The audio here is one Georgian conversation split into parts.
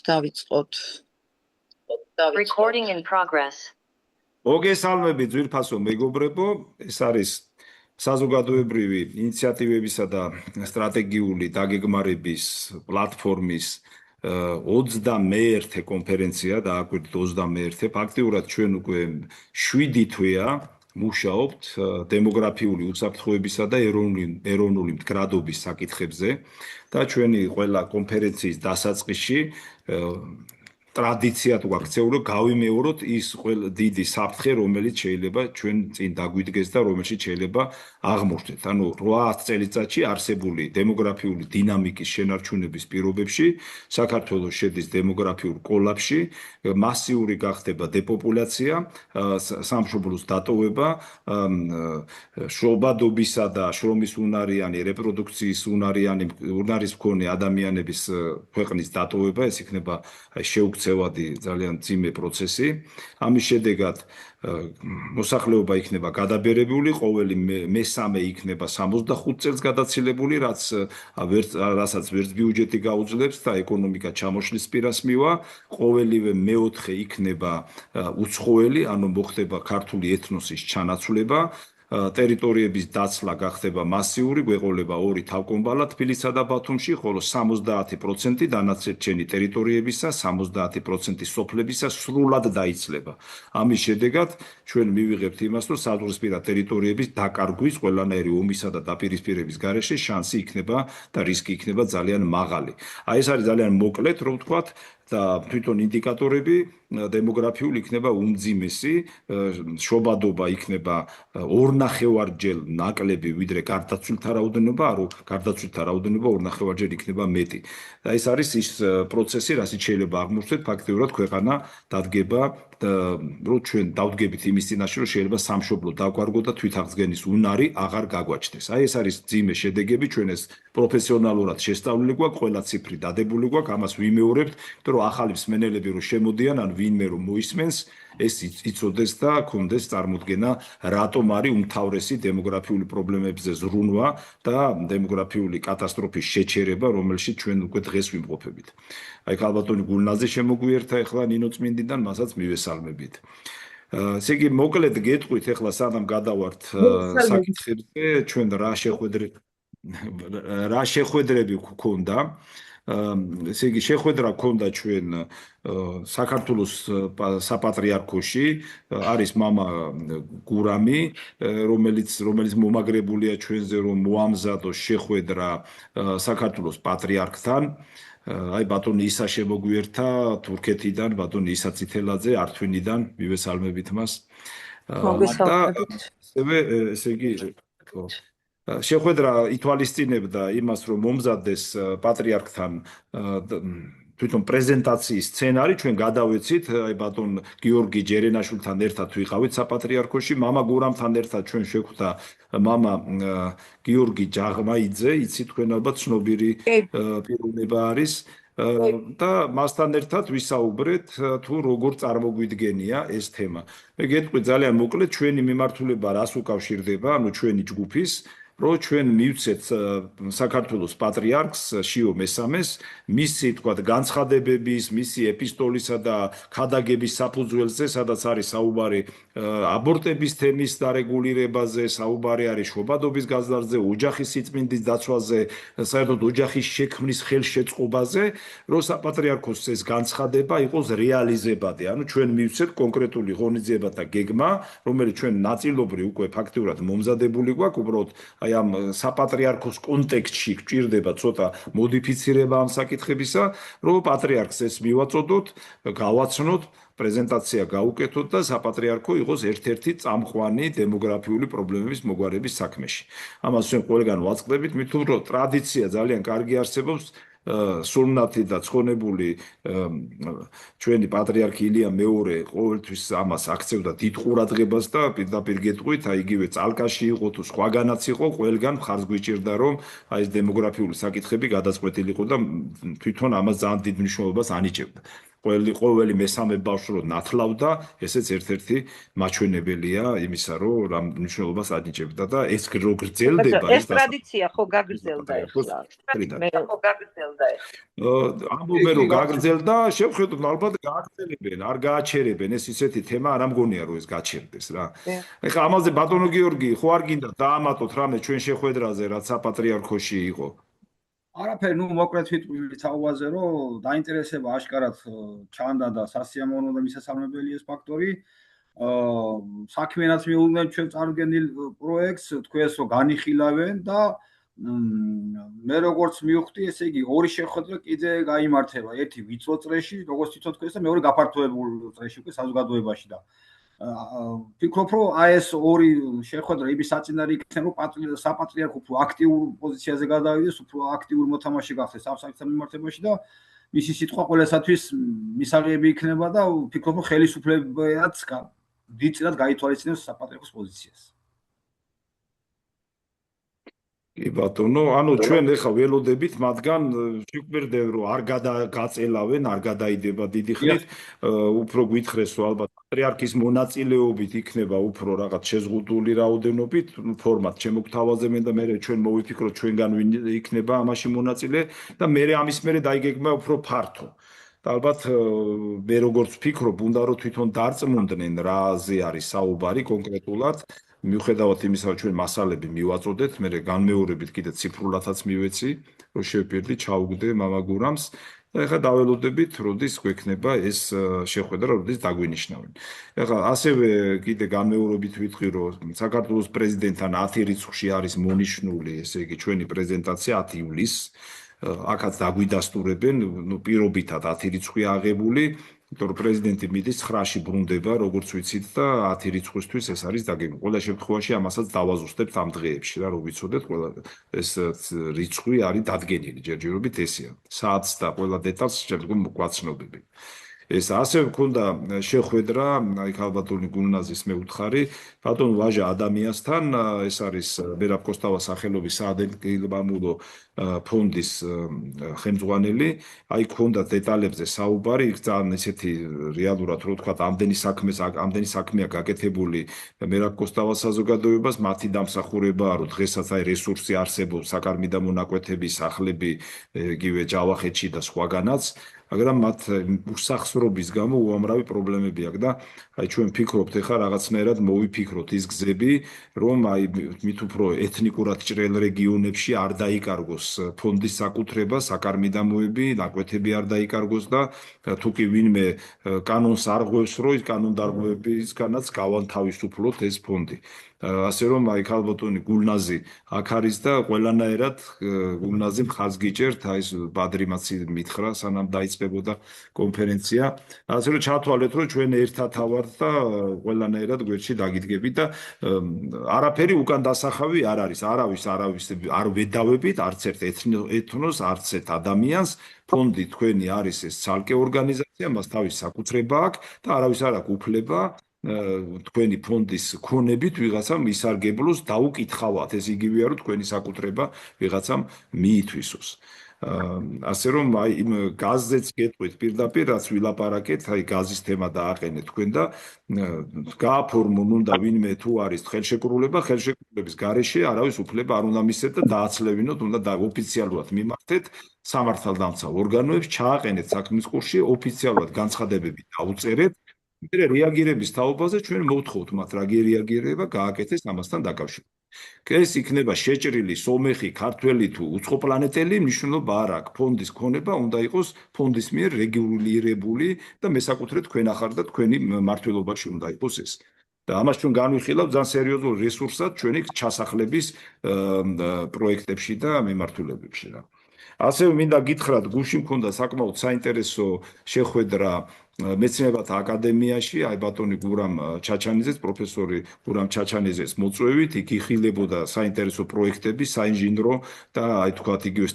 დავიწყოთ. Recording in progress. მოგესალმებით ძვირფასო მეგობრებო, ეს არის საზოგადოებრივი ინიციატივებისა და სტრატეგიული დაგეგმარების პლატფორმის 21 კონფერენცია და აკვირდით 21. ფაქტიურად ჩვენ უკვე 7 თვეა მუშაობთ დემოგრაფიული უსაფრთხოებისა და ეროვნული მდგრადობის საკითხებზე და ჩვენი ყველა კონფერენციის დასაწყისში ტრადიციად გვაქცეურო გავიმეოროთ ის დიდი საფრთხე, რომელიც შეიძლება ჩვენ წინ დაგვიდგეს და რომელშიც შეიძლება აღმოჩნდეთ. ანუ 8 წელიწადში არსებული დემოგრაფიული დინამიკის შენარჩუნების პირობებში საქართველოს შედის დემოგრაფიულ კოლაფსში, მასიური გახდება დეპოპულაცია, სამშობლოს დატოვება, შრობადობისა და შრომის უნარიანი რეპროდუქციის უნარის მქონე ადამიანების ქვეყნის დატოვება, ეს იქნება შეუქცევადი ძალიან მძიმე პროცესი. ამის შედეგად მოსახლეობა იქნება გადაბერებული, ყოველი მესამე იქნება 65 წელს გადაცილებული, რასაც ვერც ბიუჯეტი გაუძლებს და ეკონომიკა ჩამოშლის პირას მივა, ყოველივე მეოთხე იქნება უცხოელი, ანუ მოხდება ქართული ეთნოსის ჩანაცვლება. ტერიტორიების დაცლა გახდება მასიური, გვეყოლება 2 თავკომბალა თბილისსა და ბათუმში, ხოლო 70% დანარჩენი ტერიტორიებისა, 70% სოფლებისა სრულად დაიცლება. ამის შედეგად ჩვენ მივიღებთ იმას, რომ საზღვრისპირა ტერიტორიების დაკარგვის ყველანაირი ომისა და დაპირისპირების გარეშე შანსი იქნება და რისკი იქნება ძალიან მაღალი. ეს არის ძალიან მოკლედ, რომ ვთქვათ, და თვითონ ინდიკატორები დემოგრაფიული იქნება უმძიმესი, შობადობა იქნება 2.5-ჯერ ნაკლები ვიდრე გარდაცვლილთა რაოდენობა, ანუ გარდაცვლილთა რაოდენობა 2.5-ჯერ იქნება მეტი. და ეს არის ის პროცესი, რასაც შეიძლება აღმოჩნდეთ, ფაქტიურად ქვეყანა დადგება, რომ ჩვენ დავდგებით იმის წინაშე, რომ შეიძლება სამშობლო დაგვარგო და თვითაღწგენის უნარი აღარ გაგვაჩნდეს. ეს არის მძიმე შედეგები, ჩვენ ეს პროფესიონალურად შესწავლილი გვაქვს, ყველა ციფრი დადებული გვაქვს, ამას ვიმეორებთ, რომ ახალი მსმენელები რომ შემოდიან, ან ვინმე რომ მოისმენს, ეს იცოდეს და კონდეს წარმოდგენა, რატომ არის უმთავრესი დემოგრაფიული პრობლემებზე ზრუნვა და დემოგრაფიული კატასტროფის შეჩერება, რომელშიც ჩვენ უკვე დღეს ვიმყოფებით. აი ქალბატონი გულნაზი შემოგვიერთა ახლა ნინო წმინდიდან, მასაც მივესალმებით. ესე იგი მოკლედ გეტყვით ახლა სანამ გადავართ საკითხებზე, ჩვენ რა შეხვედრები გვქონდა. ესე იგი შეხვედრა გქონდა ჩვენ საქართველოს საპატრიარქოში, არის მამა გურამი, რომელიც მომაგრებულია ჩვენზე, რომ მოამზადოს შეხვედრა საქართველოს პატრიარქთან. აი ბატონი ისა შემოგვიერთა თურქეთიდან, ბატონი ისა ცითელაძე ართვინიდან, მივესალმებით მას. და ესე იგი შეხვედრა ითვალისწინებდა იმას, რომ მომზადდეს პატრიარქთან თვითონ პრეზენტაციის სცენარი, ჩვენ გადავეცით, აი ბატონ გიორგი ჯერენაშვილთან ერთად ვიყავით საპატრიარქოში, მამა გურამთან ერთად ჩვენ შეხვდა მამა გიორგი ჯაღმაიძე, იცით თქვენ ალბათ ცნობილი პიროვნება არის. და მასთან ერთად ვისაუბრეთ, თუ როგორ წარმოგვიდგენია ეს თემა. მე გეტყვი ძალიან მოკლედ, ჩვენი მიმართულება რას უკავშირდება, ანუ ჩვენი ჯგუფის, რომ ჩვენ მივცეთ საქართველოს პატრიარქს შიო მესამეს, მისი თქვათ განცხადებების, მისი ეპისტოლისა და ქადაგების საფუძველზე, სადაც არის საუბარი აბორტების თემის დარეგულირებაზე, საუბარი არის შობადობის გაზრდაზე, ოჯახის სიწმინდის დაცვაზე, საერთოდ ოჯახის შექმნის ხელშეწყობაზე, რომ საპატრიარქოს ეს განცხადება იყოს რეალიზებადი. ანუ ჩვენ მივცეთ კონკრეტული ღონისძიება და გეგმა, რომელიც ჩვენ ნაწილობრივ უკვე ფაქტიურად მომზადებული გვაქვს, უბრალოდ აი ამ საპატრიარქოს კონტექსტში გვჭირდება ცოტა მოდიფიცირება ამ საკითხებისა, რომ პატრიარქს ეს მივაწოდოთ, გავაცნოთ, პრეზენტაცია გაუკეთოთ და საპატრიარქო იყოს ერთ-ერთი წამყვანი დემოგრაფიული პრობლემების მოგვარების საქმეში. ამას ჩვენ ყველგან ვაწყდებით, მით უმეტეს ტრადიცია ძალიან კარგი არსებობს. სულნათი და ცხონებული ჩვენი პატრიარქი ილია მეორე ყოველთვის ამას აქცევდა დიდ ყურადღებას და პირდაპირ გეტყვით, აი იგივე წალკაში იყო თუ სხვაგანაც იყო, ყველგან მხარს გვიჭირდა, რომ აი ეს დემოგრაფიული საკითხები გადაწყვეტილიყო და თვითონ ამას ძალიან დიდ მნიშვნელობას ანიჭებდა. ყოველი მესამე ბავშვი რომ ნათლავდა, ესეც ერთ-ერთი მაჩვენებელია იმისა, რომ რა მნიშვნელობას ანიჭებდა და ეს რო გრძელდება ეს ტრადიცია ხო გაგრძელდა ახლა. ხო გაგრძელდა ეს. ამბობენ რომ გაგრძელდა, შევხედოთ ალბათ გააგრძელებენ, არ გააჩერებენ, ეს ისეთი თემა არ ამგონია რომ ეს გაჩერდეს რა. ეხლა ამაზე ბატონო გიორგი ხო არ გინდა დაამატოთ რამე ჩვენ შეხვედრაზე რაც საპატრიარქოში იყო? არაფერი, მოკლედ ვიტყვი თაობაზე, რომ დაინტერესება აშკარად ჩანდა და სასიამოვნო და მისასალმებელი ეს ფაქტორი. საქმიანაც მიუძღვნა ჩვენ წარდგენილ პროექტს, თქვენს რომ განიხილავენ და მე როგორც მივხვდი, ესე იგი ორი შეხვედრა კიდე გაიმართება. ერთი ვიწრო წრეში, როგორც თვითონ თქვენს და მეორე გაფართოებულ წრეში უკვე საზოგადოებაში და ვფიქრობ, რომ ეს ორი შეხვედრა იმის საწინააღმდეგო იქნება, რომ საპატრიარქო უფრო აქტიურ პოზიციაზე გადავიდეს, უფრო აქტიურ მოთამაშე გახდეს ამ საკითხთან მიმართებაში და მისი სიტყვა ყველასათვის მისაღები იქნება და ვფიქრობ, რომ ხელისუფლებაც დიდწილად გაითვალისწინებს საპატრიარქოს პოზიციას. კი ბატონო, ანუ ჩვენ ეხლა ველოდებით, მაგრამ ვიკვირდები რომ არ გაწელავენ, არ გადაიდება დიდი ხნით, უფრო გითხრეს რომ ალბათ პატრიარქის მონაწილეობით იქნება უფრო რაღაც შეზღუდული რაოდენობით, ფორმატ შემოგთავაზებენ და მე ჩვენ მოვიფიქროთ ჩვენგან ვინ იქნება ამაში მონაწილე და მე ამის მერე დაიგეგმა უფრო ფართო. და ალბათ მე როგორც ვფიქრობ, უნდა რომ თვითონ დარწმუნდნენ რაზე არის საუბარი კონკრეტულად. მიუხედავად იმისა, რომ ჩვენ მასალები მივაწოდეთ, მე განმეორებით კიდე ციფრულადაც მივეცი, რომ შევპირდი, ჩაუგდე მამა გურამს და ეხლა დაველოდებით, როდის გვექნება ეს შეხვედრა, როდის დაგვინიშნავენ. ეხლა ასევე კიდე განმეორებით ვიტყვი, რომ საქართველოს პრეზიდენტთან 10 რიცხვში არის მონიშნული, ესე იგი ჩვენი პრეზენტაცია 10 ივლისს. აქაც დაგვიდასტურებენ, პირობითად 10 რიცხვი აღებული. იმიტომ რომ პრეზიდენტი მიდის 9-ში ბრუნდება, როგორც ვიცით და 10 რიცხვისთვის ეს არის დაგეგმილი. ყველა შემთხვევაში ამასაც დავაზუსტებთ ამ დღეებში რა, რომ ვიცოდეთ, ყველა ეს რიცხვი არის დადგენილი, ჯერჯერობით ესეა. საათს და ყველა დეტალს შემდგომ გვაცნობები. ეს ასევე მქონდა შეხვედრა, აი ქალბატონი გულნაზის მე ვუთხარი, ბატონ ვაჟა ადამიანსთან, ეს არის ბერაბ კოსტავას სახელობის საადელკილბამულო ფონდის ხელმძღვანელი, აი ქონდა დეტალებზე საუბარი, იქ ძალიან ესეთი რეალურად რო ვთქვა, ამდენი საქმეა გაკეთებული ბერაბ კოსტავას საზოგადოებას, მათი დამსახურებაა, რომ დღესაც აი რესურსი არსებობს, საკარმიდა მონაკვეთები, სახლები, იგივე ჯავახეთში და სხვაგანაც. მაგრამ მათ უსახსრობის გამო უამრავი პრობლემები აქვს და აი ჩვენ ვფიქრობთ ეხლა რაღაცნაირად მოვიფიქროთ ის გზები, რომ აი მით უფრო ეთნიკურად ჭრელ რეგიონებში არ დაიკარგოს ფონდის საკუთრება, საკარმიდამოები, ნაკვეთები არ დაიკარგოს და თუ კი ვინმე კანონს არ ღვევს, რომ ის კანონდარღვევებისგანაც გავანთავისუფლოთ ეს ფონდი. ასე რომ აი ქალბატონი გულნაზი აქ არის და ყველანაირად გულნაზი მხარს გიჭერთ, აი ეს ბადრიმაც მითხრა სანამ დაიწყებოდა კონფერენცია. ასე რომ ჩათვალეთ, რომ ჩვენ ერთად ავართ და ყველანაირად გვერდში დაგიდგებით და არაფერი უკან დასახავი არ არის, არავის არ ვედავებით, არც ერთ ეთნოს, არც ერთ ადამიანს. ფონდი თქვენი არის ეს ცალკე ორგანიზაცია, მას თავის საკუთრება აქვს და არავის არ აქვს უფლება თქვენი ფონდის ქონებით ვიღაცამ ისარგებლოს დაუკითხავად, ეს იგივეა რომ თქვენი საკუთრება ვიღაცამ მიითვისოს. ასე რომ აი იმ გაზზეც გეტყვით პირდაპირ, რაც ვილაპარაკეთ, აი გაზის თემა დააყენეთ თქვენ და გააფორმონ უნდა ვინმე თუ არის ხელშეკრულების გარეშე არავის უფლება არ უნდა მისცეთ და დააცლევინოთ, უნდა ოფიციალურად მიმართეთ სამართალდამცავ ორგანოებს, ჩააყენეთ საქმის კურსში, ოფიციალურად განცხადებები დაუწერეთ. მე რეაგირების თაობაზე ჩვენ მოვთხოვთ მათ რა რეაგირება გააკეთეს ამასთან დაკავშირებით. ეს იქნება შეჭრილი, სომეხი, ქართველი თუ უცხოპლანეტელი, მნიშვნელობა არ აქვს. ფონდის ქონება უნდა იყოს ფონდის მიერ რეგულირებული და მესაკუთრე თქვენ ახარ და თქვენი მმართველობაში უნდა იყოს ეს. და ამას ჩვენ განვიხილავთ ძალიან სერიოზულ რესურსად ჩვენი ჩასახლების პროექტებში და მიმართულებებში რა. ასევე მინდა გითხრათ, გუშინ მქონდა საკმაოდ საინტერესო შეხვედრა მეცნიერებათა აკადემიაში, აი ბატონი გურამ ჩაჩანიძეს, პროფესორი გურამ ჩაჩანიძეს მოწვევით, იქ იხილებოდა საინტერესო პროექტები, საინჟინრო და აი თქვათ იგივე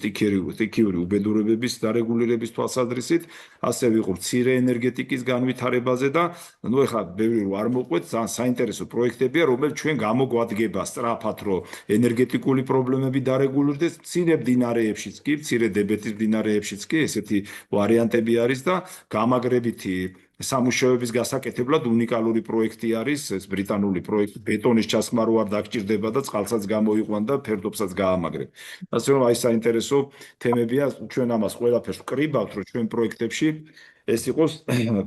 სტიქიური უბედურებების დარეგულირების თვალსაზრისით, ასე ვიყო მცირე ენერგეტიკის განვითარებაზე და ნუ ეხლა ბევრი რო არ მოყვეთ, ძალიან საინტერესო პროექტებია, რომელიც ჩვენ გამოგვადგება სწრაფად, რომ ენერგეტიკული პრობლემები დარეგულირდეს, მცირე მდინარეებშიც კი, მცირე დებეთის მდინარეებშიც კი ესეთი ვარიანტები არის და გამაგრებითი სამუშაოების გასაკეთებლად უნიკალური პროექტი არის ეს ბრიტანული პროექტი ბეტონის ჩასხმა რო არ დაგჭირდება და წყალსაც გამოიყვან და ფერდობსაც გაამაგრებ. ასე რომ აი საინტერესო თემებია ჩვენ ამას ყველაფერს ვკრიბავთ რომ ჩვენ პროექტებში ეს იყოს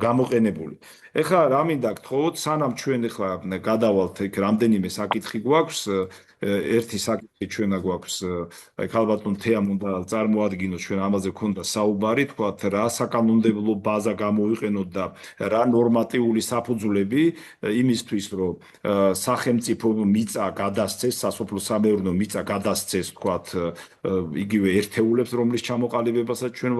გამოყენებული. ეხლა რა მინდა გთხოვოთ, სანამ ჩვენ ეხლა გადავალთ იქ რამდენიმე საკითხი გვაქვს, ერთი საკითხი ჩვენა გვაქვს, აი ქალბატონ თეამ უნდა წარმოადგინოს ჩვენ ამაზე ქონდა საუბარი, თქვათ რა საკანონმდებლო ბაზა გამოიყენოთ და რა ნორმატიული საფუძვლები იმისთვის, რომ სახელმწიფო მიწა გადასცეს, სასოფლო-სამეურნეო მიწა გადასცეს, თქვათ იგივე ერთეულებს, რომლის ჩამოყალიბებასაც ჩვენ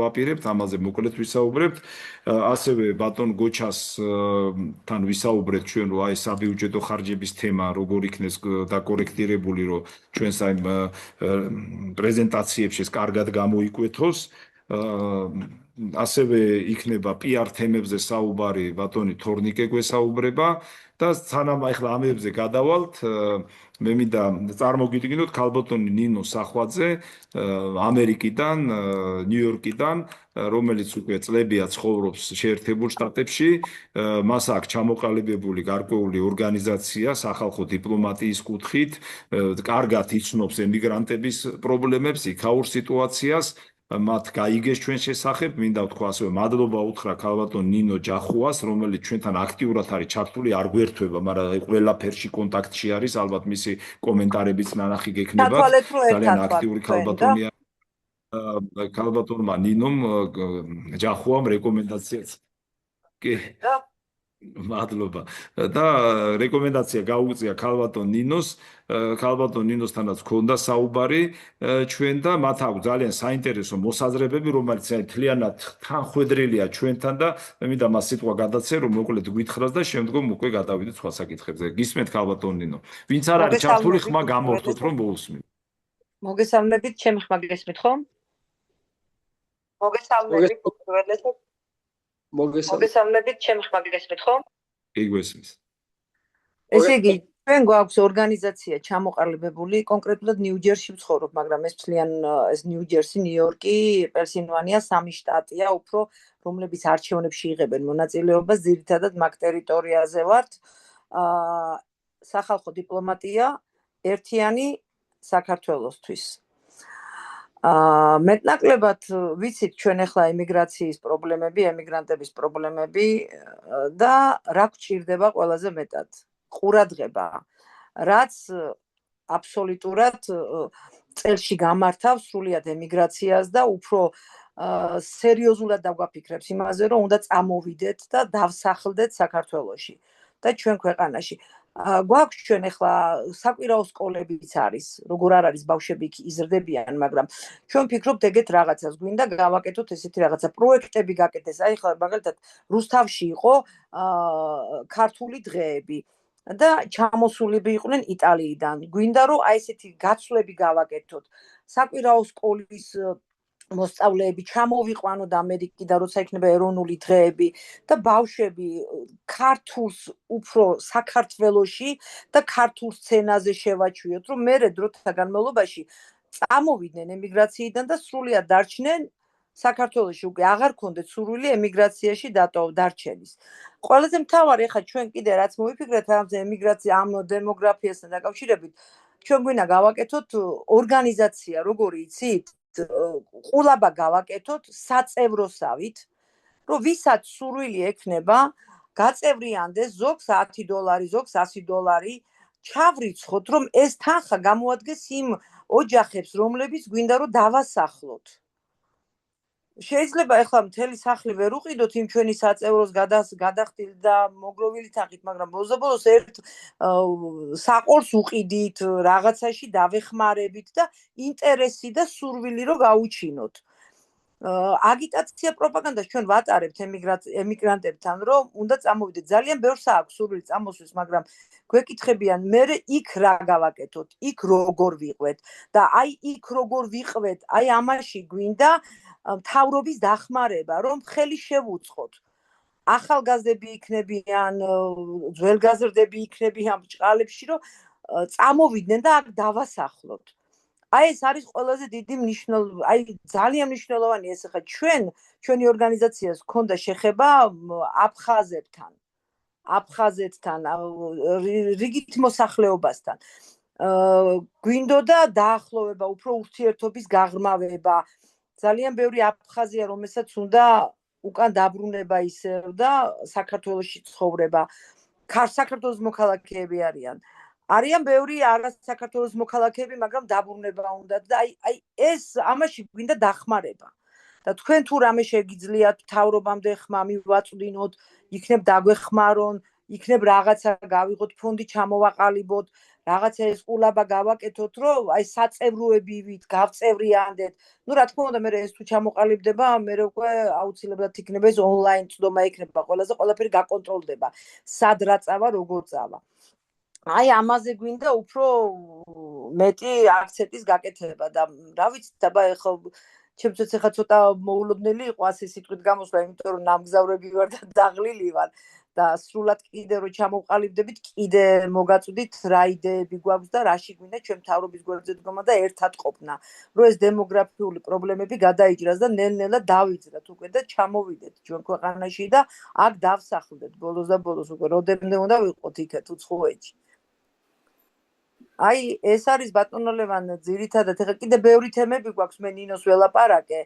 ვაპირებთ, ამაზე მოკლედ ვისაუბრებთ. ასევე ბატონ გოჩასთან ვისაუბრეთ ჩვენ, რომ აი საბიუჯეტო ხარჯების თემა როგორ იქნეს დაკორექტირებული, რომ ჩვენს აი პრეზენტაციებში კარგად გამოიკვეთოს. ასევე იქნება PR თემებზე საუბარი, ბატონი თორნიკე გვესაუბრება და სანამ ახლა ამებზე გადავალთ, მე მინდა წარმოგიდგინოთ ქალბატონი ნინო სახვაძე ამერიკიდან, ნიუ-იორკიდან, რომელიც უკვე წლებია ცხოვრობს შეერთებულ შტატებში, მას აქვს ჩამოყალიბებული გარკვეული ორგანიზაცია სახალხო დიპლომატიის კუთხით, კარგად იცნობს ემიგრანტების პრობლემებს, იქაურ სიტუაციას, მათ გაიგეს ჩვენ შესახებ, მინდა ვთქვა ასევე მადლობა უთხრა ქალბატონ ნინო ჯახუას, რომელიც ჩვენთან აქტიურად არის ჩართული, არ გვერთვება, მაგრამ ყველაფერში კონტაქტში არის, ალბათ მისი კომენტარებიც ნანახი გექნებათ, ძალიან აქტიური ქალბატონია. ქალბატონმა ნინომ ჯახუამ რეკომენდაციაც კი მადლობა და რეკომენდაცია გაუწია ქალბატონ ნინოს, ქალბატონ ნინოსთანაც ჰქონდა საუბარი ჩვენ და მათ აქვს ძალიან საინტერესო მოსაზრებები, რომელიც თლიანად თანხვედრილია ჩვენთან და მე მინდა მას სიტყვა გადაცე, რომ მოკლედ გვითხრას და შემდგომ უკვე გადავიდეთ სხვა საკითხებზე. გისმენთ ქალბატონ ნინო. ვინც არ არის ჩართული, ხმა გამორთოთ რომ მოусმით. მოგესალმებით, ჩემი ხმა გესმით ხომ? მოგესალმებით, უპირველესად მოგესალმებით, ჩემი ხმა გესმით ხომ? კი გვესმის. ესე იგი, ჩვენ გვაქვს ორგანიზაცია ჩამოყალიბებული, კონკრეტულად ნიუ-ჯერსში ვცხოვრობ, მაგრამ ეს მთლიან ეს ნიუ-ჯერსი, ნიუ-იორკი, პენსილვანია სამი შტატია, უფრო რომლებიც არჩევნებში იღებენ მონაწილეობას, ძირითადად მაგ ტერიტორიაზე ვართ. სახალხო დიპლომატია ერთიანი საქართველოსთვის. მეტნაკლებად ვიცით ჩვენ ახლა ემიგრაციის პრობლემები, ემიგრანტების პრობლემები და რა გვჭირდება ყველაზე მეტად? ყურადღება, რაც აბსოლუტურად წელში გამართავს სრულიად ემიგრაციას და უფრო სერიოზულად დაგვაფიქრებს იმაზე, რომ უნდა წამოვიდეთ და დავსახლდეთ საქართველოში და ჩვენ ქვეყანაში. გვაქვს ჩვენ ახლა საკვირაო სკოლებიც არის, როგორ არ არის ბავშვები იქ იზრდებიან, მაგრამ ჩვენ ვფიქრობთ ეგეთ რაღაცას, გვინდა გავაკეთოთ ესეთი რაღაცა, პროექტები გაკეთდეს. აი ხლა მაგალითად რუსთავში იყო ქართული დღეები და ჩამოსულები იყვნენ იტალიიდან. გვინდა რომ აი ესეთი გაცვლები გავაკეთოთ. საკვირაო სკოლის მოსწავლეები ჩამოვიყვანოთ ამერიკიდან, როცა იქნება ეროვნული დღეები და ბავშვები ქართულს უფრო საქართველოში და ქართულ სცენაზე შევაჩვიოთ, რომ მერე დროთა განმავლობაში წამოვიდნენ ემიგრაციიდან და სრულიად დარჩნენ საქართველოში, უკვე აღარ ქონდეთ სურვილი ემიგრაციაში დარჩენის. ყველაზე მთავარი ახლა ჩვენ კიდე რაც მოვიფიქრეთ ამ ემიგრაცია, ამ დემოგრაფიასთან დაკავშირებით, ჩვენ გვინდა გავაკეთოთ ორგანიზაცია, როგორი იცით? ყულაბა გავაკეთოთ საწევროსავით, რომ ვისაც სურვილი ექნება, გაწევრიანდეს ზოგს $10, ზოგს $100, ჩავრიცხოთ, რომ ეს თანხა გამოადგეს იმ ოჯახებს, რომლებიც გვინდა რომ დავასახლოთ. შეიძლება ახლა მთელი სახლი ვერ უყიდოთ იმ ჩვენი საწევროს გადახდილ და მოგროვილი თანხით, მაგრამ ბოლოს ერთ საყორს უყიდით, რაღაცაში დავეხმარებით და ინტერესი და სურვილი რომ გაუჩინოთ. აგიტაცია პროპაგანდას ჩვენ ვატარებთ ემიგრანტებთან, რომ უნდა წამოვიდეთ. ძალიან ბევრს აქვს სურვილი წამოსვლის, მაგრამ გვეკითხებიან, მე იქ რა გავაკეთოთ, იქ როგორ ვიყვეთ და აი იქ როგორ ვიყვეთ, აი ამაში გვინდა მთავრობის დახმარება, რომ ხელი შევუწყოთ. ახალგაზრდები იქნებიან, ძველგაზრდები იქნებიან ბჭყალებში, რომ წამოვიდნენ და აქ დავასახლოთ. აი ეს არის ყველაზე დიდი მნიშვნელობა, აი ძალიან მნიშვნელოვანია ეს ხა ჩვენი ორგანიზაციას ჰქონდა შეხება აფხაზეთთან, რიგით მოსახლეობასთან. გვინდოდა დაახლოვება, უფრო ურთიერთობის გაღრმავება. ძალიან ბევრი აფხაზია, რომელსაც უნდა უკან დაბრუნება ისევ და საქართველოში ცხოვრება. საქართველოს მოქალაქეები არიან ბევრი არა საქართველოს მოქალაქეები, მაგრამ დაბრუნება უნდა და აი ეს ამაში გვინდა დახმარება. და თქვენ თუ რამე შეგიძლიათ მთავრობამდე ხმა მივაწვდინოთ, იქნებ დაგვეხმარონ, იქნებ რაღაცა გავიღოთ ფონდი ჩამოვაყალიბოთ, რაღაცა ეს ყულაბა გავაკეთოთ, რომ აი საწევროებივით გავწევრიანდეთ. ნუ რა თქმა უნდა, მე ეს თუ ჩამოყალიბდება, მე უკვე აუცილებლად იქნება ეს ონლაინ წვდომა იქნება, ყველაფერი გაკონტროლდება. სად რა წავა, როგორ წავა. აი ამაზე გვინდა უფრო მეტი აქცენტის გაკეთება და რა ვიცი, აბა ეხლა ჩემთვის ეხლა ცოტა მოულოდნელი იყო ასე სიტყვით გამოსვლა, იმიტომ რომ ნამგზავრები ვარ და დაღლილი ვარ და სრულად კიდე რო ჩამოვყალიბდებით, კიდე მოგაწვდით რა იდეები გვაქვს და რაში გვინდა ჩვენ მთავრობის გვერდზე დგომა და ერთად ყოფნა, რომ ეს დემოგრაფიული პრობლემები გადაიჭრას და ნელ-ნელა დავიძრათ უკვე და ჩამოვიდეთ ჩვენ ქვეყანაში და აქ დავსახლდეთ ბოლოს და ბოლოს უკვე როდემდე უნდა ვიყოთ იქეთ უცხოეთში. აი ეს არის ბატონო ლევან ძირითადად ეხლა კიდე ბევრი თემები გვაქვს მე ნინოს ველაპარაკე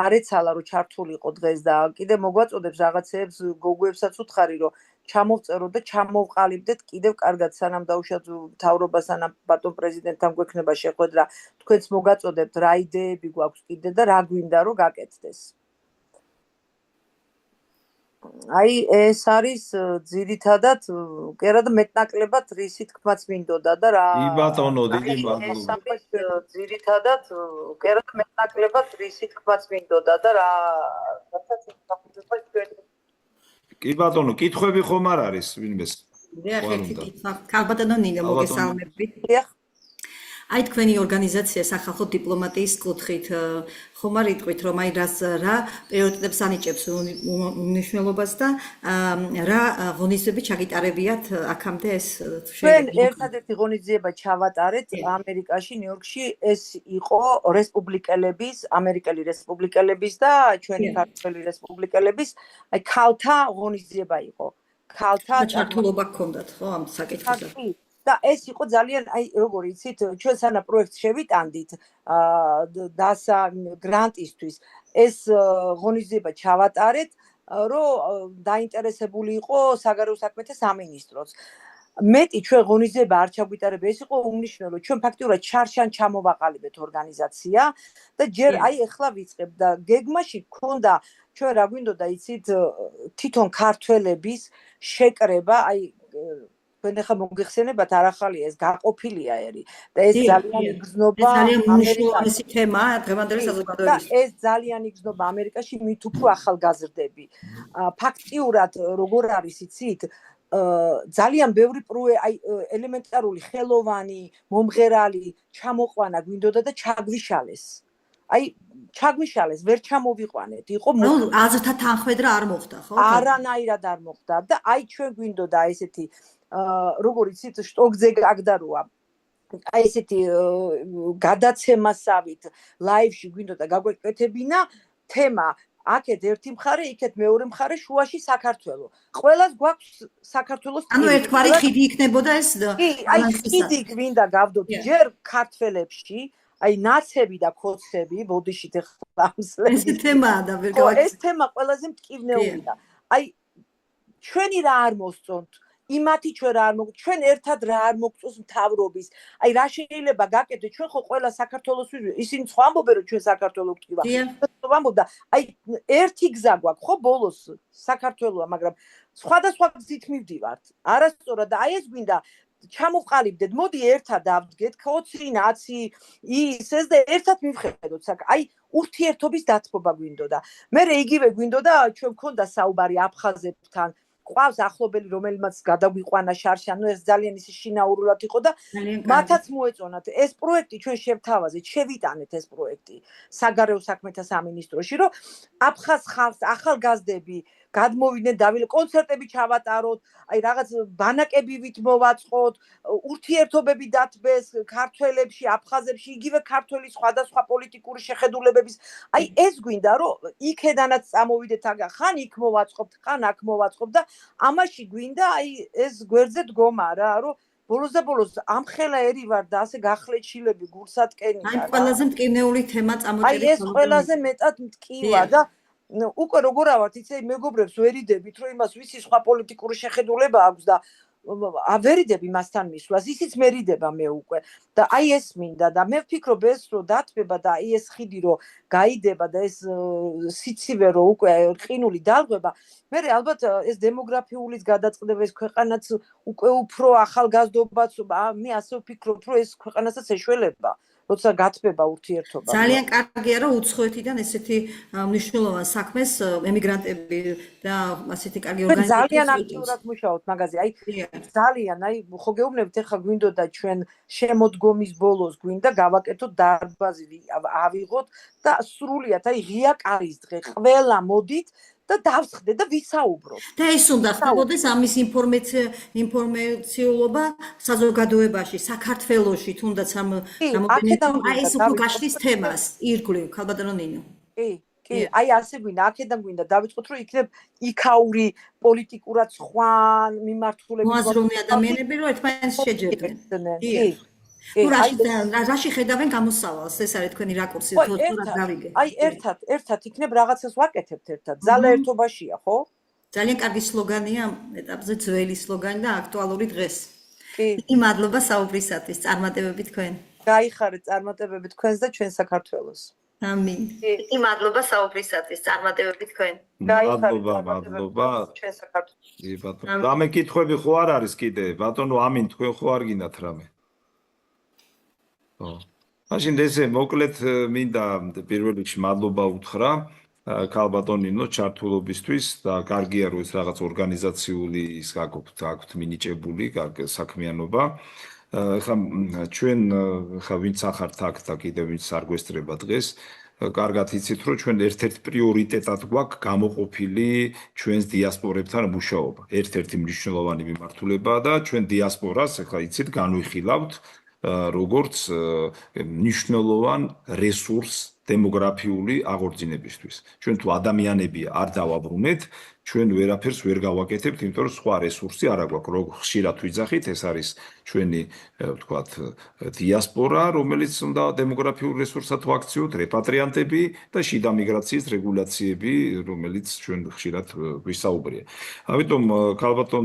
არ ეცალა რომ ჩართულიყო დღეს და კიდე მოგვაწოდებს რაღაცეებს გოგოებსაც უთხარი რომ ჩამოვწეროთ და ჩამოვყალიბდეთ კიდევ კარგად სანამ დაუშვათ მთავრობას სანამ ბატონ პრეზიდენტთან გვექნება შეხვედრა თქვენც მოგაწოდებთ რა იდეები გვაქვს კიდე და რა გვინდა რომ გაკეთდეს. აი ეს არის ძირითადად კი არა და მეტნაკლებად რისი თქმაც მინდოდა და რა კი ბატონო დიდი მადლობა. ეს არის ძირითადად კი არა და მეტნაკლებად რისი თქმაც მინდოდა და რა რასაც იხსნა ჩვენ კი ბატონო კითხვები ხომ არ არის ვინმეს? დიახ, ერთი კითხვა. ქალბატონო ნინო მოგესალმებით. დიახ. აი თქვენი ორგანიზაცია სახალხო დიპლომატიის კუთხით ხომ არ იტყვით რომ აი რა პრიორიტეტებს ანიჭებს მნიშვნელობას და რა ღონისძიებები ჩაგიტარებიათ აქამდე ეს ჩვენ ერთადერთი ღონისძიება ჩავატარეთ ამერიკაში ნიუ-იორკში ეს იყო ამერიკელი რესპუბლიკელების და ჩვენი ქართველი რესპუბლიკელების აი ქალთა ღონისძიება იყო ქალთა ჩართულობა გქონდათ ხო ამ საკითხზე და ეს იყო ძალიან აი როგორ იცით ჩვენ სანა პროექტს შევიტანდით დასა გრანტისთვის ეს ღონისძიება ჩავატარეთ რომ დაინტერესებული იყო საგარეო საქმეთა სამინისტროც მეტი ჩვენ ღონისძიება არ ჩაგვიტარებ ეს იყო უმნიშვნელო ჩვენ ფაქტიურად ჩარშან ჩამოვაყალიბეთ ორგანიზაცია და ჯერ აი ეხლა ვიწყებ და გეგმაში გქონდა ჩვენ რა გვინდოდა იცით თვითონ ქართველების შეკრება აი თქვენ ახლა მოგიხსენებათ არ ახალია ეს გაყოფილია ერი და ეს ძალიან იგრძნობა ამერიკაში თემაა დღევანდელი საზოგადოებისთვის ეს ძალიან იგრძნობა ამერიკაში მით უფრო ახალგაზრდები ფაქტიურად როგორ არის იცით ძალიან ბევრი აი ელემენტარული ხელოვანი მომღერალი ჩამოყვანა გვინდოდა და ჩაგვიშალეს აი ჩაგვიშალეს ვერ ჩამოვიყვანეთ იყო აზრთა თანხმედრა არ მოხდა ხო არანაირად არ მოხდა და აი ჩვენ გვინდოდა ესეთი როგორ იცით შტოგზე გაგდაროა აი ესეთი გადაცემასავით ლაივში გვინდოდა გაგვეკეთებინა თემა აქეთ ერთი მხარე იქეთ მეორე მხარე შუაში საქართველო ყველას გვაქვს საქართველოს ანუ ერთგვარი ხიდი იქნებოდა ეს აი ხიდი გვინდა გავდოთ ჯერ ქართველებში აი ნაცები და ქოცები ბოდიშით ახლა ეს თემაა და ვერ გავაკეთე ეს თემა ყველაზე მტკივნეულია აი ჩვენი რა არ მოსწონთ იმათი ჩვენ რა არ ჩვენ ერთად რა არ მოგწონს მთავრობის აი რა შეიძლება გაკეთოთ ჩვენ ხო ყველა საქართველოს ისინი სხვა ამბობენ რომ ჩვენ საქართველოს ვტკივა ამბობდა აი ერთი გზა გვაქვს ხო ბოლოს საქართველოა მაგრამ სხვადასხვა გზით მივდივართ არასწორად და აი ეს გვინდა ჩამოვყალიბდეთ მოდი ერთად დავდგეთ 20 10 ის ეს და ერთად მივხედოთ აი ურთიერთობის დათბობა გვინდოდა. მე იგივე გვინდოდა ჩვენ გქონდა საუბარი აფხაზებთან, ყავს ახლობელი რომელმაც გადაგვიყვანა შარში, ანუ ეს ძალიან ისე შინაურულად იყო და მათაც მოეწონათ ეს პროექტი ჩვენ შევთავაზეთ, შევიტანეთ ეს პროექტი საგარეო საქმეთა სამინისტროში, რომ აფხაზ ხალხს ახალგაზრდები გადმოვიდნენ დავილე კონცერტები ჩავატაროთ, აი რაღაც ბანაკებივით მოვაწყოთ, ურთიერთობები დათბეს ქართველებში, აფხაზებში, იგივე ქართველი სხვადასხვა პოლიტიკური შეხედულებების, აი ეს გვინდა რომ იქედანაც წამოვიდეთ ხან იქ მოვაწყობთ, ხან აქ მოვაწყობთ და ამაში გვინდა აი ეს გვერდზე დგომა რა, რომ ბოლოს და ბოლოს ამხელა ერი ვარ და ასე გახლეჩილები გულსატკენია. აი ყველაზე მტკივნეული თემა წამოჭერეთ. აი ეს ყველაზე მეტად მტკივა და უკვე როგორ ავართ, იცი მეგობრებს ვერიდებით, რომ იმას ვიცი სხვა პოლიტიკური შეხედულება აქვს და ავერიდები მასთან მისვლას, ისიც მერიდება მე უკვე და აი ეს მინდა და მე ვფიქრობ ეს რომ დათბება და აი ეს ხიდი რომ გაიდება და ეს სიცივე რომ უკვე ყინული დალღვება, მე ალბათ ეს დემოგრაფიულიც გადაწყდება, ეს ქვეყანაც უკვე უფრო ახალგაზრდობაც, მე ასე ვფიქრობ, რომ ეს ქვეყანასაც ეშველება. როცა გათბება ურთიერთობა. ძალიან კარგია, რომ უცხოეთიდან ესეთი მნიშვნელოვან საქმეს ემიგრანტები და ასეთი კარგი ორგანიზაციები ძალიან აქტიურად მუშაობთ მაგაზე. აი ძალიან, აი ხო გეუბნებით, ახლა გვინდოდა ჩვენ შემოდგომის ბოლოს გვინდა გავაკეთოთ დარბაზი, ავიღოთ და სრულიად აი ღია კარის დღე, ყველა მოდით და დავსხდეთ და ვისაუბროთ. და ეს უნდა ხდებოდეს ამის ინფორმაციულობა საზოგადოებაში, საქართველოში, თუნდაც ამ აი ეს უფრო გაშლის თემას ირგვლივ, ქალბატონო ნინო. კი, აი ასე გვინდა, აქედან გვინდა დავიწყოთ, რომ იქნებ იქაური პოლიტიკურად სხვა მიმართულებით მოაზროვნე ადამიანები, რომ ერთმანეთს შეჯერდნენ. რაში ხედავენ გამოსავალს, ეს არის თქვენი რაკურსი, თუ რა გავიგე. აი ერთად იქნებ რაღაცას ვაკეთებთ ერთად. ძალა ერთობაშია, ხო? ძალიან კარგი სლოგანია ამ ეტაპზე, ძველი სლოგანი და აქტუალური დღეს. კი, მადლობა საუბრისათვის, წარმატებები თქვენ. გაიხარეთ წარმატებები თქვენს და ჩვენ საქართველოს. ამინ. კი, მადლობა საუბრისათვის, წარმატებები თქვენ. მადლობა. ჩვენ საქართველოს. კი ბატონო. რამე კითხვები ხო არ არის კიდე? ბატონო, ამინ თქვენ ხო არ გინდათ რამე? მაშინ ესე მოკლედ მინდა პირველ რიგში მადლობა უთხრა ქალბატონ ნინო ჩართულობისთვის და კარგია რომ ეს რაღაც ორგანიზაციული ის აქვთ მინიჭებული კარგი საქმიანობა. ხა ჩვენ ხა ვინც ახართ აქ და კიდევ ვინც არ გვესწრება დღეს კარგად იცით რომ ჩვენ ერთ-ერთ პრიორიტეტად გვაქვს გამოყოფილი ჩვენს დიასპორებთან მუშაობა. ერთ-ერთი მნიშვნელოვანი მიმართულებაა და ჩვენ დიასპორას ხა იცით განვიხილავთ როგორც მნიშვნელოვან რესურს დემოგრაფიული აღორძინებისთვის. ჩვენ თუ ადამიანები არ დავაბრუნეთ, ჩვენ ვერაფერს ვერ გავაკეთებთ, იმიტომ რომ სხვა რესურსი არ აქვს. როგორ ხშირად ვიძახით, ეს არის ჩვენი, ვთქვათ, დიასპორა, რომელიც უნდა დემოგრაფიულ რესურსად ვაქციოთ, რეპატრიანტები და შიდა მიგრაციის რეგულაციები, რომელიც ჩვენ ხშირად ვისაუბრია. ამიტომ ქალბატონ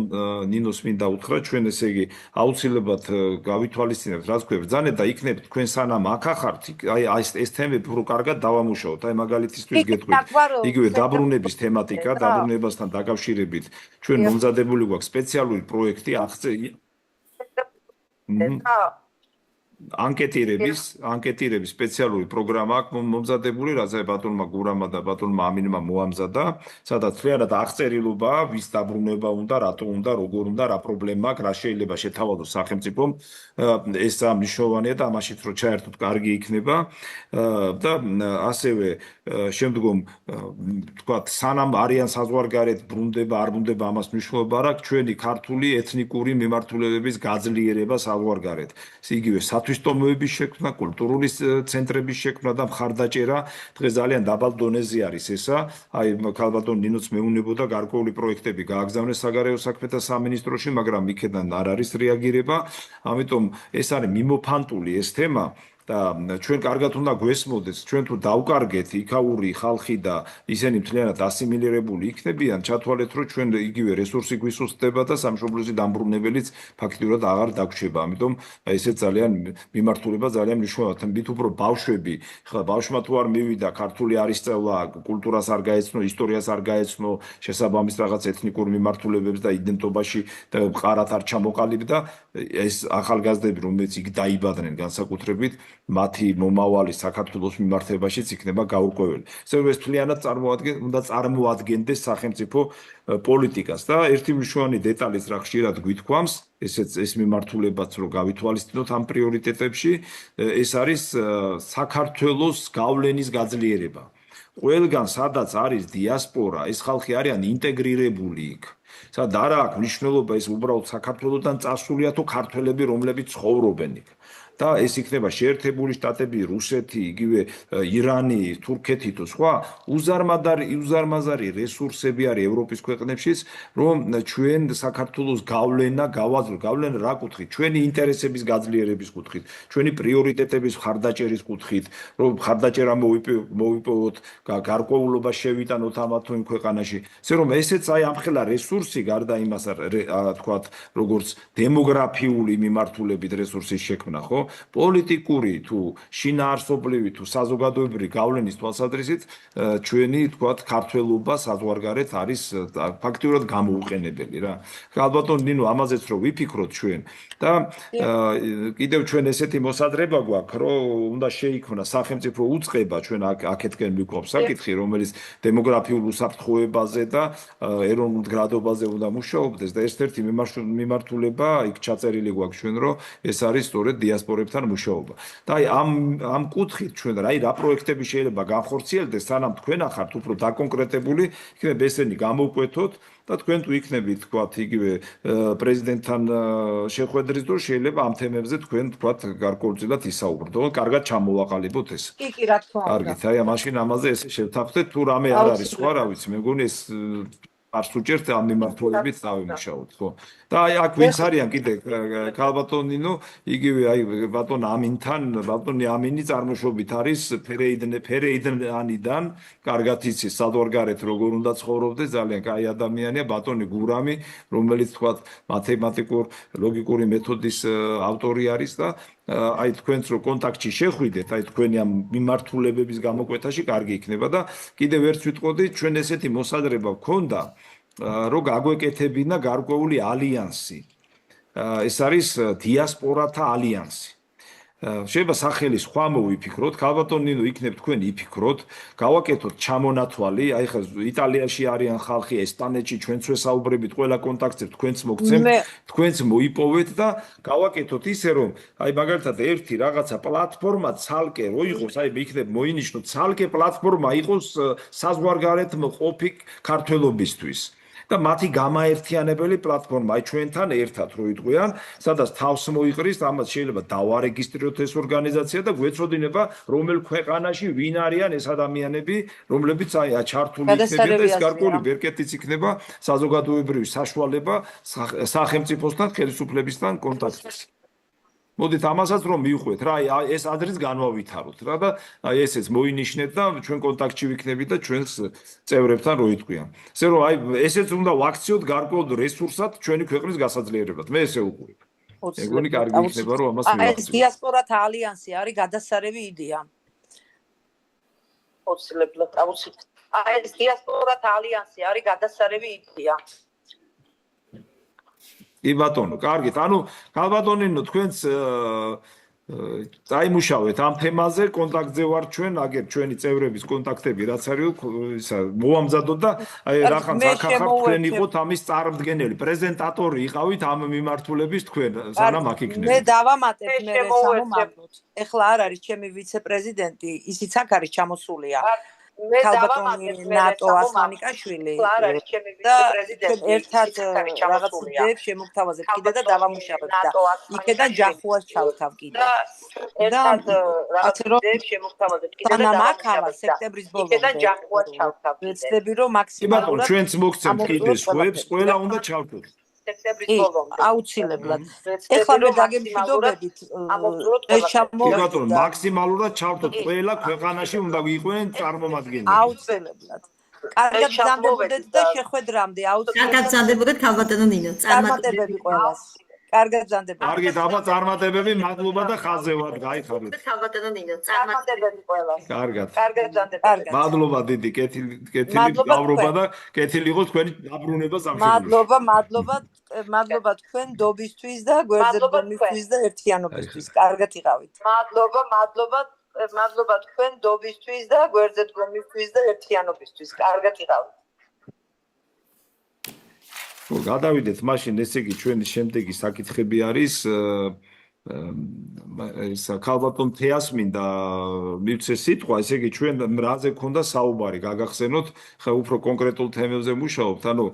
ნინოს მინდა უთხრა, ჩვენ ესე იგი აუცილებლად გავითვალისწინებთ, რაც გვებრძანეთ და იქნებ თქვენ სანამ აქ ახართ, აი ეს თემები უფრო კარგად დავამუშაოთ. აი მაგალითისთვის გეტყვით, იგივე დაბრუნების თემატიკა, დაბრუნებასთან დაკავშირებით ჩვენ მომზადებული გვაქვს სპეციალური პროექტი ანკეტირების სპეციალური პროგრამა აქვს მომზადებული, რაც ბატონმა გურამა და ბატონმა ამინმა მოამზადა, სადაც თლიანად აღწერილობაა, ვის დაბრუნება უნდა, რატო უნდა, როგორ უნდა, რა პრობლემა აქვს, რა შეიძლება შეთავაზოს სახელმწიფომ. ეს მნიშვნელოვანია და ამაშიც რო ჩაერთოთ, კარგი იქნება და ასევე შემდგომ თქვა სანამ არიან საზღვარგარეთ ბრუნდება, არ ბრუნდება, ამას მნიშვნელობა არ აქვს ჩვენი ქართული ეთნიკური მიმართულებების გაძლიერება საზღვარგარეთ. იგივე სათვისტომოების შექმნა, კულტურული ცენტრების შექმნა და მხარდაჭერა დღეს ძალიან დაბალ დონეზე არის ესა. აი ქალბატონ ნინოც მეუნებოდა გარკვეული პროექტები გააგზავნეს საგარეო საქმეთა სამინისტროში, მაგრამ იქედან არ არის რეაგირება. ამიტომ ეს არის მიმოფანტული ეს თემა და ჩვენ კარგად უნდა გვესმოდეს, ჩვენ თუ დავკარგეთ იქაური ხალხი და ისინი მთლიანად ასიმილირებული იქნებიან, ჩათვალეთ, რომ ჩვენ იგივე რესურსი გვისუსტდება და სამშობლოში დამბრუნებელიც ფაქტიურად აღარ დაგვრჩება. ამიტომ ესე ძალიან მიმართულება ძალიან მნიშვნელოვანია. თუმცა უფრო ბავშვები, ხლა ბავშვმა თუ არ მივიდა, ქართული არ ისწავლა, კულტურას არ გაეცნო, ისტორიას არ გაეცნო, შესაბამის რაღაც ეთნიკურ მიმართულებებს და იდენტობაში მყარად არ ჩამოყალიბდა, ეს ახალგაზრდები, რომელიც იქ დაიბადნენ განსაკუთრებით მათი მომავალი საქართველოს მიმართებაშიც იქნება გაურკვეველი. ეს თლიანად უნდა წარმოადგენდეს სახელმწიფო პოლიტიკას და ერთი მნიშვნელოვანი დეტალიც რა ხშირად გვითქვამს, ეს მიმართულებაც რომ გავითვალისწინოთ ამ პრიორიტეტებში, ეს არის საქართველოს გავლენის გაძლიერება. ყველგან სადაც არის დიასპორა, ეს ხალხი არიან ინტეგრირებული იქ. სადაც არ აქვს მნიშვნელობა ეს უბრალოდ საქართველოსთან წასულია თუ ქართველები რომლებიც ცხოვრობენ იქ. და ეს იქნება შეერთებული შტატები, რუსეთი, იგივე ირანი, თურქეთი თუ სხვა, უზარმაზარი რესურსები არის ევროპის ქვეყნებშიც, რომ ჩვენ საქართველოს გავლენა გავაძლოთ, გავლენა რა კუთხით? ჩვენი ინტერესების გაძლიერების კუთხით, ჩვენი პრიორიტეტების მხარდაჭერის კუთხით, რომ მხარდაჭერა მოვიპოვოთ, გარკვეულობა შევიტანოთ ამა თუ იმ ქვეყანაში. ესე რომ ესეც აი ამხელა რესურსი გარდა იმასა, თქვათ, როგორც დემოგრაფიული მიმართულებით რესურსის შექმნა, ხო? პოლიტიკური თუ შინაარსობრივი თუ საზოგადოებრივი გავლენის თვალსაზრისით ჩვენი თქვათ ქართველობა საზღვარგარეთ არის ფაქტიურად გამოუყენებელი რა. ალბათ ნინო ამაზეც რომ ვიფიქროთ ჩვენ და კიდევ ჩვენ ესეთი მოსაზრება გვაქვს რომ უნდა შეიქმნა სახელმწიფო უწყება ჩვენ აქეთკენ მიგვაქვს საკითხი რომელიც დემოგრაფიულ უსაფრთხოებაზე და ეროვნულ გრადობაზე უნდა მუშაობდეს და ერთ-ერთი მიმართულება იქ ჩაწერილი გვაქვს ჩვენ რომ ეს არის სწორედ დიასპორებთან მუშაობა. და აი ამ კუთხით ჩვენ რა პროექტები შეიძლება განხორციელდეს, სანამ თქვენ ახართ უფრო დაკონკრეტებული, იქნებ ესენი გამოვკვეთოთ და თქვენ თუ იქნებით, თქვათ, იგივე პრეზიდენტთან შეხვედრის დროს შეიძლება ამ თემებზე თქვენ თქვათ გარკვეულწილად ისაუბროთ. თქო, კარგად ჩამოვაყალიბოთ ეს. კი, რა თქმა უნდა. კარგით, აი მაშინ ამაზე ესე შევთანხმდეთ, თუ რამე არ არის სხვა, რა ვიცი, მე მგონი ეს არც უჭერთ ამ მიმართულებით დავიმუშაოთ, ხო? და აი აქ ვინც არიან კიდე ქალბატონინო, იგივე აი ბატონ ამინთან, ბატონი ამინი წარმოშობით არის ფერეიდნანიდან, კარგად იცის საზღვარგარეთ როგორ უნდა ცხოვრობდეს, ძალიან კაი ადამიანია, ბატონი გურამი, რომელიც თქვათ მათემატიკურ ლოგიკური მეთოდის ავტორი არის და აი თქვენც რო კონტაქტში შეხვიდეთ, აი თქვენი ამ მიმართულებების გამოკვეთაში კარგი იქნება და კიდევ ერთ ვიტყოდი, ჩვენ ესეთი მოსაზრება გქონდა, რომ გაგვეკეთებინა გარკვეული ალიანსი. ეს არის დიასპორათა ალიანსი. შეიძლება სახელი სხვა მოვიფიქროთ, ქალბატონინო იქნებ თქვენ იფიქროთ, გავაკეთოთ ჩამონათვალი, აი ხა იტალიაში არიან ხალხი, ესპანეთში ჩვენც ვესაუბრებით, ყველა კონტაქტზე თქვენც მოგცემთ, თქვენც მოიპოვეთ და გავაკეთოთ ისე რომ აი მაგალითად ერთი რაღაცა პლატფორმა ცალკე რო იყოს, აი იქნებ მოინიშნოთ ცალკე პლატფორმა იყოს საზღვარგარეთ მყოფი ქართველობისთვის. და მათი გამაერთიანებელი პლატფორმა აი ჩვენთან ერთად რო იყვიან, სადაც თავს მოიყრის, ამას შეიძლება დავარეგისტრიროთ ეს ორგანიზაცია და გვეცოდინება რომელ ქვეყანაში ვინ არიან ეს ადამიანები, რომლებიც აი ჩართული იქნებიან და ეს გარკვეული ბერკეტიც იქნება საზოგადოებრივი საშუალება სახელმწიფოსთან, ხელისუფლებისთან კონტაქტის. მოდით ამასაც რომ მივხვდეთ რა, აი ეს ადრეს განვავითაროთ რა და აი ესეც მოინიშნეთ და ჩვენ კონტაქტში ვიქნებით და ჩვენს წევრებთან რო იტყვიან. ესე რომ აი ესეც უნდა ვაქციოთ გარკვეულ რესურსად ჩვენი ქვეყნის გასაძლიერებლად. მე ესე ვუყურებ. ეგონი კარგი იქნება რომ ამას მივახციოთ. ეს დიასპორათა ალიანსი არის გადასარევი იდეა. აუცილებლად, აუცილებლად. ეს დიასპორათა ალიანსი არის გადასარევი იდეა. კი ბატონო, კარგით. ანუ ქალბატონინო თქვენც დაიმუშავეთ ამ თემაზე, კონტაქტზე ვარ ჩვენ, აგერ ჩვენი წევრების კონტაქტები რაც არის, ისა მოვამზადოთ და აი რახან ახახარ თქვენ იყოთ ამის წარმდგენელი, პრეზენტატორი იყავით ამ მიმართულების თქვენ, სანამ აქ იქნებით. მე დავამატებ მე სამომავლოდ. ეხლა არ არის ჩემი ვიცე-პრეზიდენტი, ისიც აქ არის ჩამოსულია. მე დავამატებ ნატო ასლანიკაშვილი და ერთად რაღაც იდეებს შემოგთავაზებ კიდე და დავამუშავებ და იქედან ჯახუას ჩავთავ კიდე და ასე რომ შემოგთავაზებ კიდე და დავამუშავებ სექტემბრის ბოლომდე იქედან ჯახუას ჩავთავ ვეცდები რომ მაქსიმალურად ჩვენც მოგცემთ კიდე სხვებს ყველა უნდა ჩავთოთ სექტემბრის ბოლომდე აუცილებლად ეხლა მე დაგემშვიდობებით ეს ჩამოვიდა მაქსიმალურად ჩავთოთ ყველა ქვეყანაში უნდა იყვნენ წარმომადგენლები აუცილებლად კარგად გზამდებოდეთ და შეხვედრამდე აუცილებლად კარგად გზამდებოდეთ ქალბატონო ნინო წარმატებები ყველას კარგად ბრძანდება. კარგი, დაბა წარმატებები, მადლობა და ხაზევად გაიხარეთ. ხალბატონო ნინო, წარმატებები ყველას. კარგად. კარგად ბრძანდება. მადლობა დიდი, კეთილი მადლობა გავრობა თქვენ. და კეთილი იყოს თქვენი დაბრუნება სამშობლოში. მადლობა თქვენ დობისთვის და გვერდზედგომისთვის და ერთიანობისთვის. კარგად იყავით. მადლობა თქვენ დობისთვის და გვერდზედგომისთვის და ერთიანობისთვის. კარგად იყავით. გადავიდეთ მაშინ, ესე იგი ჩვენი შემდეგი საკითხები არის ქალბატონ თეას მინდა მივცე სიტყვა, ესე იგი ჩვენ რაზე ქონდა საუბარი, გაგახსენოთ, ხა უფრო კონკრეტულ თემებზე მუშაობთ, ანუ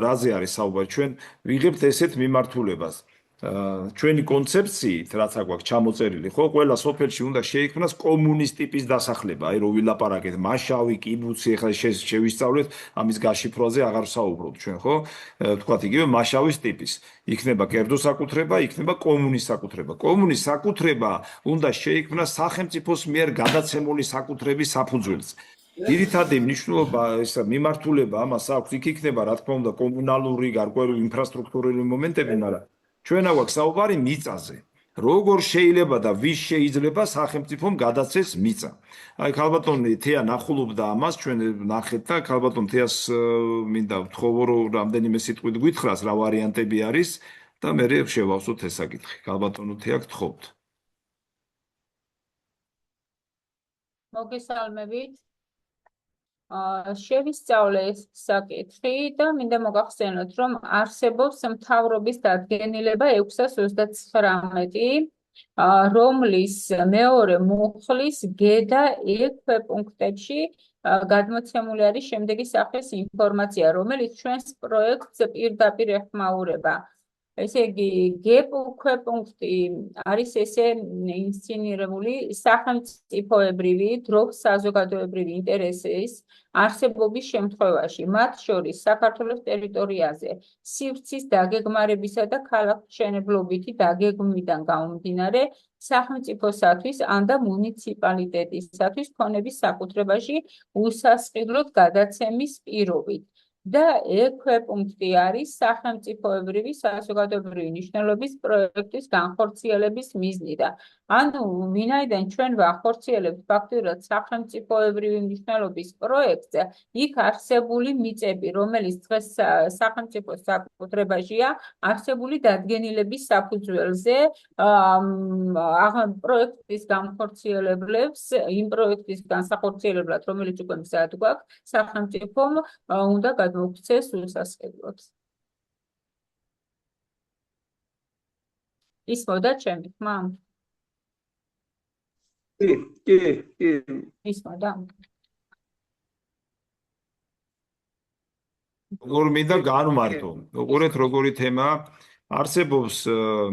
რაზე არის საუბარი, ჩვენ ვიღებთ ესეთ მიმართულებას. ჩვენი კონცეფციით, რაც აგვაქვს ჩამოწერილი, ხო, ყველა სოფელში უნდა შეიქმნას კომუნის ტიპის დასახლება, აი რომ ვილაპარაკეთ, მაშავი, კიბუცი, ხა შევისწავლეთ, ამის გაშიფრვაზე აღარ ვსაუბრობთ ჩვენ, ხო? თქვათ იგივე მაშავის ტიპის. იქნება კერძო საკუთრება, იქნება კომუნის საკუთრება. კომუნის საკუთრება უნდა შეიქმნას სახელმწიფოს მიერ გადაცემული საკუთრების საფუძველზე. ძირითადი მნიშვნელობა ესა მიმართულება ამას აქვს, იქ იქნება რა თქმა უნდა კომუნალური, გარკვეული ინფრასტრუქტურული მომენტები, მაგრამ ჩვენ აგვაქვს საუბარი მიწაზე. როგორ შეიძლება და ვის შეიძლება სახელმწიფომ გადაცეს მიწა. აი ქალბატონი თეა ნახულობდა ამას, ჩვენ ნახეთ და ქალბატონ თეას მინდა ვთხოვო რომ რამდენიმე სიტყვით გითხრას რა ვარიანტები არის და მე შევავსოთ ეს საკითხი. ქალბატონო თეა გთხოვთ. მოგესალმებით. შევისწავლე ეს საკითხი და მინდა მოგახსენოთ, რომ არსებობს მთავრობის დადგენილება 639, რომლის მეორე მუხლის G და E პუნქტებში გადმოცემული არის შემდეგი სახის ინფორმაცია, რომელიც ჩვენს პროექტს პირდაპირ ეხმაურება. ესე იგი, G პუნქტი არის ესე ინსცენირებული სახელმწიფოებრივი, დროის საზოგადოებრივი ინტერესის არსებობის შემთხვევაში, მათ შორის საქართველოს ტერიტორიაზე სივრცის დაგეგმარებისა და ქალაქმშენებლობითი დაგეგმვიდან გამომდინარე სახელმწიფოსათვის ან და მუნიციპალიტეტისათვის ქონების საკუთრებაში უსასყიდლოდ გადაცემის პირობით. და პუნქტი არის სახელმწიფოებრივი საზოგადოებრივი მნიშვნელობის პროექტის განხორციელების მიზნიდან. ანუ ვინაიდან ჩვენ ვახორციელებთ ფაქტურად სახელმწიფოებრივი მნიშვნელობის პროექტს, იქ არსებული მიწები, რომელიც დღეს სახელმწიფოს საკუთრებაშია, არსებული დადგენილების საფუძველზე პროექტის განხორციელებლებს, იმ პროექტის განსახორციელებლად, რომელიც უკვე მზად გვაქვს, სახელმწიფომ უნდა გადმოგვცეს უსასყიდლოდ. ისმოდა ჩემი ხმა? კი. ისმოდა? როგორ მინდა განვმარტო. უყურეთ როგორი თემაა. არსებობს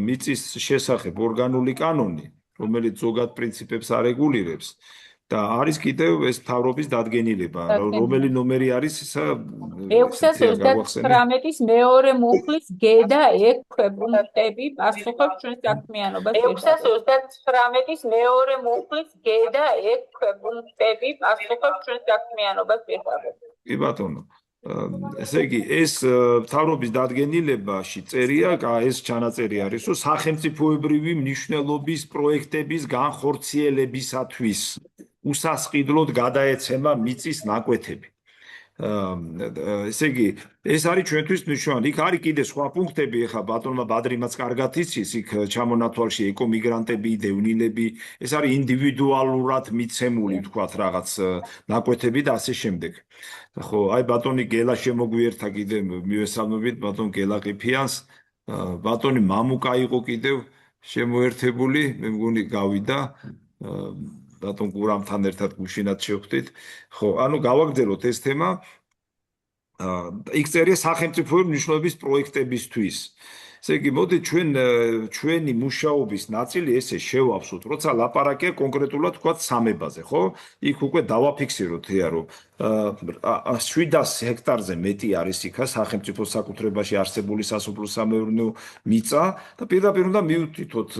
მიწის შესახებ ორგანული კანონი, რომელიც ზოგად პრინციპებს არეგულირებს. და არის კიდევ ეს მთავრობის დადგენილება, რომელი ნომერი არის ისა 639-ის მეორე მუხლის G და E პუნქტები პასუხობს ჩვენს საქმიანობას. 639-ის მეორე მუხლის G და E პუნქტები პასუხობს ჩვენს საქმიანობას პირდაპირ. კი ბატონო. ესე იგი, ეს მთავრობის დადგენილებაში წერია, ეს ჩანაწერი არის, რომ სახელმწიფოებრივი მნიშვნელობის პროექტების განხორციელებისათვის უსასყიდლოდ გადაეცემა მიწის ნაკვეთები. ესე იგი, ეს არის ჩვენთვის მნიშვნელოვანი. იქ არის კიდე სხვა პუნქტები, ეხლა ბატონმა ბადრიმაც კარგად იცის, იქ ჩამონათვალში ეკომიგრანტები, დევნილები, ეს არის ინდივიდუალურად მიცემული, თქვათ, რაღაც ნაკვეთები და ასე შემდეგ. ხო, აი ბატონი გელა შემოგვიერთა კიდე მივესალმებით ბატონ გელა ყიფიანს, ბატონი მამუკა იყო კიდევ შემოერთებული, მე მგონი გავიდა ბატონ გურამთან ერთად გუშინად შევხვდით. ხო, ანუ გავაგრძელოთ ეს თემა. იქ წერია სახელმწიფოებრივი მნიშვნელობის პროექტებისთვის. ესე იგი, მოდით ჩვენი მუშაობის ნაწილი ესე შევავსოთ, როცა ლაპარაკია კონკრეტულად თქვათ სამებაზე, ხო? იქ უკვე დავაფიქსიროთ ია, რომ 700 ჰექტარზე მეტი არის იქა სახელმწიფო საკუთრებაში არსებული სასოფლო-სამეურნეო მიწა და პირდაპირ უნდა მივთითოთ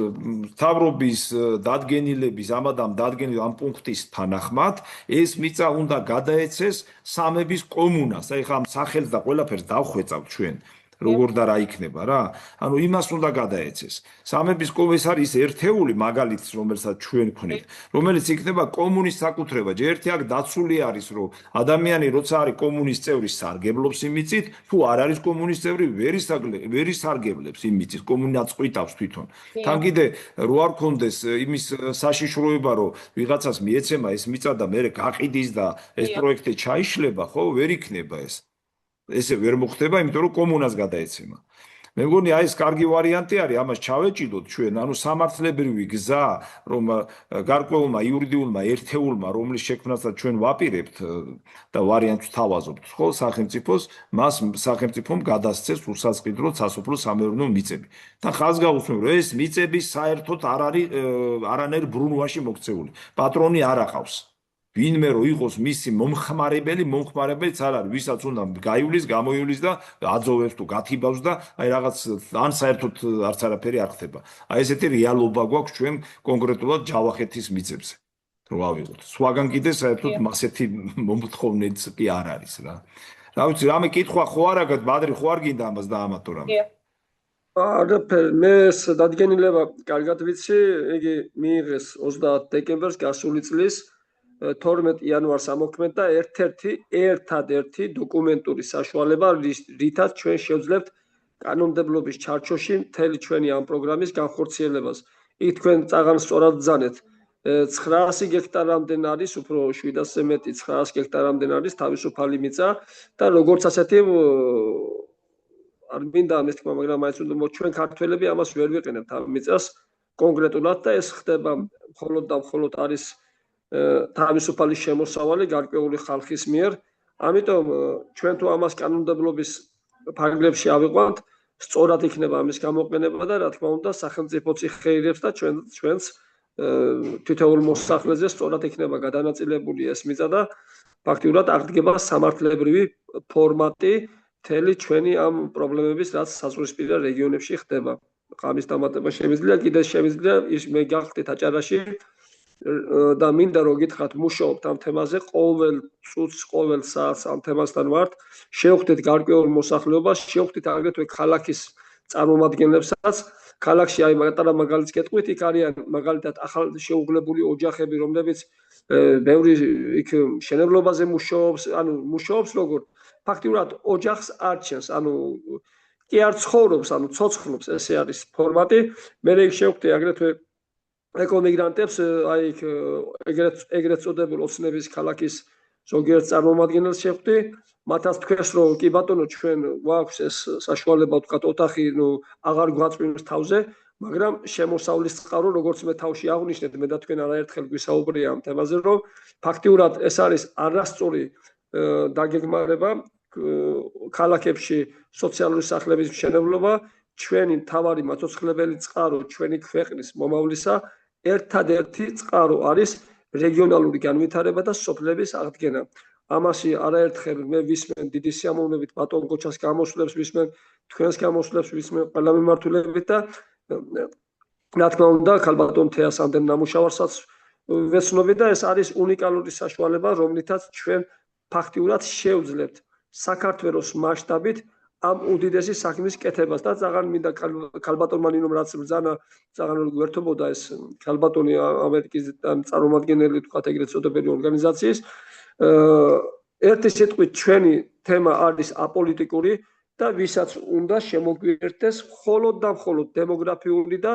მთავრობის დადგენილების ამ პუნქტის თანახმად ეს მიწა უნდა გადაეცეს სამების კომუნას. აი ხა ამ სახელს და ყველაფერს დავხვეწავთ ჩვენ. როგორ და რა იქნება რა. ანუ იმას უნდა გადაეცეს. სამების კომისარის ერთეული მაგალითს, რომელსაც ჩვენ ვქნით, რომელიც იქნება კომუნის საკუთრება. ჯერ ერთი აქ დაცული არის, რომ ადამიანი როცა არის კომუნის წევრი, სარგებლობს იმიწით, თუ არ არის კომუნის წევრი, ვერ ისარგებლებს იმიწით, კომუნაც ყვითავს თვითონ. თან კიდე რო არ კონდეს იმის საშიშროება, რომ ვიღაცას მიეცემა ეს მიწა და მე გაყიდის და ეს პროექტი ჩაიშლება, ხო, ვერ იქნება ეს. ესე ვერ მოხდება, იმიტომ რომ კომუნას გადაეცემა. მე მგონი აი ეს კარგი ვარიანტი არის, ამას ჩავეჭიდოთ ჩვენ, ანუ სამართლებრივი გზა, რომ გარკვეულმა იურიდიულმა ერთეულმა, რომლის შექმნასაც ჩვენ ვაპირებთ და ვარიანტს თავაზობთ, ხო, სახელმწიფოს, მას სახელმწიფომ გადასცეს უსასყიდრო სასოფლო-სამეურნეო მიწები. და ხაზს გავუსმენ, რომ ეს მიწები საერთოდ არ არის არანაირ ბრუნვაში მოქცეული. პატრონი არ აყავს. ვინმე რო იყოს მისი მომხმარებელიც არ არის, ვისაც უნდა გაივლის, გამოივლის და აძოვებს თუ გათიბავს და აი რაღაც ან საერთოდ არც არაფერი არ ხდება. აი ესეთი რეალობა გვაქვს ჩვენ კონკრეტულად ჯავახეთის მიწებზე. რო ავიღოთ. სხვაგან კიდე საერთოდ მასეთი მომთხოვნიც კი არ არის რა. რა ვიცი, რამე კითხვა ხო არა, ბადრი ხო არ გინდა ამას დაამატო რამე? არაფერი, მე ეს დადგენილება კარგად ვიცი, იგი მიიღეს 30 დეკემბერს გასული წლის 12 იანვარს ამოქმედა ერთადერთი დოკუმენტური საშუალება, რითაც ჩვენ შევძლებთ კანონმდებლობის ჩარჩოში მთელი ჩვენი ამ პროგრამის განხორციელებას. იქ თქვენ წაღან სწორად ბრძანეთ. 900 გექტარამდე არის, უფრო 700-ზე მეტი 900 გექტარამდე არის თავისუფალი მიწა და როგორც ასეთი არ მინდა ამის თქმა, მაგრამ მაინც უნდა ჩვენ ქართველები ამას ვერ ვიყენებთ ამ მიწას კონკრეტულად და ეს ხდება მხოლოდ და მხოლოდ არის თავისუფალი შემოსავალი გარკვეული ხალხის მიერ. ამიტომ ჩვენ თუ ამას კანონმდებლობის ფარგლებში ავიყვანთ, სწორად იქნება ამის გამოყენება და რა თქმა უნდა სახელმწიფოც იხეირებს და ჩვენც თითოეულ მოსახლეზე სწორად იქნება გადანაწილებული ეს მიწა და ფაქტიურად აღდგება სამართლებრივი ფორმატი მთელი ჩვენი ამ პრობლემების, რაც საზღვრისპირა რეგიონებში ხდება. ამის დამატება შემიძლია, კიდე შემიძლია ის მე გახდით აჭარაში და მინდა რომ გითხრათ, მუშაობთ ამ თემაზე, ყოველ წუთს, ყოველ საათს ამ თემასთან ვართ. შევხვდით გარკვეულ მოსახლეობას, შევხვდით აგრეთვე ქალაქის წარმომადგენლებსაც. ქალაქში აი პატარა მაგალითს გეტყვით, იქ არიან მაგალითად ახალ შეუღლებული ოჯახები, რომლებიც ბევრი იქ მშენებლობაზე მუშაობს, ანუ მუშაობს როგორ ფაქტიურად ოჯახს არჩენს, ანუ კი არ ცხოვრობს, ანუ ცოცხლობს, ესე არის ფორმატი. მე იქ შევხვდი აგრეთვე ეკომიგრანტებს, აი იქ ეგრეთ წოდებულ ოცნების ქალაქის ზოგიერთ წარმომადგენელს შევხვდი, მათაც თქვენს რომ კი ბატონო ჩვენ გვაქვს ეს საშუალება ვთქვათ ოთახი, ნუ აღარ გვაწვიმს თავზე, მაგრამ შემოსავლის წყარო, როგორც მე თავში აღვნიშნეთ, მე და თქვენ არაერთხელ გვისაუბრია ამ თემაზე, რომ ფაქტიურად ეს არის არასწორი დაგეგმარება ქალაქებში სოციალური სახლების მშენებლობა, ჩვენი მთავარი მაცოცხლებელი წყარო ჩვენი ქვეყნის მომავლისა ერთადერთი წყარო არის რეგიონალური განვითარება და სოფლების აღდგენა. ამაში არაერთხელ მე ვისმენ დიდი სიამოვნებით ბატონ გოჩას გამოსვლებს, ვისმენ თქვენს გამოსვლებს, ვისმენ ყველა მიმართულებით და რა თქმა უნდა, ქალბატონ თეას ამდენ ნამუშევარსაც ვეცნობი და ეს არის უნიკალური საშუალება, რომლითაც ჩვენ ფაქტიურად შევძლებთ საქართველოს მასშტაბით ამ უდიდესი საქმის კეთებას და წაღან მინდა ქალბატონმა ნინომ რაც ბრძანა, წაღან რომ გვერთობოდა ეს ქალბატონი ამერიკის წარმომადგენელი თქვათ ეგრეთ წოდებული ორგანიზაციის ერთი სიტყვით ჩვენი თემა არის აპოლიტიკური და ვისაც უნდა შემოგვიერთდეს მხოლოდ და მხოლოდ დემოგრაფიული და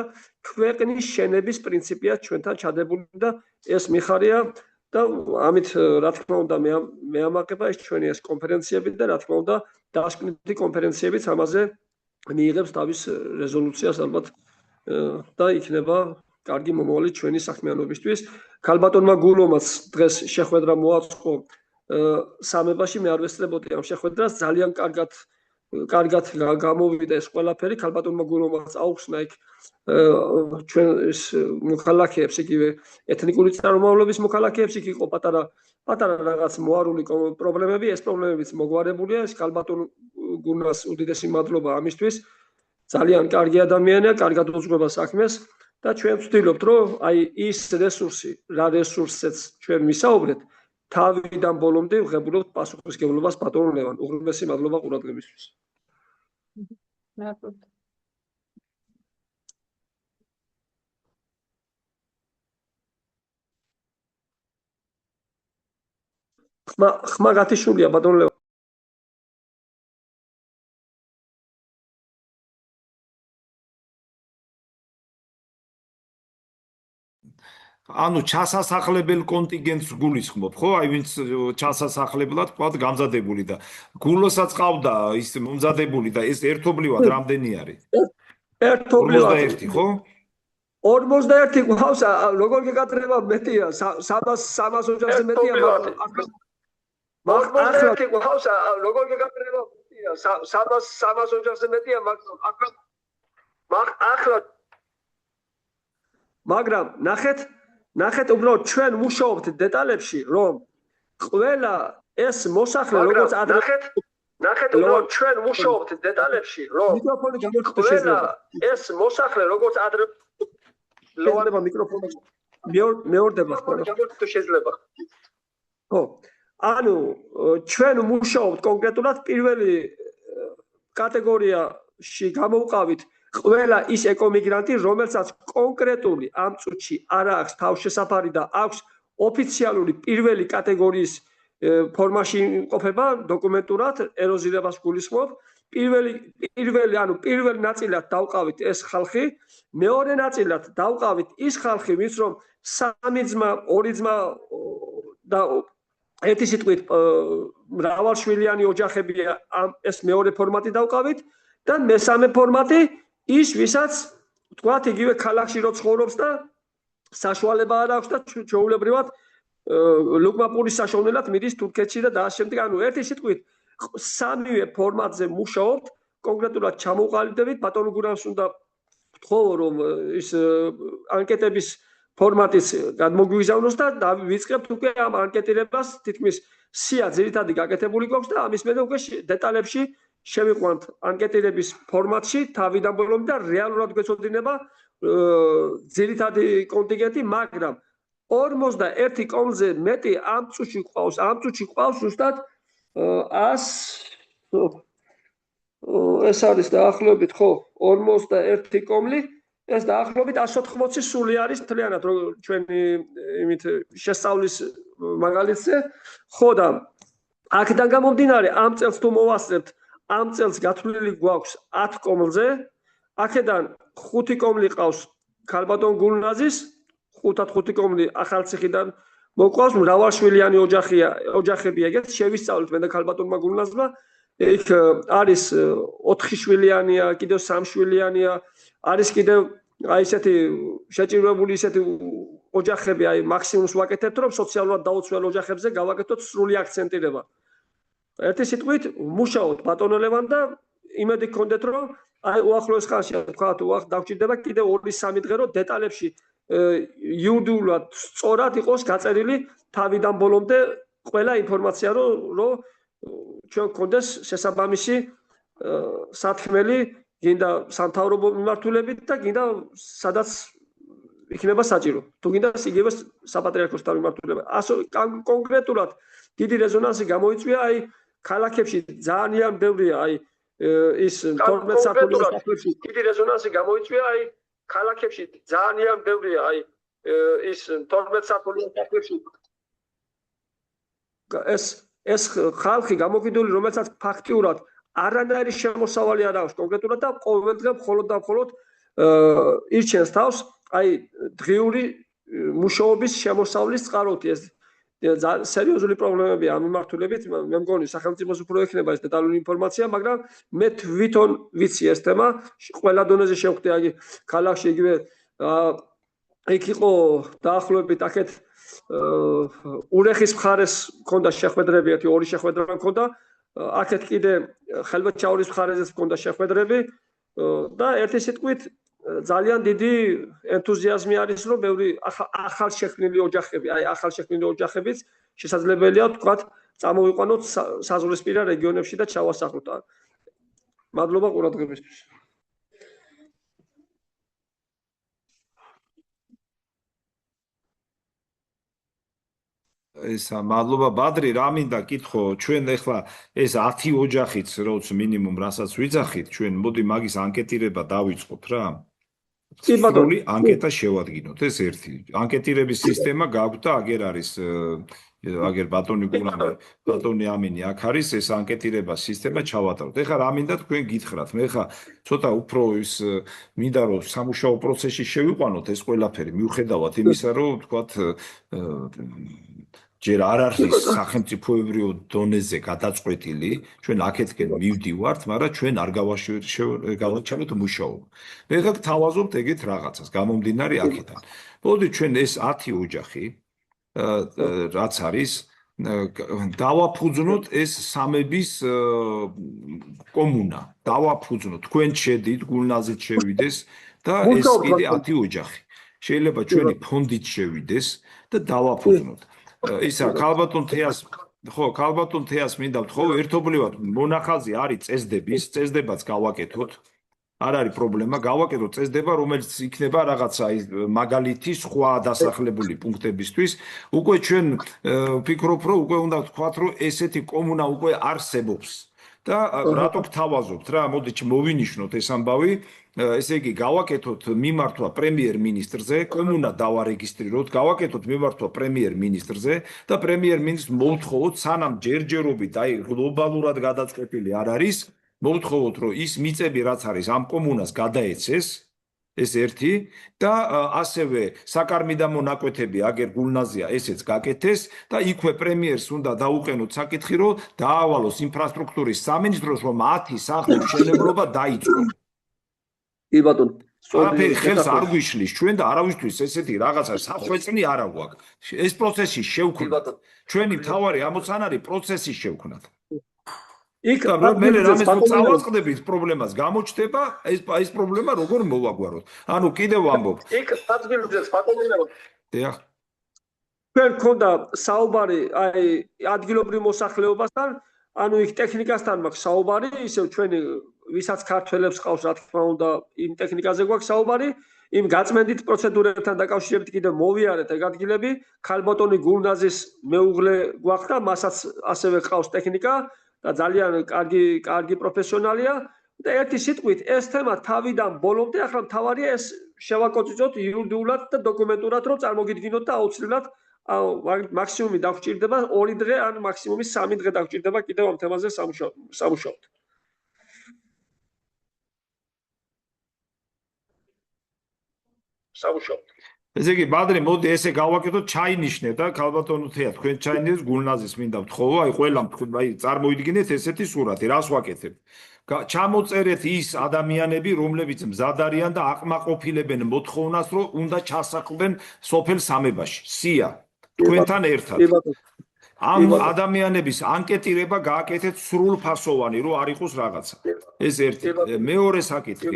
ქვეყნის შენების პრინციპია ჩვენთან ჩადებული და ეს მიხარია და ამით რა თქმა უნდა მე ამაყება ეს ჩვენი ეს კონფერენციები და რა თქმა უნდა დასკვნითი კონფერენციებიც ამაზე მიიღებს თავის რეზოლუციას ალბათ და იქნება კარგი მომავალი ჩვენი საქმიანობისთვის. ქალბატონმა გულომაც დღეს შეხვედრა მოაწყო სამებაში, მე არ ვესწრებოდი ამ შეხვედრას, ძალიან კარგად გამოვიდა ეს ყველაფერი. ქალბატონმა გულომაც აუხსნა იქ ჩვენ ეს მოქალაქეებს, იგივე ეთნიკური წარმომავლობის მოქალაქეებს, იქ იყო პატარა რაღაც მოარული პრობლემები, ეს პრობლემებიც მოგვარებულია, ეს ქალბატონ გუნას უდიდესი მადლობა ამისთვის. ძალიან კარგი ადამიანია, კარგად უძღვება საქმეს და ჩვენ ვცდილობთ, რომ აი ის რესურსი, რა რესურსებს ჩვენ ვისაუბრეთ, თავიდან ბოლომდე ვღებულობთ პასუხისმგებლობას ბატონ ლევან. უღრმესი მადლობა ყურადღებისთვის. მადლობა. მადლობთ. ხმა გათიშულია ბატონო ლევან. ანუ ჩასასახლებელ კონტინგენტს გულისხმობ, ხო? აი ვინც ჩასასახლებლად თქვათ გამზადებული და გულოსაც ყავდა ის მომზადებული და ეს ერთობლივად რამდენი არის? ერთობლივად 41, ხო? 41 გვავს, როგორ გეკატრება მეტია, 300 ოჯახზე მეტია, მაგრამ 41 გვავს, როგორ გეკატრება მეტია, 300 ოჯახზე მეტია, მაგრამ ნახეთ უბრალოდ ჩვენ მუშაობთ დეტალებში, რომ ყველა ეს მოსახლე როგორც ნახეთ უბრალოდ ჩვენ მუშაობთ დეტალებში, რომ მიკროფონი გამორთო შეიძლება. ეს მოსახლე როგორც ადრე ლევანება მიკროფონი მეორდება ხოლმე. გამორთო შეიძლება. ხო. ანუ ჩვენ მუშაობთ კონკრეტულად პირველი კატეგორიაში გამოვყავით ყველა ის ეკომიგრანტი, რომელსაც კონკრეტული ამ წუთში არ აქვს თავშესაფარი და აქვს ოფიციალური პირველი კატეგორიის ფორმაში იმყოფება დოკუმენტურად, ეროზირებას გულისხმობ. პირველ ნაწილად დავყავით ეს ხალხი, მეორე ნაწილად დავყავით ის ხალხი, ვინც რომ 3 ძმა, 2 ძმა და ერთი სიტყვით მრავალშვილიანი ოჯახებია, ეს მეორე ფორმატი დავყავით და მესამე ფორმატი ის, ვისაც თქვათ იგივე ქალაქში რო ცხოვრობს და საშუალება არ აქვს და ჩვეულებრივად ლუკმაპურის საშუალებლად მიდის თურქეთში და ასე შემდეგ. ანუ ერთი სიტყვით სამივე ფორმატზე მუშაობთ, კონკრეტულად ჩამოვყალიბდებით. ბატონო გურამს უნდა ვთხოვო, რომ ის ანკეტების ფორმატიც გადმოგვიგზავნოს და ვიწყებთ უკვე ამ ანკეტირებას, თითქმის სია ძირითადი გაკეთებული გვაქვს და ამის მერე უკვე დეტალებში შევიყვანთ ანკეტირების ფორმატში თავიდან ბოლომდე და რეალურად გვეცოდინება ძირითადი კონტინგენტი, მაგრამ 41 კომლზე მეტი ამ წუთში ყავს ზუსტად 100 ეს არის დაახლოებით ხო 41 კომლი, ეს დაახლოებით 180 სული არის მთლიანად ჩვენი იმით შესწავლის მაგალითზე. ხო და აქედან გამომდინარე ამ წელს თუ მოვასწრებთ, ამ წელს გათვლილი გვაქვს 10 კომლზე, აქედან 5 კომლი ყავს ქალბატონ გულნაზის, 5 კომლი ახალციხიდან მოყავს, მრავალშვილიანი ოჯახებია, ეგეთ შევისწავლეთ მე და ქალბატონმა გულნაზმა. იქ არის 4 შვილიანია, კიდევ 3 შვილიანია, არის კიდევ აი ესეთი შეჭირვებული ისეთი ოჯახები, აი მაქსიმუმს ვაკეთებთ, რომ სოციალურად დაუცველ ოჯახებზე გავაკეთოთ სრული აქცენტირება. ერთი სიტყვით მუშაობთ ბატონო ლევან და იმედი გქონდეთ, რომ აი უახლოეს ხანში თქვათ დავჭირდება კიდევ 2-3 დღე, რომ დეტალებში იუდულად სწორად იყოს გაწერილი თავიდან ბოლომდე ყველა ინფორმაცია, რომ ჩვენ გქონდეს შესაბამისი სათქმელი გინდა სამთავრობო მიმართულებით და გინდა სადაც იქნება საჭირო. თუ გინდა იგივე საპატრიარქოსთან მიმართულებით. კონკრეტულად დიდი რეზონანსი გამოიწვია აი ქალაქებში ძალიან ბევრია აი ის 12 საფულის სახლებში დიდი რეზონანსი გამოიწვია აი ქალაქებში ძალიან ბევრია აი ის 12 საფულის სახლებში ეს ხალხი გამოკიდული, რომელსაც ფაქტიურად არანაირი შემოსავალი არ აქვს კონკრეტულად და ყოველდღე მხოლოდ და მხოლოდ ირჩენს თავს აი დღიური მუშაობის შემოსავლის წყაროთი. ეს სერიოზული პრობლემებია ამ მიმართულებით, მე მგონი სახელმწიფოს უფრო ექნება ეს დეტალური ინფორმაცია, მაგრამ მე თვითონ ვიცი ეს თემა, ყველა დონეზე შევხვდი აი ქალაქში იგივე იქ იყო დაახლოებით აქეთ ურეხის მხარეს მქონდა შეხვედრები, ერთი ორი შეხვედრა მქონდა, აქეთ კიდე ხელბაჩაურის მხარეზეც მქონდა შეხვედრები და ერთი სიტყვით ძალიან დიდი ენთუზიაზმი არის, რომ ბევრი ახალშექმნილი ოჯახები, აი ახალშექმნილი ოჯახებიც შესაძლებელია თქვათ წამოვიყვანოთ საზღვრისპირა რეგიონებში და ჩავასახლოთ. მადლობა ყურადღებისთვის. ესა მადლობა ბადრი რა მინდა კითხო ჩვენ ეხლა ეს 10 ოჯახიც როც მინიმუმ რასაც ვიძახით ჩვენ მოდი მაგის ანკეტირება დავიწყოთ რა სრული ანკეტა შევადგინოთ ეს ერთი ანკეტირების სისტემა გაგვთ და აგერ არის აგერ ბატონი გურამი ბატონი ამინი აქ არის ეს ანკეტირება სისტემა ჩავატაროთ ეხლა რა მინდა თქვენ გითხრათ მე ხა ცოტა უფრო ის მინდა რომ სამუშაო პროცესში შევიყვანოთ ეს ყველაფერი მიუხედავად იმისა რომ თქვათ ჯერ არ არის სახელმწიფოებრივ დონეზე გადაწყვეტილი, ჩვენ აქეთკენ მივდივართ, მაგრამ ჩვენ არ გავაჩეროთ მუშაობა. მე ხა გთავაზობთ ეგეთ რაღაცას, გამომდინარე აქედან. მოდი ჩვენ ეს 10 ოჯახი რაც არის დავაფუძნოთ ეს სამების კომუნა, დავაფუძნოთ, თქვენ შედით, გულნაზით შევიდეს და ეს კიდე 10 ოჯახი. შეიძლება ჩვენი ფონდით შევიდეს და დავაფუძნოთ. ისა ქალბატონ თეას ხო ქალბატონ თეას მინდა ვთხოვ ერთობლივად მონახაზი არის წესდებაც გავაკეთოთ არ არის პრობლემა გავაკეთოთ წესდება რომელიც იქნება რაღაცა მაგალითი სხვა დასახლებული პუნქტებისთვის უკვე ჩვენ ვფიქრობ რომ უკვე უნდა ვთქვათ რომ ესეთი კომუნა უკვე არსებობს და რატო გთავაზობთ რა მოდი მოვინიშნოთ ეს ამბავი ესე იგი გავაკეთოთ მიმართვა პრემიერ-მინისტრზე, კომუნა დავარეგისტრიროთ, გავაკეთოთ მიმართვა პრემიერ-მინისტრზე და პრემიერ-მინისტრს მოვთხოვოთ, სანამ ჯერჯერობით, აი გლობალურად გადაწყვეტილი არ არის, მოვთხოვოთ, რომ ის მიწები რაც არის ამ კომუნას გადაეცეს, ეს ერთი და ასევე საკარმიდამო მონაკვეთები აგერ გულნაზია ესეც გაკეთეს და იქვე პრემიერს უნდა დაუყენოთ საკითხი, რომ დაავალოს ინფრასტრუქტურის სამინისტროს, რომ 10 სახლის მშენებლობა დაიწყოს. კი ბატონო ყველაფერი ხელს არ გვიშლის ჩვენ და არავისთვის ესეთი რაღაცა სახვეწნი არა გვაქვს ეს პროცესი შევქმნათ ჩვენი მთავარი ამოცანა არის პროცესი შევქმნათ იქ მე რამეს წავაწყდებით პრობლემას გამოჩნდება ეს პრობლემა როგორ მოვაგვაროთ ანუ კიდევ ვამბობ იქ ადგილობრივ ბატონო დიახ ჩვენ ქონდა საუბარი აი ადგილობრივ მოსახლეობასთან ანუ იქ ტექნიკასთან მაქვს საუბარი ისევ ჩვენი ვისაც ქართველებს ყავს რა თქმა უნდა იმ ტექნიკაზე გვაქვს საუბარი იმ გაწმენდით პროცედურებთან დაკავშირებით კიდევ მოვიარეთ ეგ ადგილები ქალბატონი გულნაზის მეუღლე გვაქვს და მასაც ასევე ყავს ტექნიკა და ძალიან კარგი პროფესიონალია და ერთი სიტყვით ეს თემა თავიდან ბოლომდე ახლა მთავარია ეს შევაკოწიწოთ იურიდიულად და დოკუმენტურად რომ წარმოგიდგინოთ და აუცილებლად მაქსიმუმი დაგჭირდება 2 დღე ან მაქსიმუმი 3 დღე დაგჭირდება კიდევ ამ თემაზე სამუშაოდ ესე იგი ბადრი მოდი ესე გავაკეთოთ ჩაინიშნე და ქალბატონო თეა თქვენ ჩაინიშნეთ გულნაზის მინდა ვთხოვო აი ყველა აი წარმოიდგინეთ ესეთი სურათი რას ვაკეთებ ჩამოწერეთ ის ადამიანები რომლებიც მზად არიან და აკმაყოფილებენ მოთხოვნას რომ უნდა ჩასახლდნენ სოფელ სამებაში სია თქვენთან ერთად ამ ადამიანების ანკეტირება გააკეთეთ სრულფასოვანი რომ არ იყოს რაღაცა ეს ერთი მეორე საკითხი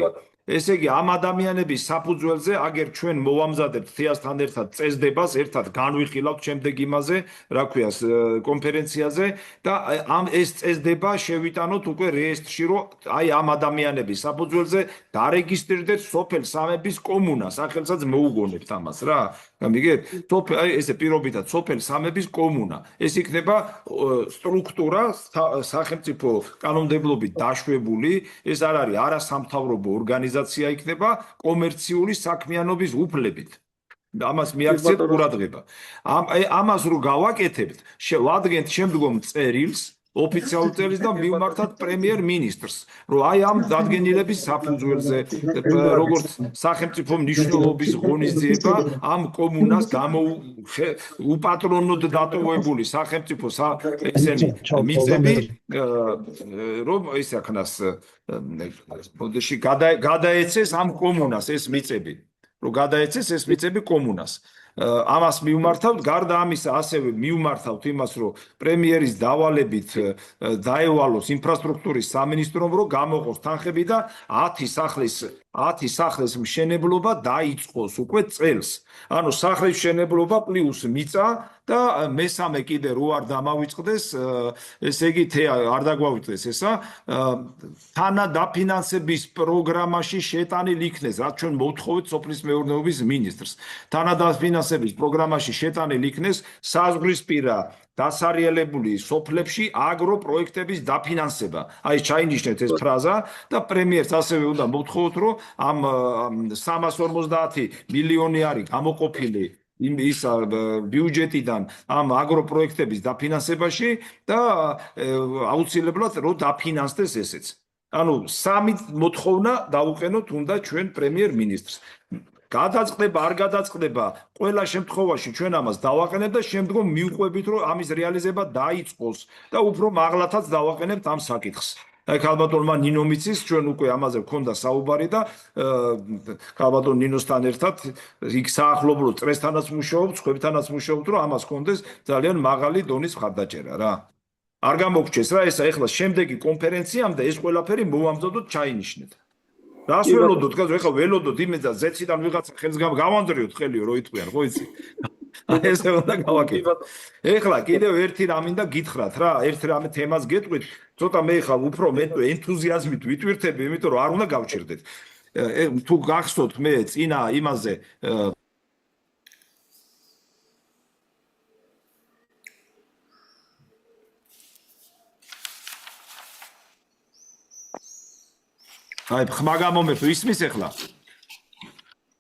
ესე იგი ამ ადამიანების საფუძველზე აგერ ჩვენ მოვამზადებთ თეასთან ერთად წესდებას ერთად განვიხილავთ შემდეგ იმაზე რა ქვიას კონფერენციაზე და ამ ეს წესდება შევიტანოთ უკვე რეესტრში რომ აი ამ ადამიანების საფუძველზე დარეგისტრირდეთ სოფელ სამების კომუნა სახელსაც მოუგონებთ ამას რა გამიგეთ აი ესე პირობითად სოფელ სამების კომუნა ეს იქნება სტრუქტურა სახელმწიფო კანონმდებლობით დაშვებული ეს არ არის არასამთავრობო ორგანიზაცია იქნება კომერციული საქმიანობის უფლებით ამას მიაქცევთ ყურადღება ამას რო გავაკეთებთ შევადგენთ შემდგომ წერილს ოფიციალურ წერილს და მივმართათ პრემიერ-მინისტრს რომ აი ამ დადგენილების საფუძველზე როგორც სახელმწიფო მნიშვნელობის ღონისძიება ამ კომუნას უპატრონოდ დატოვებული სახელმწიფო ესენი მიწები რომ ის ახნას მოდეში გადაეცეს ამ კომუნას ეს მიწები რომ გადაეცეს ეს მიწები კომუნას ამას მივმართავთ გარდა ამისა ასევე მივმართავთ იმას რომ პრემიერის დავალებით დაევალოს ინფრასტრუქტურის სამინისტრომ რომ გამოყოს თანხები და 10 სახლის 10 სახლის მშენებლობა დაიწყოს უკვე წელს. ანუ სახლის მშენებლობა პლუს მიწა და მესამე კიდე რო არ დამავიწყდეს, ესე იგი არ დაგვავიწყდეს ესა, თანადაფინანსების პროგრამაში შეტანილ იქნეს, რაც ჩვენ მოვთხოვეთ სოფლის მეურნეობის მინისტრს. თანადაფინანსების პროგრამაში შეტანილ იქნეს საზღვრისპირა დასარიელებული სოფლებში აგროპროექტების დაფინანსება. აი ჩაინიშნეთ ეს ფრაზა და პრემიერს ასევე უნდა მოვთხოვოთ, რომ ამ 350 მილიონი არის გამოყოფილი ის ბიუჯეტიდან ამ აგროპროექტების დაფინანსებაში და აუცილებლად რომ დაფინანსდეს ესეც. ანუ სამი მოთხოვნა დავუყენოთ უნდა ჩვენ პრემიერ-მინისტრს. გადაწყდება, არ გადაწყდება, ყველა შემთხვევაში ჩვენ ამას დავაყენებთ და შემდგომ მივყვებით, რომ ამის რეალიზება დაიწყოს და უფრო მაღლათაც დავაყენებთ ამ საკითხს. აი ქალბატონმა ნინო მიცის, ჩვენ უკვე ამაზე გქონდა საუბარი და ქალბატონ ნინოსთან ერთად იქ საახლობლო წრესთანაც მუშაობთ, სხვებთანაც მუშაობთ, რომ ამას გქონდეს ძალიან მაღალი დონის მხარდაჭერა რა. არ გამოგჩეს რა ესა ეხლა შემდეგი კონფერენციამდე ეს ყველაფერი მოვამზადოთ, ჩაინიშნეთ. რას ველოდოთ, ეხლა ველოდოთ იმეც და ზეციდან ვიღაცა ხელს გავანდრიოთ ხელიო რო იტყვიან, ხო იცი? ესე უნდა გავაკეთოთ. ეხლა კიდევ ერთი რამ მინდა გითხრათ რა, ერთ რამე თემას გეტყვით, ცოტა მე ხა უფრო მეტ ენთუზიაზმით ვიტვირთები, იმიტომ რომ არ უნდა გავჩერდეთ. თუ გახსოვთ მე წინა იმაზე აი ხმა გამომერთო ისმის ეხლა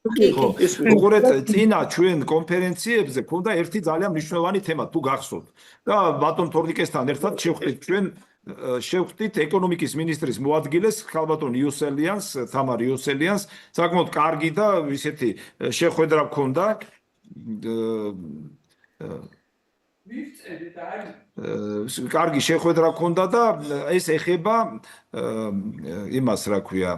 ხო უყურეთ წინა ჩვენ კონფერენციებზე ქონდა ერთი ძალიან მნიშვნელოვანი თემა თუ გახსოვთ და ბატონ თორნიკესთან ერთად შევხვდით ეკონომიკის მინისტრის მოადგილეს ქალბატონ იოსელიანს თამარ იოსელიანს საკმაოდ კარგი და ისეთი შეხვედრა გქონდა კარგი შეხვედრა გქონდა და ეს ეხება იმას რა ქვია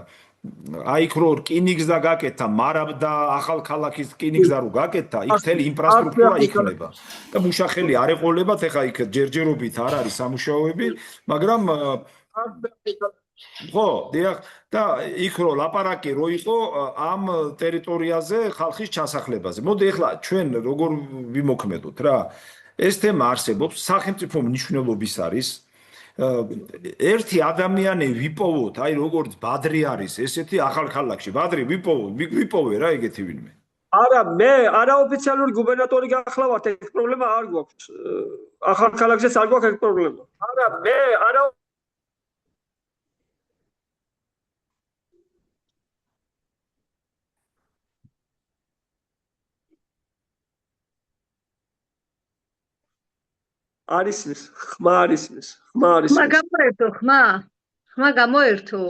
აი ქრო რკინიგს და გაკეთა მარაბ და ახალქალაქის რკინიგს და რო გაკეთა იქ მთელი ინფრასტრუქტურა იქნება და მუშახელი არ ეყოლებათ ეხა იქ ჯერჯერობით არ არის სამუშაოები მაგრამ ხო დიახ და იქ რო ლაპარაკი რო იყო ამ ტერიტორიაზე ხალხის ჩასახლებაზე მოდი ეხლა ჩვენ როგორ ვიმოქმედოთ რა ეს თემა არსებობს სახელმწიფო მნიშვნელობის არის ერთი ადამიანი ვიპოვოთ აი როგორც ბადრი არის ესეთი ახალქალაქში ბადრი ვიპოვე რა ეგეთი ვინმე არა მე არაოფიციალური გუბერნატორი გახლავართ ეს პრობლემა არ გვაქვს ახალქალაქშიც არ გვაქვს ეს პრობლემა არა მე არა არისმის ხმა არისმის ხმა არისმის ხმა გამოერთო ხმა გამოერთო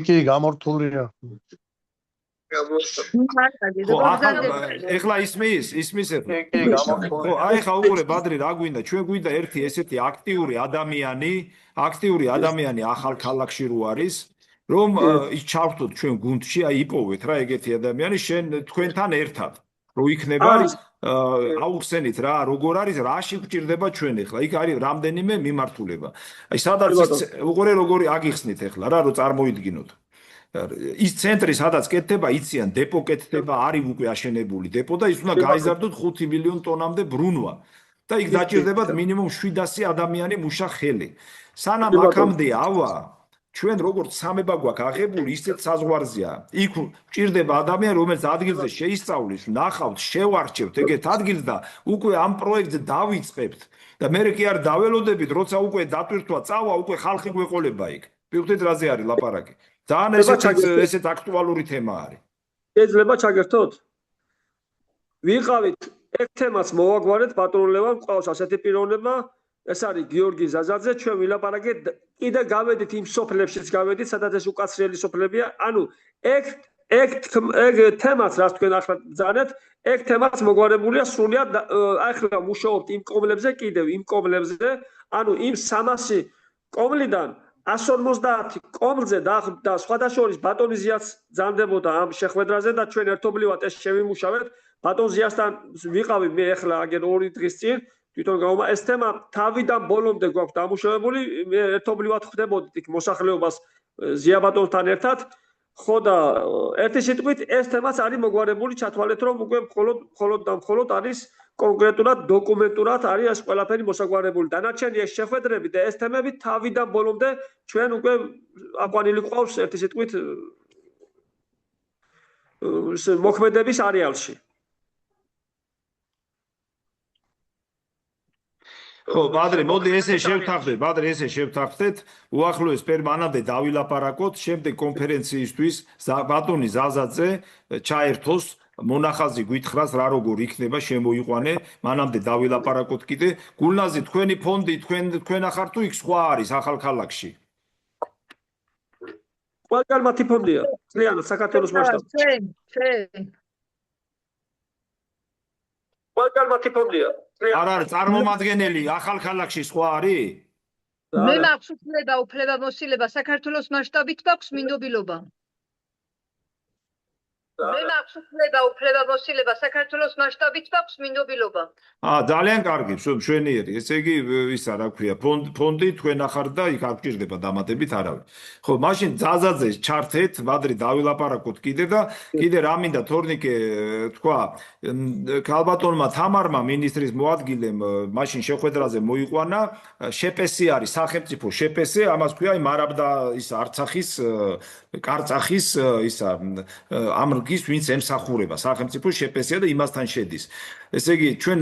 კი გამორთულია ეხლა ისმის ხო აი ხა უყურე ბადრი რა გვინდა ჩვენ გვინდა ერთი ესეთი აქტიური ადამიანი ახალქალაქში რო არის რომ ის ჩავთოთ ჩვენ გუნდში აი იპოვეთ რა ეგეთი ადამიანი შენ თქვენთან ერთად რო იქნება აუხსენით რა როგორ არის რაში გვჭირდება ჩვენ ეხლა იქ არის რამდენიმე მიმართულება აი სადაც უყურე როგორი აგიხსნით ეხლა რა რო წარმოიდგინოთ ის ცენტრი სადაც კეთდება იციან დეპო კეთდება არის უკვე აშენებული დეპო და ის უნდა გაიზარდოთ 5 მილიონ ტონამდე ბრუნვა და იქ დაჭირდებათ მინიმუმ 700 ადამიანი მუშა ხელი სანამ აქამდე ავა ჩვენ როგორც სამება გვაქვს აღებული ისეთ საზღვარზეა იქ ჭირდება ადამიანი რომელიც ადგილზე შეისწავლის ნახავთ შევარჩევთ ეგეთ ადგილს და უკვე ამ პროექტზე დავიწყებთ და მე კი არ დაველოდებით როცა უკვე დატვირთვა წავა უკვე ხალხი გვეყოლება იქ მივხვდით რაზე არის ლაპარაკი ძალიან ესეთ აქტუალური თემა არის შეიძლება ჩაგერთოთ ვიყავით ერთ თემას მოვაგვარეთ პატრონლებამ ყავს ასეთი პიროვნება ეს არის გიორგი ზაზაძე ჩვენ ვილაპარაკეთ კიდე გავედით იმ სოფლებშიც გავედით სადაც ეს უკაცრიელი სოფლებია ანუ ეგ თემას რაც თქვენ ახლა ბრძანეთ ეგ თემას მოგვარებულია სრულად ახლა მუშაობთ იმ კომლებზე კიდევ იმ კომლებზე ანუ იმ 300 კომლიდან 150 კომლზე და სხვადასხვა შორის ბატონი ზიას ძანდებოდა ამ შეხვედრაზე და ჩვენ ერთობლივად ეს შევიმუშავეთ ბატონ ზიასთან ვიყავი მე ახლა აგერ 2 დღის წინ თვითონ გაუმა ეს თემა თავიდან ბოლომდე გვაქვს დამუშავებული, მე ერთობლივად ხვდებოდით იქ მოსახლეობას ზიაბატონთან ერთად, ხო და ერთი სიტყვით ეს თემაც არის მოგვარებული ჩათვალეთ, რომ უკვე მხოლოდ და მხოლოდ არის კონკრეტულად დოკუმენტურად არის ეს ყველაფერი მოსაგვარებული. დანარჩენი ეს შეხვედრები და ეს თემები თავიდან ბოლომდე ჩვენ უკვე აყვანილი ყავს ერთი სიტყვით მოქმედების არეალში. ხო, ბადრე, მოდი ესე შევთანხმდეთ, უახლოეს პერმანამდე დავილაპარაკოთ, შემდეგ კონფერენციისთვის ბატონი ზაზაძე ჩაერთოს მონახაზი გვითხრას რა როგორ იქნება შემოიყვანე, მანამდე დავილაპარაკოთ კიდე. გულნაზი, თქვენი ფონდი თქვენ ახართ თუ იქ სხვა არის ახალქალაქში? ყველგან მათი ფონდია, ძალიანად საქართველოს მასშტაბში. ყველგან მათი ფონდია. არ არის წარმომადგენელი ახალქალაქში სხვა არის? მე მაქვს უფლებამოსილება საქართველოს მასშტაბით მაქვს მინდობილობა. მე მაქვს უფლებამოსილება საქართველოს მასშტაბით მაქვს მინდობილობა. ძალიან კარგი, მშვენიერი. ესე იგი, ისა რა ქვია, ფონდი თქვენ ახართ და იქ არ გჭირდება დამატებით არავინ. ხო, მაშინ ზაზაძე ჩართეთ, ბადრი დავილაპარაკოთ კიდე და კიდე რა მინდა თორნიკე თქვა, ქალბატონმა თამარმა მინისტრის მოადგილემ მაშინ შეხვედრაზე მოიყვანა, შეპესი არის სახელმწიფო შეპესი, ამას ქვია მარაბდა ისა არცახის კარწახის ისა ამრგის ვინც ემსახურება სახელმწიფო შეპესია და იმასთან შედის. ესე იგი ჩვენ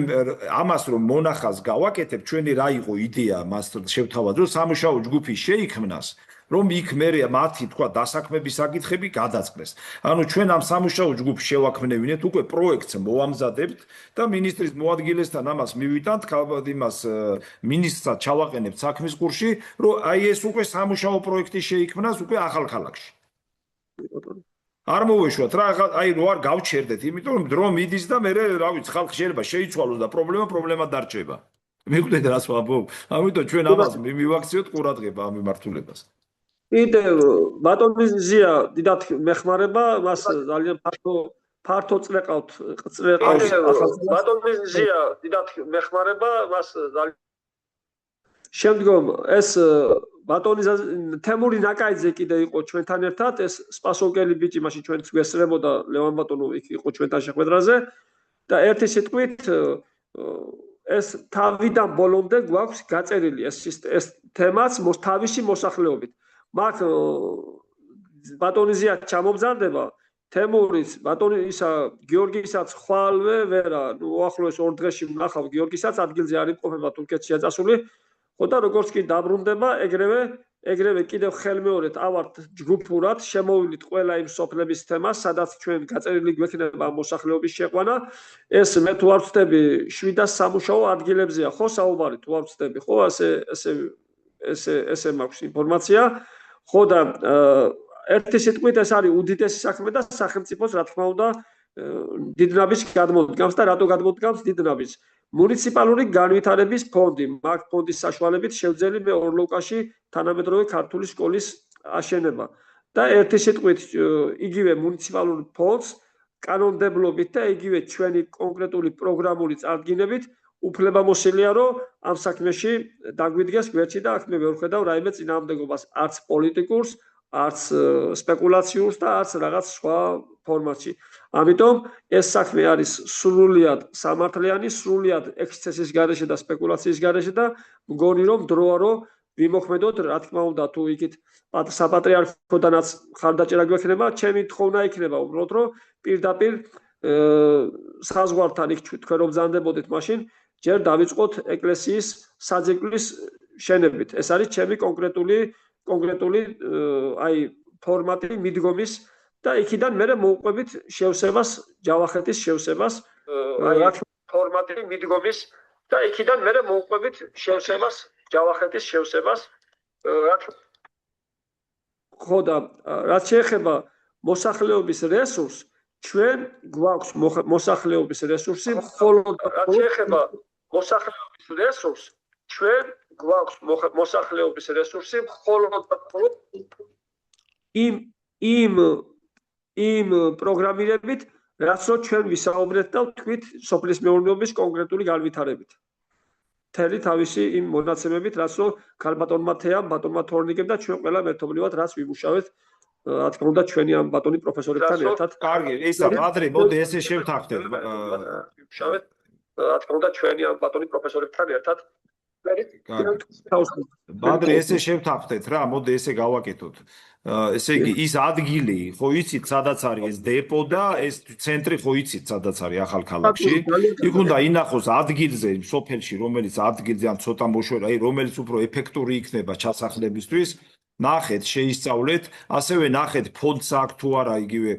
ამას რომ მონახას გავაკეთებ, ჩვენი რა იყო იდეა მას შევთავაზო, რომ სამუშაო ჯგუფი შეიქმნას, რომ იქ მერე მათი თქვა დასაქმების საკითხები გადაწყდეს. ანუ ჩვენ ამ სამუშაო ჯგუფს შევაქმნევინეთ, უკვე პროექტს მოვამზადებთ და მინისტრის მოადგილესთან ამას მივიტანთ, იმას მინისტრად ჩავაყენებთ საქმის კურსში, რომ აი ეს უკვე სამუშაო პროექტი შეიქმნას უკვე ახალქალაქში. არ მოვეშვათ რა, აი რო არ გავჩერდეთ, იმიტომ რომ დრო მიდის და მე რა ვიცი, ხალხი შეიძლება შეიცვალოს და პრობლემა დარჩება. მიგვდეთ რას ვამბობ. ამიტომ ჩვენ ამას მივაქციოთ ყურადღება ამ მიმართულებას. კიდევ ბატონი ზია დიდად მეხმარება, მას ძალიან ფართო წლეყავთ ბატონი ზია დიდად მეხმარება, მას ძალიან შემდგომ ეს ბატონი თემური ნაკაიძე კიდე იყო ჩვენთან ერთად, ეს სპასოკელი ბიჭი მაშინ ჩვენც გვესწრებოდა, ლევან ბატონო იქ იყო ჩვენთან შეხვედრაზე და ერთი სიტყვით ეს თავიდან ბოლომდე გვაქვს გაწერილი ეს თემაც თავისი მოსახლეობით. მაგ ბატონი ზია ჩამობრძანდება, თემურის ბატონი ისა გიორგისაც ხვალვე ვერა, ნუ უახლოეს 2 დღეში ვნახავ გიორგისაც, ადგილზე არ იმყოფება თურქეთშია წასული. ხო და როგორც კი დაბრუნდება, ეგრევე კიდევ ხელმეორედ ავართ ჯგუფურად, შემოვიდით ყველა იმ სოფლების თემას, სადაც ჩვენ გაწერილი გვექნება მოსახლეობის შეყვანა. ეს მე თუ არ ვწდები 700 სამუშაო ადგილებზეა, ხო საუბარი თუ არ ვწდები, ხო ესე მაქვს ინფორმაცია. ხო და ერთი სიტყვით ეს არის უდიდესი საქმე და სახელმწიფოს რა თქმა უნდა დიდნაბის გადმოდგამს და რატო გადმოდგამს დიდნაბის მუნიციპალური განვითარების ფონდი, მაგ ფონდის საშუალებით შევძელი მე ორლოვკაში თანამედროვე ქართული სკოლის აშენება და ერთი სიტყვით იგივე მუნიციპალური ფონდს კანონმდებლობით და იგივე ჩვენი კონკრეტული პროგრამული წარდგინებით უფლებამოსილია რომ ამ საქმეში დაგვიდგეს გვერდში და აქ მე ვერ ვხედავ რაიმე წინააღმდეგობას არც პოლიტიკურს, არც სპეკულაციურს და არც რაღაც სხვა ფორმატში. ამიტომ ეს საქმე არის სრულიად სამართლიანი, სრულიად ექსცესის გარეშე და სპეკულაციის გარეშე და მგონი რომ დროა რომ ვიმოქმედოთ, რა თქმა უნდა, თუ იქით საპატრიარქოდანაც ხარდაჭერა გვექნება, ჩემი თხოვნა იქნება უბრალოდ რომ პირდაპირ საზღვართან იქ თქვენ რომ ბრძანდებოდეთ მაშინ ჯერ დავიწყოთ ეკლესიის საძირკვლის შენებით. ეს არის ჩემი კონკრეტული აი ფორმატი მიდგომის და იქიდან მე მოვყვებით შევსებას, ჯავახეთის შევსებას, აი ფორმატი მიდგომის და იქიდან მე მოვყვებით შევსებას, ჯავახეთის შევსებას. ხო და რაც შეეხება მოსახლეობის რესურსს, ჩვენ გვაქვს მოსახლეობის რესურსი, მხოლოდ რაც შეეხება მოსახლეობის რესურსს, ჩვენ გვაქვს მოსახლეობის რესურსი, მხოლოდ იმ პროგრამირებით, რაც რო ჩვენ ვისაუბრეთ და ვთქვით სოფლის მეურნეობის კონკრეტული განვითარებით. მთელი თავისი იმ მონაცემებით, რაც რომ ქალბატონმა თეამ, ბატონმა თორნიკემ და ჩვენ ყველა ერთობლივად რაც ვიმუშავეთ, რა თქმა უნდა, ჩვენი ამ ბატონი პროფესორებთან ერთად. კარგი, ისა ბადრი, მოდი ესე შევთანხმდეთ. ვიმუშავეთ, რა თქმა უნდა, ჩვენი ამ ბატონი პროფესორებთან ერთად. ბადრი, ესე შევთანხმდეთ რა, მოდი ესე გავაკეთოთ. ესე იგი, ის ადგილი, ხო იცით, სადაც არის ეს დეპო და ეს ცენტრი, ხო იცით, სადაც არის ახალქალაქში. იქ უნდა ინახოს ადგილზე, სოფელში, რომელიც ადგილზე ან ცოტა მოშვერა, რომელიც უფრო ეფექტური იქნება ჩასახლებისთვის. ნახეთ, შეისწავლეთ, ასევე ნახეთ ფონდს აქვს თუ არა, იგივე,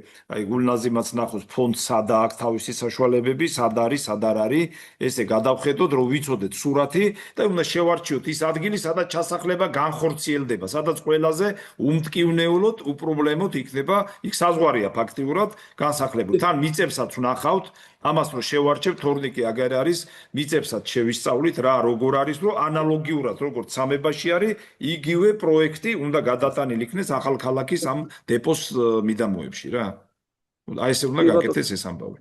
გულნაზიმაც ნახოს ფონდს სადა აქვს თავისი საშუალებები, სად არის, სად არ არის, ესე გადავხედოთ, რომ ვიცოდეთ სურათი და უნდა შევარჩიოთ ის ადგილი, სადაც ჩასახლება განხორციელდება, სადაც ყველაზე უმტკივნეულოდ, უპრობლემოდ იქნება, იქ საზღვარია ფაქტიურად განსახლებული. თან მიწებსაც ვნახავთ, ამას რომ შევარჩევთ, თორნიკე აგერ არის, მიწებსაც შევისწავლით, რა როგორ არის, რომ ანალოგიურად, როგორც სამებაში არის, იგივე პროექტი უნდა გადატანილი იქნეს ახალქალაქის ამ დეპოს მიდამოებში რა. აი ესე უნდა გაკეთდეს ეს ამბავი.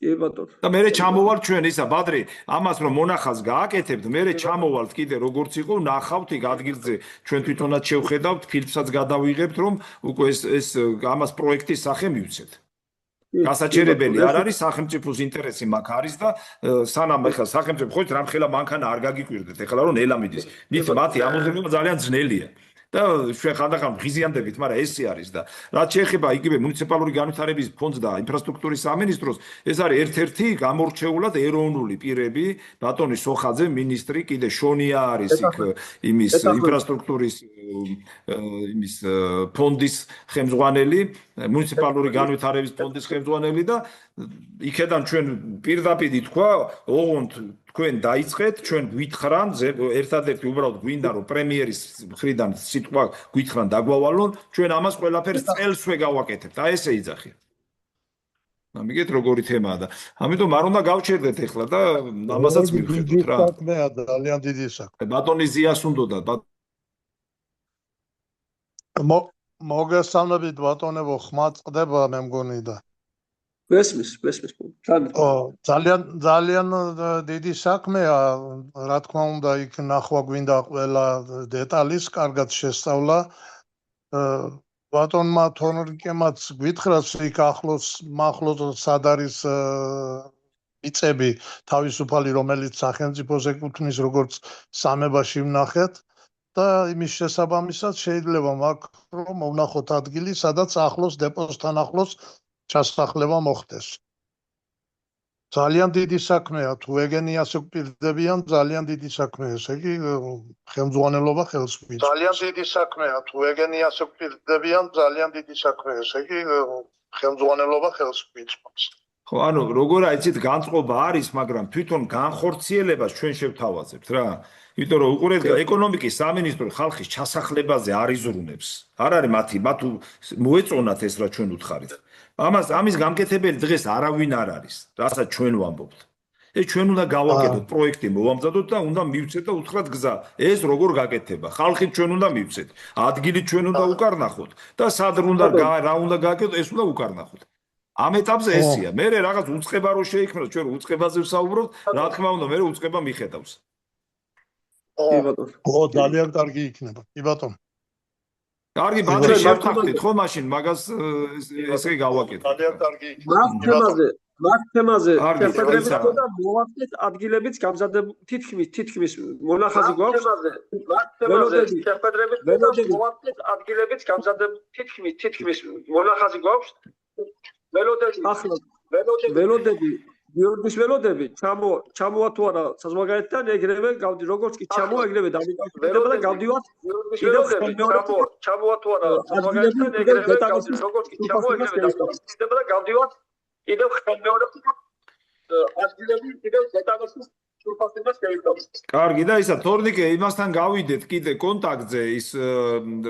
კი ბატონო. და მე ჩამოვალ ჩვენ ისა ბადრი, ამას რომ მონახავს გააკეთებთ, მე ჩამოვალთ კიდე როგორც იყო, ნახავთ იქ ადგილზე, ჩვენ თვითონაც შევხედავთ, ფილმსაც გადავიღებთ, რომ უკვე ეს ამას პროექტის სახე მივცეთ. გასაჩერებელი არ არის სახელმწიფოს ინტერესი მაგ არის და სანამ ეხლა სახელმწიფო ხო რამხელა მანქანა არ გაგიკვირდეთ ეხლა რომ ელამიდის მათი ამოძრება ძალიან ძნელია და ჩვენ ხანდახან ღიზიანდებით მაგრამ ესე არის და რაც შეეხება იგივე მუნიციპალური განვითარების ფონდს და ინფრასტრუქტურის სამინისტროს ეს არის ერთ-ერთი გამორჩეულად ეროვნული პირები ბატონი სოხაძე მინისტრი კიდე შონია არის იქ იმის ინფრასტრუქტურის იმის ფონდის ხელმძღვანელი მუნიციპალური განვითარების ფონდის ხელმძღვანელი და იქედან ჩვენ პირდაპირ თქვა ოღონდ თქვენ დაიწყეთ ჩვენ გვითხრან ერთადერთი უბრალოდ გვინდა რომ პრემიერის მხრიდან სიტყვა გვითხრან დაგვავალონ ჩვენ ამას ყველაფერს წელსვე გავაკეთებთ აი ესე იძახი ამიგეთ როგორი თემაა და ამიტომ არ უნდა გავჩერდეთ ეხლა და ამასაც მივხედოთ რა საქმეა ძალიან დიდი საქმე ბატონი ზიას უნდოდა მოგესალმებით ბატონებო ხმა წდება მე მგონი და ვესმის ძალიან დიდი საქმეა რა თქმა უნდა იქ ნახვა გვინდა ყველა დეტალის კარგად შესწავლა ბატონმა თორნიკემაც გვითხრას იქ ახლოს სად არის მიწები თავისუფალი რომელიც სახელმწიფოს ეკუთვნის როგორც სამებაში ვნახეთ და იმის შესაბამისად შეიძლება მაგ რომ ვნახოთ ადგილი სადაც ახლოს დეპოსთან ახლოს ჩასახლება მოხდეს. ძალიან დიდი საქმეა თუ ეგენი ასე გვპირდებიან ძალიან დიდი საქმეა ესე იგი ხელმძღვანელობა ხელს გვიწყობს. ძალიან დიდი საქმეა თუ ეგენი ასე გვპირდებიან ძალიან დიდი საქმეა ესე იგი ხელმძღვანელობა ხელს გვიწყობს. ხო ანუ როგორ აიცით განწყობა არის მაგრამ თვითონ განხორციელებას ჩვენ შევთავაზებთ რა იმიტომ რომ უყურეთ ეკონომიკის სამინისტრო ხალხის ჩასახლებაზე არ იზრუნებს არ არის მათ მოეწონათ ეს რა ჩვენ უთხარით ამის გამკეთებელი დღეს არავინ არ არის რასაც ჩვენ ვამბობთ ეს ჩვენ უნდა გავაკეთოთ პროექტი მოვამზადოთ და უნდა მივცეთ და უთხრათ გზა ეს როგორ გაკეთდება ხალხით ჩვენ უნდა მივცეთ ადგილით ჩვენ უნდა უკარნახოთ და სად უნდა რა უნდა გააკეთოთ ეს უნდა უკარნახოთ ამ ეტაპზე ესია მე რაღაც უწყება რო შეიქმნას ჩვენ უწყებაზე ვსაუბრობთ რა თქმა უნდა მე უწყება მიხედავს კი ბატონო ძალიან კარგი იქნება კი ბატონო კარგი ბატონო შევთანხმდით ხო მაშინ მაგას ესე გავაკეთოთ ძალიან კარგი იქნება მაგ თემაზე შეხვედრებიც და მოვახდეთ ადგილებიც გამზადებული თითქმის მონახაზი გვაქვს მაგ თემაზე შეხვედრებიც და მოვახდეთ ადგილებიც გამზადებული თითქმის მონახაზი გვაქვს ველოდები გიორგის ველოდები ჩამოვა თუ არა საზღვარგარეთთან ეგრევე გავდი როგორც კი ჩამოვა ეგრევე დამიკავშირდება და გავდივართ კიდევ ჩამოვა თუ არა საზღვარგარეთთან ეგრევე გავდი როგორც კი ჩამოვა ეგრევე დამიკავშირდება და გავდივართ კიდევ მეორე ადგილები კიდევ ზეთანოსის სულფასებას გაიგებს. კარგი და ისა თორნიკე იმასთან გავიდეთ კიდე კონტაქტზე ის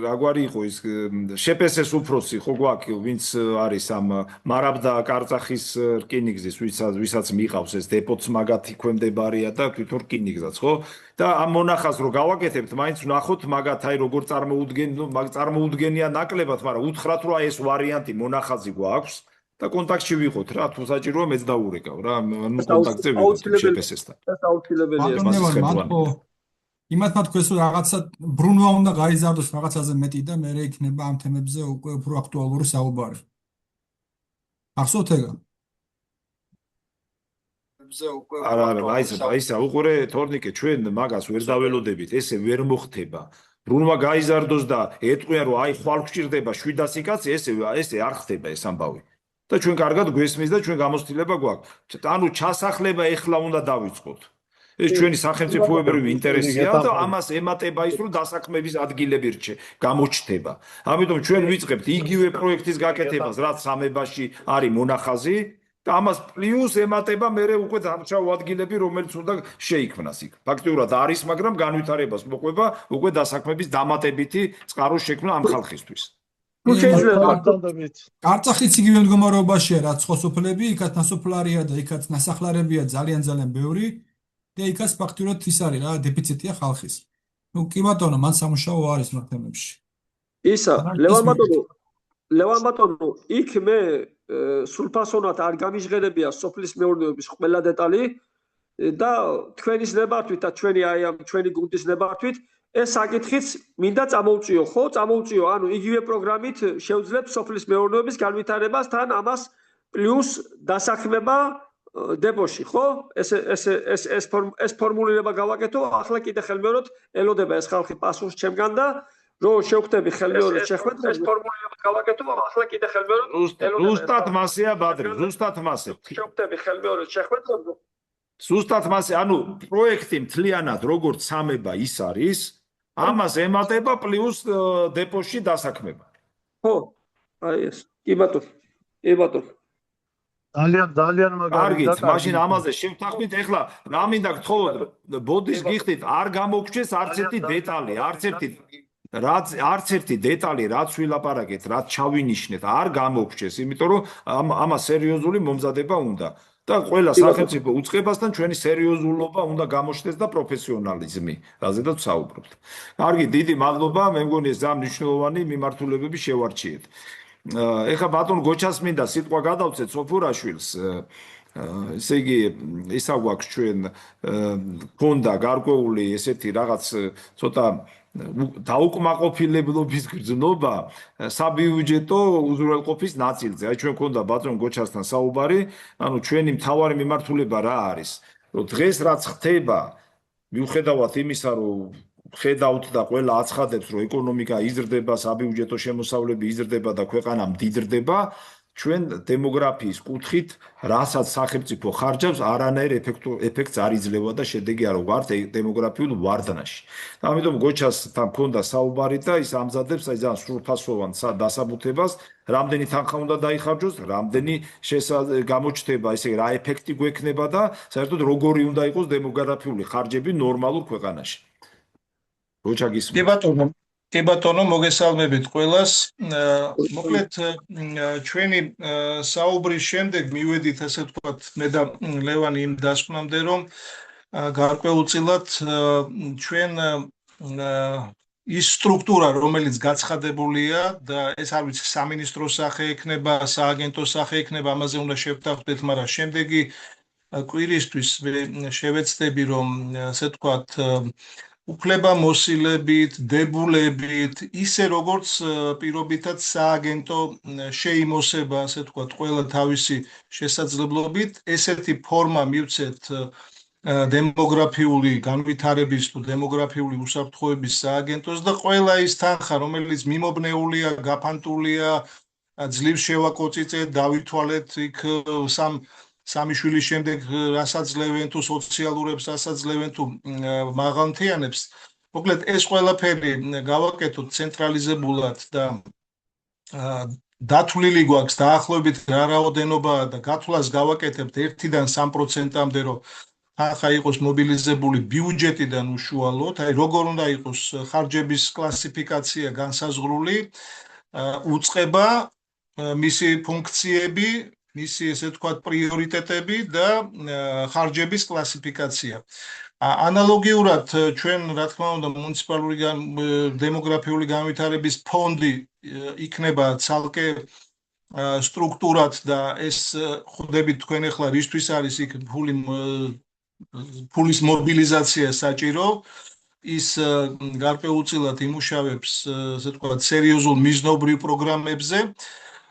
რაგვარი იყო ის შეპესეს უფროსი ხო გვაქვს ვინც არის ამ მარაბდა კარწახის რკინიგზის ვისაც მიყავს ეს დეპოც მაგათი ქვემდებარია და თვითონ რკინიგზაც ხო და ამ მონახას რო გავაკეთებთ მაინც ვნახოთ მაგათ აი როგორ წარმოუდგენია ნაკლებად მაგრამ უთხრათ რომ აი ეს ვარიანტი მონახაზი გვაქვს და კონტაქტში ვიყოთ რა, თუ საჭიროა მეც დაურეკავ რა, ანუ კონტაქტზე ვიყოთ შეფესესთან. ეს აუცილებელია. მარტო იმათმა თქვეს რომ რაღაცა ბრუნვა უნდა გაიზარდოს რაღაცაზე მეტი და მე იქნება ამ თემებზე უკვე უფრო აქტუალური საუბარი. ახსოვთ ეგა? არა, აისა, უყურე თორნიკე, ჩვენ მაგას ვერ დაველოდებით, ესე ვერ მოხდება. ბრუნვა გაიზარდოს და ეტყვიან რომ აი ხვალ გჭირდება 700 კაცი, ესე არ ხდება ეს ამბავი. და ჩვენ კარგად გვესმის და ჩვენ გამოცდილება გვაქვს. ანუ ჩასახლება ეხლა უნდა დავიწყოთ. ეს ჩვენი სახელმწიფოებრივი ინტერესია და ამას ემატება ის რომ დასაქმების ადგილები გამოჩნდება. ამიტომ ჩვენ ვიწყებთ იგივე პროექტის გაკეთებას, რაც სამებაში არის მონახაზი და ამას პლუს ემატება მერე უკვე დამრჩავ ადგილები, რომელიც უნდა შეიქმნას იქ. ფაქტიურად არის, მაგრამ განვითარებას მოყვება უკვე დასაქმების დამატებითი წყაროს შექმნა ამ ხალხისთვის. თუ შეიძლება არცახიც იგივე მდგომარეობაშია, რაც სხვა სოფლები, იქაც ნასოფლარია და იქაც ნასახლარებია ძალიან ბევრი და იქაც ფაქტიურად ის არის რა, დეფიციტია ხალხის. ნუ კი ბატონო, მან სამუშაო არის მაგ თემებში. ისა, ლევან ბატონო, იქ მე სულფასონად არ გამიჟღერებია სოფლის მეურნეობის ყველა დეტალი და თქვენის ნებართვით და ჩვენი გუნდის ნებართვით ეს საკითხიც მინდა წამოვწიო, ხო? წამოვწიო, ანუ იგივე პროგრამით შევძლებს სოფლის მეურნეობის განვითარებას თან ამას პლუს დასაქმება დებოში, ხო? ეს ფორმულირება გავაკეთო, ახლა კიდე ხელმეოროდ ელოდება ეს ხალხი პასუხს ჩემგან და რო შევხვდები ხელმეორედ შეხვედრას, ეს ფორმულირება გავაკეთო, ახლა კიდე ხელმეოროდ ზუსტად მასეა ბადრი, ზუსტად მასე. შევხვდები ხელმეორედ შეხვედრას. ზუსტად მასე, ანუ პროექტი მთლიანად როგორც სამება ის არის, ამას ემატება პლუს დეპოში დასაქმება. ხო, აი ეს. კი ბატონო. ძალიან მაგარი და მაშინ ამაზე შევთანხმდით, ეხლა რა მინდა გთხოვოთ, ბოდის გიხდით, არ გამოგჩეს არც ერთი დეტალი, არც ერთი დეტალი, რაც ვილაპარაკეთ, რაც ჩავინიშნეთ, არ გამოგჩეს, იმიტომ რომ ამას სერიოზული მომზადება უნდა. და ყველა სახელმწიფო უწყებასთან ჩვენი სერიოზულობა უნდა გამოჩნდეს და პროფესიონალიზმი, რაზედაც საუბრობთ. კარგი, დიდი მადლობა, მე მგონი ეს ძალიან მნიშვნელოვანი მიმართულებები შევარჩიეთ. ეხლა ბატონ გოჩას მინდა სიტყვა გადავცეთ სოფურაშვილს. ესე იგი, ისა გვაქვს ჩვენ ქონდა გარკვეული ესეთი რაღაც ცოტა დაუკმაყოფილებლობის გრძნობა საბიუჯეტო უზრუნველყოფის ნაწილზე. აი ჩვენ ქონდა ბატონ გოჩასთან საუბარი, ანუ ჩვენი მთავარი მიმართულება რა არის, რომ დღეს რაც ხდება, მიუხედავად იმისა, რომ ხედავთ და ყველა აცხადებს, რომ ეკონომიკა იზრდება, საბიუჯეტო შემოსავლები იზრდება და ქვეყანა მდიდრდება, ჩვენ დემოგრაფიის კუთხით, რასაც სახელმწიფო ხარჯავს, არანაირ ეფექტს არ იძლევა და შედეგი არ გვაქვს დემოგრაფიულ ვარდნაში. ამიტომ გოჩასთან მქონდა საუბარი და ის ამზადებს აი ძალიან სრულფასოვან დასაბუთებას, რამდენი თანხა უნდა დაიხარჯოს, რამდენი გამოჩნდება, ესე რა ეფექტი გვექნება და საერთოდ როგორი უნდა იყოს დემოგრაფიული ხარჯები ნორმალურ ქვეყანაში. გოჩა გისმენთ. კი ბატონო, მოგესალმებით ყველას. მოკლედ ჩვენი საუბრის შემდეგ მივედით, ასე ვთქვათ, მე და ლევანი იმ დასკვნამდე, რომ გარკვეულწილად ჩვენ ის სტრუქტურა, რომელიც გაცხადებულია და ეს არ ვიცი, სამინისტროს სახე ექნება, სააგენტოს სახე ექნება, ამაზე უნდა შევთანხმდეთ, მაგრამ შემდეგი კვირისთვის შევეცდები, რომ ასე ვთქვათ, უფლებამოსილებით, დებულებით, ისე როგორც პირობითად სააგენტო შეიმოსება, ასე ვთქვათ, ყველა თავისი შესაძლებლობით, ესეთი ფორმა მივცეთ დემოგრაფიული განვითარების თუ დემოგრაფიული უსაფრთხოების სააგენტოს და ყველა ის თანხა, რომელიც მიმობნეულია, გაფანტულია, ძლივს შევაკოწიწეთ, დავითვალეთ იქ სამი შვილის შემდეგ რასაძლევენ თუ სოციალურებს რასაძლევენ თუ მაღალმთიანებს. მოკლედ ეს ყველაფერი გავაკეთოთ ცენტრალიზებულად და დათვლილი გვაქვს დაახლოებით რა რაოდენობაა და გათვლას გავაკეთებთ 1-დან 3%-მდე, რომ თანხა იყოს მობილიზებული ბიუჯეტიდან უშუალოდ, აი როგორ უნდა იყოს ხარჯების კლასიფიკაცია განსაზღვრული, უწყება, მისი ფუნქციები, მისი ესე ვთქვათ პრიორიტეტები და ხარჯების კლასიფიკაცია. ანალოგიურად ჩვენ რა თქმა უნდა მუნიციპალური დემოგრაფიული განვითარების ფონდი იქნება ცალკე სტრუქტურად და ეს ხვდებით თქვენ ახლა რისთვის არის იქ ფულის მობილიზაცია საჭირო ის გარკვეულწილად იმუშავებს ასე ვთქვათ სერიოზულ მიზნობრივ პროგრამებზე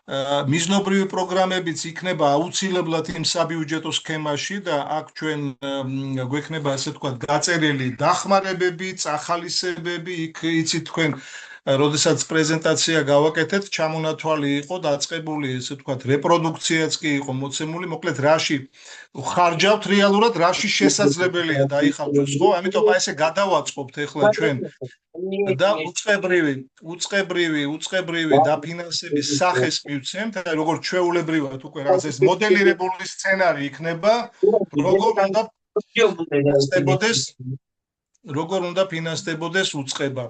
მიზნობრივი პროგრამებიც იქნება აუცილებლად იმ საბიუჯეტო სქემაში და აქ ჩვენ გვექნება ასე ვთქვათ გაწერილი დახმარებები, წახალისებები, იქ იცით თქვენ როდესაც პრეზენტაცია გავაკეთეთ, ჩამონათვალი იყო დაწყებული, ესე ვთქვათ, რეპროდუქციაც კი იყო მოცემული, მოკლედ რაში ხარჯავთ რეალურად, რაში შესაძლებელია დაიხარჯოს, ხო? ამიტომ აი ესე გადავაწყობთ ახლა ჩვენ და უწყებრივი დაფინანსების სახეს მივცემთ, აი როგორც ჩვეულებრივად უკვე რაღაც ეს მოდელირებული სცენარი იქნება, როგორ უნდა ფინანსდებოდეს უწყება.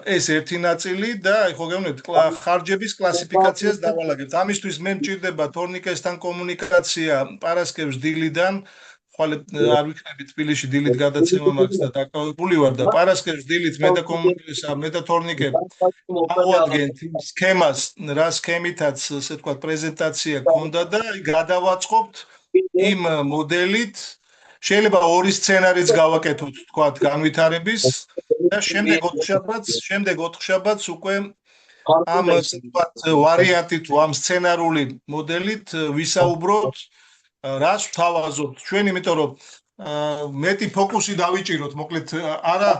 ეს ერთი ნაწილი და აი ხო გეუბნებით ხარჯების კლასიფიკაციას დავალაგებთ. ამისთვის მე მჭირდება თორნიკესთან კომუნიკაცია პარასკევს დილიდან, ხვალ არ ვიქნები თბილისში დილით გადაცემა მაქვს და დაკავებული ვარ და პარასკევს დილით მე და თორნიკე ავადგენთ იმ სქემას, რა სქემითაც ასე ვთქვათ პრეზენტაცია გქონდა და აი გადავაწყობთ იმ მოდელით შეიძლება ორი სცენარიც გავაკეთოთ თქვათ განვითარების და შემდეგ 4 შაბათს უკვე ამ თქვათ ვარიანტით ამ სცენარული მოდელით ვისაუბროთ რას ვთავაზობთ ჩვენ იმიტომ რომ მეტი ფოკუსი დავიჭიროთ მოკლედ არა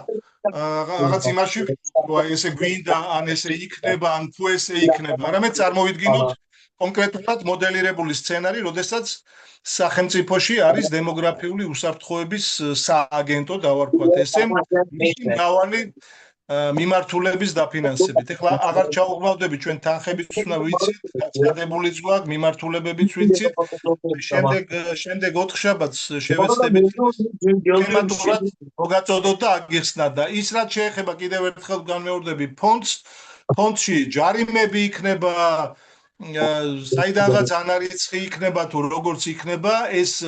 რაღაც იმაში რომ ესე გვინდა ან ესე იქნება ან თუ ესე იქნება არამედ წარმოვიდგინოთ კონკრეტულად მოდელირებული სცენარი როდესაც სახელმწიფოში არის დემოგრაფიული უსაფრთხოების სააგენტო დავარქვათ ესე მისი მრავალი მიმართულების დაფინანსებით. ეხლა აღარ ჩაუღმავდები ჩვენ თანხებიც უნდა ვიცით, გაცხადებულიც გვაქვს, მიმართულებებიც ვიცით. შემდეგ 4 შაბათს შევეცდებით თემატურად მოგაწოდოთ და აგიხსნათ და ის რაც შეეხება კიდევ ერთხელ განმეორდები ფონდში ჯარიმები იქნება საიდანღაც ანარიცხი იქნება თუ როგორც იქნება ეს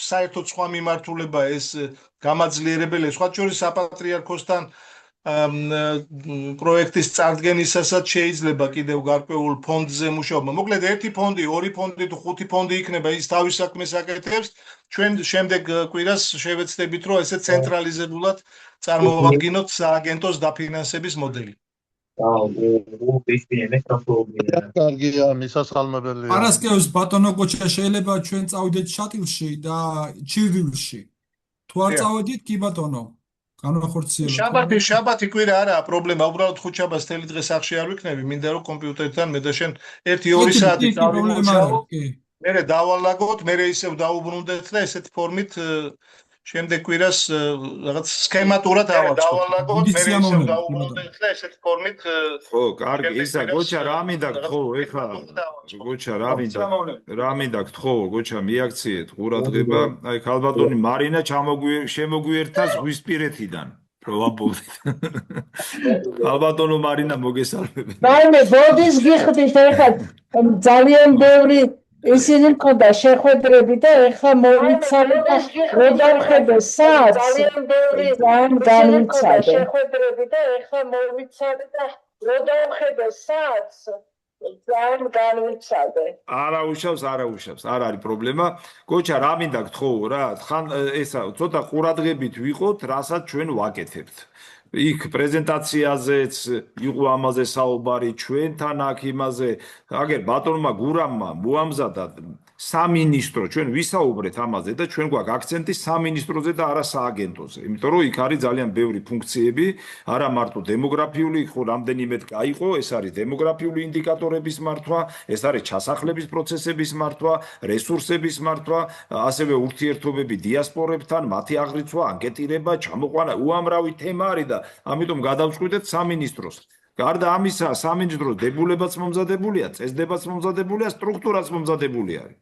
საერთოდ სხვა მიმართულება ეს გამაძლიერებელია სხვა შორის საპატრიარქოსთან პროექტის წარდგენისასაც შეიძლება კიდევ გარკვეულ ფონდზე მუშაობა. მოკლედ ერთი ფონდი, ორი ფონდი თუ 5 ფონდი იქნება ის თავის საქმეს აკეთებს. ჩვენ შემდეგ კვირას შევეცდებით რომ ესე ცენტრალიზებულად წარმოვადგინოთ სააგენტოს დაფინანსების მოდელი. კარგია, მისასალმებელია. პარასკევს ბატონო გოჩა შეიძლება ჩვენ წავიდეთ შატილში და ჩირდილში. თუ არ წავედით კი ბატონო განახორციელოთ. შაბათი კვირა არაა პრობლემა, უბრალოდ ხუთშაბათს თელი დღე სახში არ ვიქნები, მინდა რომ კომპიუტერთან მე და შენ 1-2 საათი წავიმუშაოთ. მერე დავალაგოთ, მერე ისევ დაუბრუნდეთ და ესეთი ფორმით შემდეგ კვირას რაღაც სქემატურად ავაწყობთ. მერე ისევ დაუბრუნდეთ და ესეთი ფორმით ხო, კარგი, ისა გოჩა რა მინდა ხო, ეხლა გოჩა რა მინდა ხო, გოჩა მიაქციეთ ყურადღება, აი ქალბატონი მარინა შემოგვიერთა ზღვისპირეთიდან. პროვაპოვდით. ქალბატონო მარინა მოგესალმებით. რაიმე ბოდის გიხდით ეხლა ძალიან ბევრი ისინი მქონდა შეხვედრები და ეხლა მოვიცადე და როდავხედე საათს ძალიან განვიცადე შეხვედრები და ეხლა მოვიცადე და როდავხედე საათს ძალიან განვიცადე არა უშავს არ არის პრობლემა გოჩა რა მინდა გთხოვ რა ხან ესა ცოტა ყურადღებით ვიყოთ რასაც ჩვენ ვაკეთებთ იქ პრეზენტაციაზეც იყო ამაზე საუბარი ჩვენთან აქ იმაზე აგერ ბატონმა გურამმა მოამზადა სამინისტრო ჩვენ ვისაუბრეთ ამაზე და ჩვენ გვაქვს აქცენტი სამინისტროზე და არა სააგენტოზე იმიტომ რომ იქ არის ძალიან ბევრი ფუნქციები არა მარტო დემოგრაფიული ხო რამდენიმე კაიყო ეს არის დემოგრაფიული ინდიკატორების მართვა ეს არის ჩასახლების პროცესების მართვა რესურსების მართვა ასევე ურთიერთობები დიასპორებთან მათი აღრიცვა ანკეტირება ჩამოყვანა უამრავი თემა არის და ამიტომ გადავწყვიტეთ სამინისტროს გარდა ამისა სამინისტროს დებულებაც მომზადებულია წესდებაც მომზადებულია სტრუქტურაც მომზადებული არის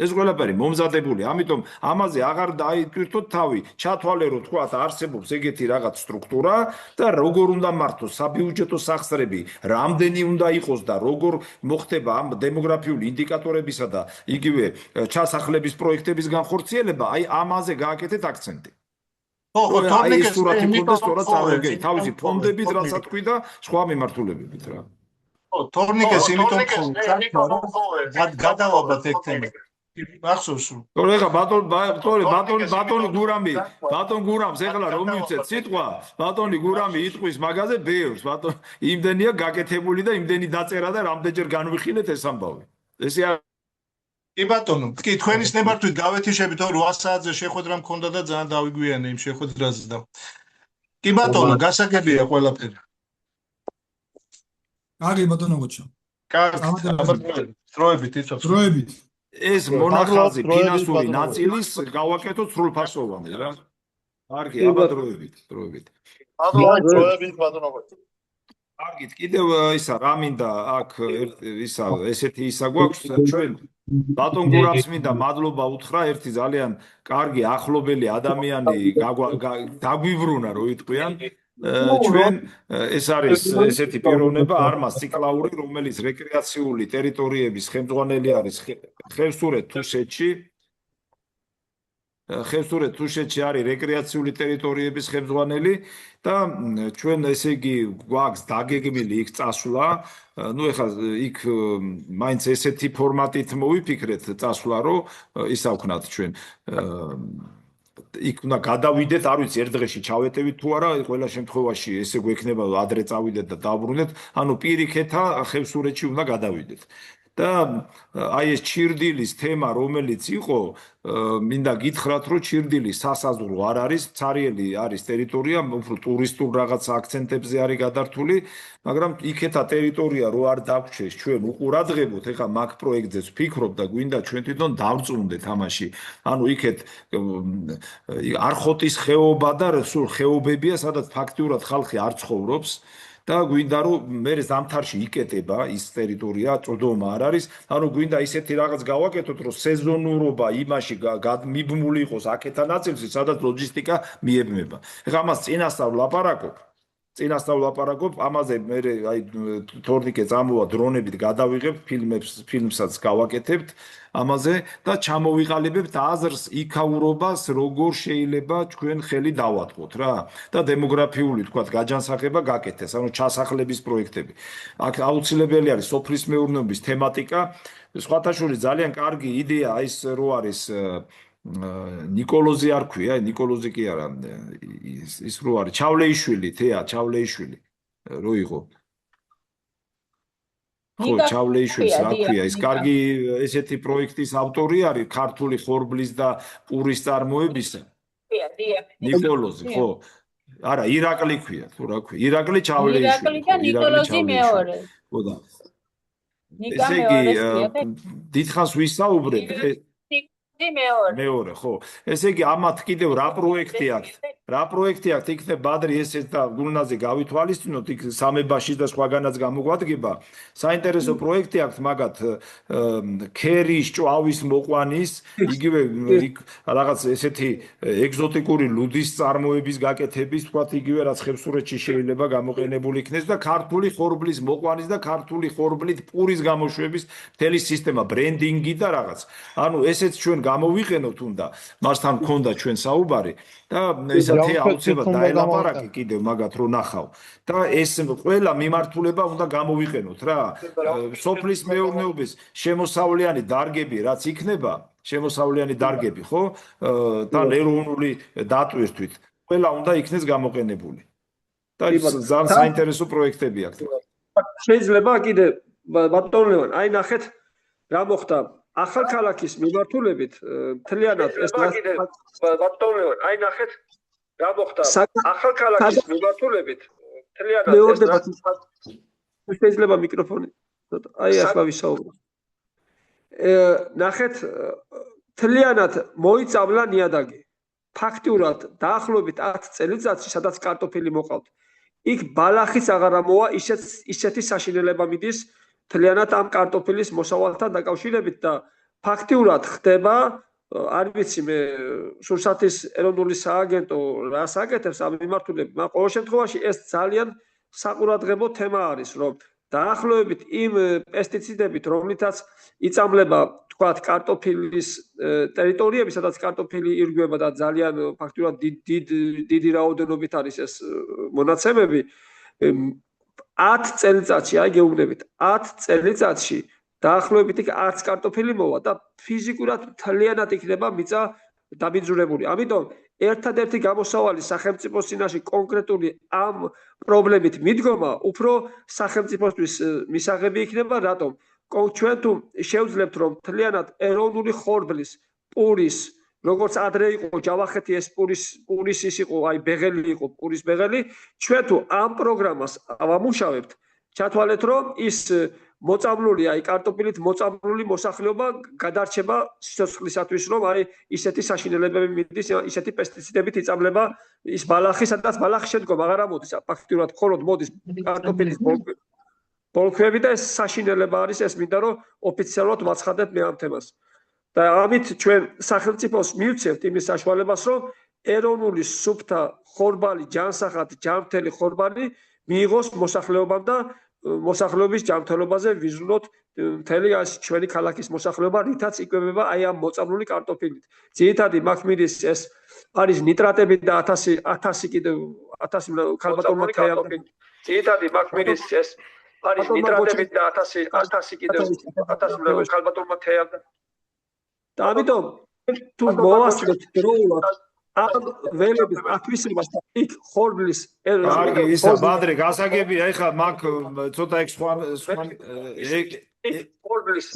ეს ყველაფერი მომზადებული ამიტომ ამაზე აღარ დაიტვირთოთ თავი ჩათვალე რომ თქვა არსებობს ეგეთი რაღაც სტრუქტურა და როგორ უნდა მართოს საბიუჯეტო სახსრები რამდენი უნდა იყოს და როგორ მოხდება ამ დემოგრაფიული ინდიკატორებისა და იგივე ჩასახლების პროექტების განხორციელება აი ამაზე გააკეთეთ აქცენტი ხო, თორნიკეს სურათი მქონდა სწორად წავეგე, თავისი ფონდებით რასაც თქვი და სხვა მიმართულებებით რა. თორნიკეს იმიტომ მხოლოდ გადავაბათ ეგ თემა. მახსოვს რომ თორე ეხა ბატონი გურამს ეხლა რომ მივცეთ სიტყვა ბატონი გურამი იტყვის მაგაზე ბევრს ბატონი იმდენია გაკეთებული და იმდენი დაწერა და რამდენჯერ განვიხილეთ ეს ამბავი ესე კი ბატონო კი თქვენის ნებართვით გავეთიშებით 8 საათზე შეხვედრა მქონდა და ძალიან დავიგვიანე იმ შეხვედრაზე და კი ბატონო გასაგებია ყველაფერი კარგი ბატონო გოჩა კარგი დროებით იცოცხლე დროებით ეს მონახაზი ფინანსური ნაწილის გავაკეთოთ სრულფასოვანი რა. კარგი, აბა დროებით. დროებით ბატონო. კარგით, კიდევ ისა რა მინდა აქ ისა ესეთი ისა გვაქვს ჩვენ ბატონ გურამს მინდა მადლობა უთხრა ერთი ძალიან კარგი ახლობელი ადამიანი დაგვიბრუნა რო იტყვიან ჩვენ ეს არის ესეთი პიროვნება არმას ციკლაური რომელიც რეკრეაციული ტერიტორიების ხელმძღვანელი არის ხევსურეთ თუშეთში არის რეკრეაციული ტერიტორიების ხელმძღვანელი და ჩვენ ესე იგი გვაქვს დაგეგმილი იქ წასვლა ну ეხლა იქ მაინც ესეთი ფორმატით მოვიფიქრეთ წასვლა რომ ისა ვქნათ ჩვენ იქ უნდა გადავიდეთ, არ ვიცი, ერთ დღეში ჩავეტევით თუ არა, ყველა შემთხვევაში ესე გვექნება ადრე წავიდეთ და დავბრუნდეთ, ანუ პირიქეთა ხევსურეთში უნდა გადავიდეთ. და აი ეს ჩირდილის თემა რომელიც იყო, მინდა გითხრათ, რომ ჩირდილის სასაზღვრო არ არის, ცარიელი არის ტერიტორია, უფრო ტურისტულ რაღაც აქცენტებზე არის გადართული, მაგრამ იქეთა ტერიტორია რო არ დაგვრჩეს, ჩვენ უყურადღებოთ, ეხა მაგ პროექტზეც ვფიქრობ და გვინდა ჩვენ თვითონ დავწუნდეთ ამაში. ანუ იქეთ არხოტის ხეობა და სულ ხეობებია, სადაც ფაქტიურად ხალხი არ ცხოვრობს. და გვინდა რომ მე ზამთარში იკეტება ის ტერიტორია, წვდომა არ არის, ანუ გვინდა ისეთი რაღაც გავაკეთოთ, რომ სეზონურობა იმაში მიბმული იყოს აქეთა ნაწილში, სადაც ლოჯისტიკა მიებმება. ეხლა ამას წინასწარ ვლაპარაკობ, ამაზე მე აი თორნიკე წამოვა დრონებით გადავიღებ, ფილმსაც გავაკეთებთ ამაზე და ჩამოვიყალიბებთ აზრს იქაურობას, როგორ შეიძლება ჩვენ ხელი დავატყოთ რა და დემოგრაფიული თქვათ გაჯანსაღება გაკეთდეს, ანუ ჩასახლების პროექტები. აქ აუცილებელი არის სოფლის მეურნეობის თემატიკა, სხვათა შორის ძალიან კარგი იდეა ის რო არის ნიკოლოზი არ ქვია, ნიკოლოზი კი არა, ის რო არის ჩავლეიშვილი, ჩავლეიშვილი რო იყო ხო, ჩავლეიშვილს რა ქვია, ის კარგი ესეთი პროექტის ავტორი არის, ქართული ხორბლის და პურის წარმოებისა. ნიკოლოზი, ხო. არა, ირაკლი ქვია, თუ რა ქვია. ირაკლი ჩავლეიშვილი. ირაკლი და ნიკოლოზი მეორე. ხო და. ესე იგი, დიდხანს ვისაუბრეთ. მეორე, ხო. ესე იგი, ამათ კიდევ რა პროექტი აქვს? რა პროექტი აქვს? იქნებ ბადრი ესეც და გულნაზე გავითვალისწინოთ, იქ სამებაში და სხვაგანაც გამოგვადგება. საინტერესო პროექტი აქვს მაგათ ქერის, ჭვავის მოყვანის, იგივე რაღაც ესეთი ეგზოტიკური ლუდის წარმოების გაკეთების, თქვათ იგივე რაც ხევსურეთში შეიძლება გამოყენებული იქნეს და ქართული ხორბლის მოყვანის და ქართული ხორბლით პურის გამოშვების მთელი სისტემა, ბრენდინგი და რაღაც. ანუ ესეც ჩვენ გამოვიყენოთ უნდა, მასთან მქონდა ჩვენ საუბარი და ესეთი აუცილებლად დაელაპარაკე კიდევ მაგათ რო ნახავ და ეს ყველა მიმართულება უნდა გამოვიყენოთ რა სოფლის მეურნეობის შემოსავლიანი დარგები რაც იქნება შემოსავლიანი დარგები ხო თან ეროვნული დატვირთვით ყველა უნდა იქნეს გამოყენებული და ძალიან საინტერესო პროექტები აქვს შეიძლება კიდე ბატონ ლევან აი ნახეთ რა მოხდა ახალქალაქის მიმართულებით მთლიანად ეს ბატონ ლევან აი ნახეთ რა მოხდა ახალქალაქის მიმართულებით მთლიანად ეს შეიძლება მიკროფონი აი ახლა ვისაუბრებ ნახეთ მთლიანად მოიწამლა ნიადაგი ფაქტიურად დაახლოებით 10 წელიწადში სადაც კარტოფილი მოყავთ იქ ბალახიც აღარ ამოვა ისეთი საშინელება მიდის მთლიანად ამ კარტოფილის მოსავალთან დაკავშირებით და ფაქტიურად ხდება არ ვიცი მე სურსათის ეროვნული სააგენტო რას აკეთებს ამ მიმართულებით მაგრამ ყოველ შემთხვევაში ეს ძალიან საყურადღებო თემა არის რომ დაახლოებით იმ პესტიციდებით რომლითაც იწამლება თქვათ კარტოფილის ტერიტორიები სადაც კარტოფილი ირგვება და ძალიან ფაქტიურად დიდი რაოდენობით არის ეს მონაცემები 10 წელიწადში, აი გეუბნებით, 10 წელიწადში დაახლოებით 10 კარტოფილი მოვა და ფიზიკურად მთლიანად იქნება მიწა დამიძურებული. ამიტომ ერთადერთი გამოსავალი სახელმწიფოს წინაშე კონკრეტული ამ პრობლემით მიდგომა უფრო სახელმწიფოსთვის მისაღები იქნება, რატომ? ჩვენ თუ შევძლებთ რომ მთლიანად ეროვნული ხორბლის, პურის, როგორც ადრე იყო ჯავახეთი ეს პურის ის იყო, აი ბეღელი იყო, პურის ბეღელი, ჩვენ თუ ამ პროგრამას ავამუშავებთ, ჩათვალეთ რომ ის მოწამლული, აი კარტოფილით მოწამლული მოსახლეობა გადარჩება სიცოცხლისათვის, რომ აი ისეთი საშინელებები მიდის, ისეთი პესტიციდებით იწამლება ის ბალახი, სადაც ბალახი შემდგომ აღარ ამოდის, ფაქტიურად მხოლოდ მოდის კარტოფილის ბოლქვები და ეს საშინელება არის, ეს მინდა რომ ოფიციალურად ვაცხადებ მე ამ თემას. და ამით ჩვენ სახელმწიფოს მივცევთ იმის საშუალებას, რომ ეროვნული სუფთა ხორბალი, ჯანსაღად ჯანმრთელი ხორბალი მიიღოს მოსახლეობამ და მოსახლეობის ჯანმრთელობაზე ვიზრუნოთ მთელი ჩვენი ქალაქის მოსახლეობა, რითაც იკვებება აი ამ მოწამლული კარტოფილით. ძირითადი მაგ მიდის ეს არის ნიტრატები და 1000 კიდევ 1000 ქალბატონმა თეატრი. ძირითადი მაგ მიდის ეს არის ნიტრატები და 1000 კიდევ 1000 ქალბატონმა თეატრი. და ამიტომ თუ მოვასწრებთ დროულად ამ ველების ათვისებას და იქ ხორბლის კარგი, ისა ბადრე გასაგებია, ეხლა მაგ ცოტა ეგ სხვა ხორბლის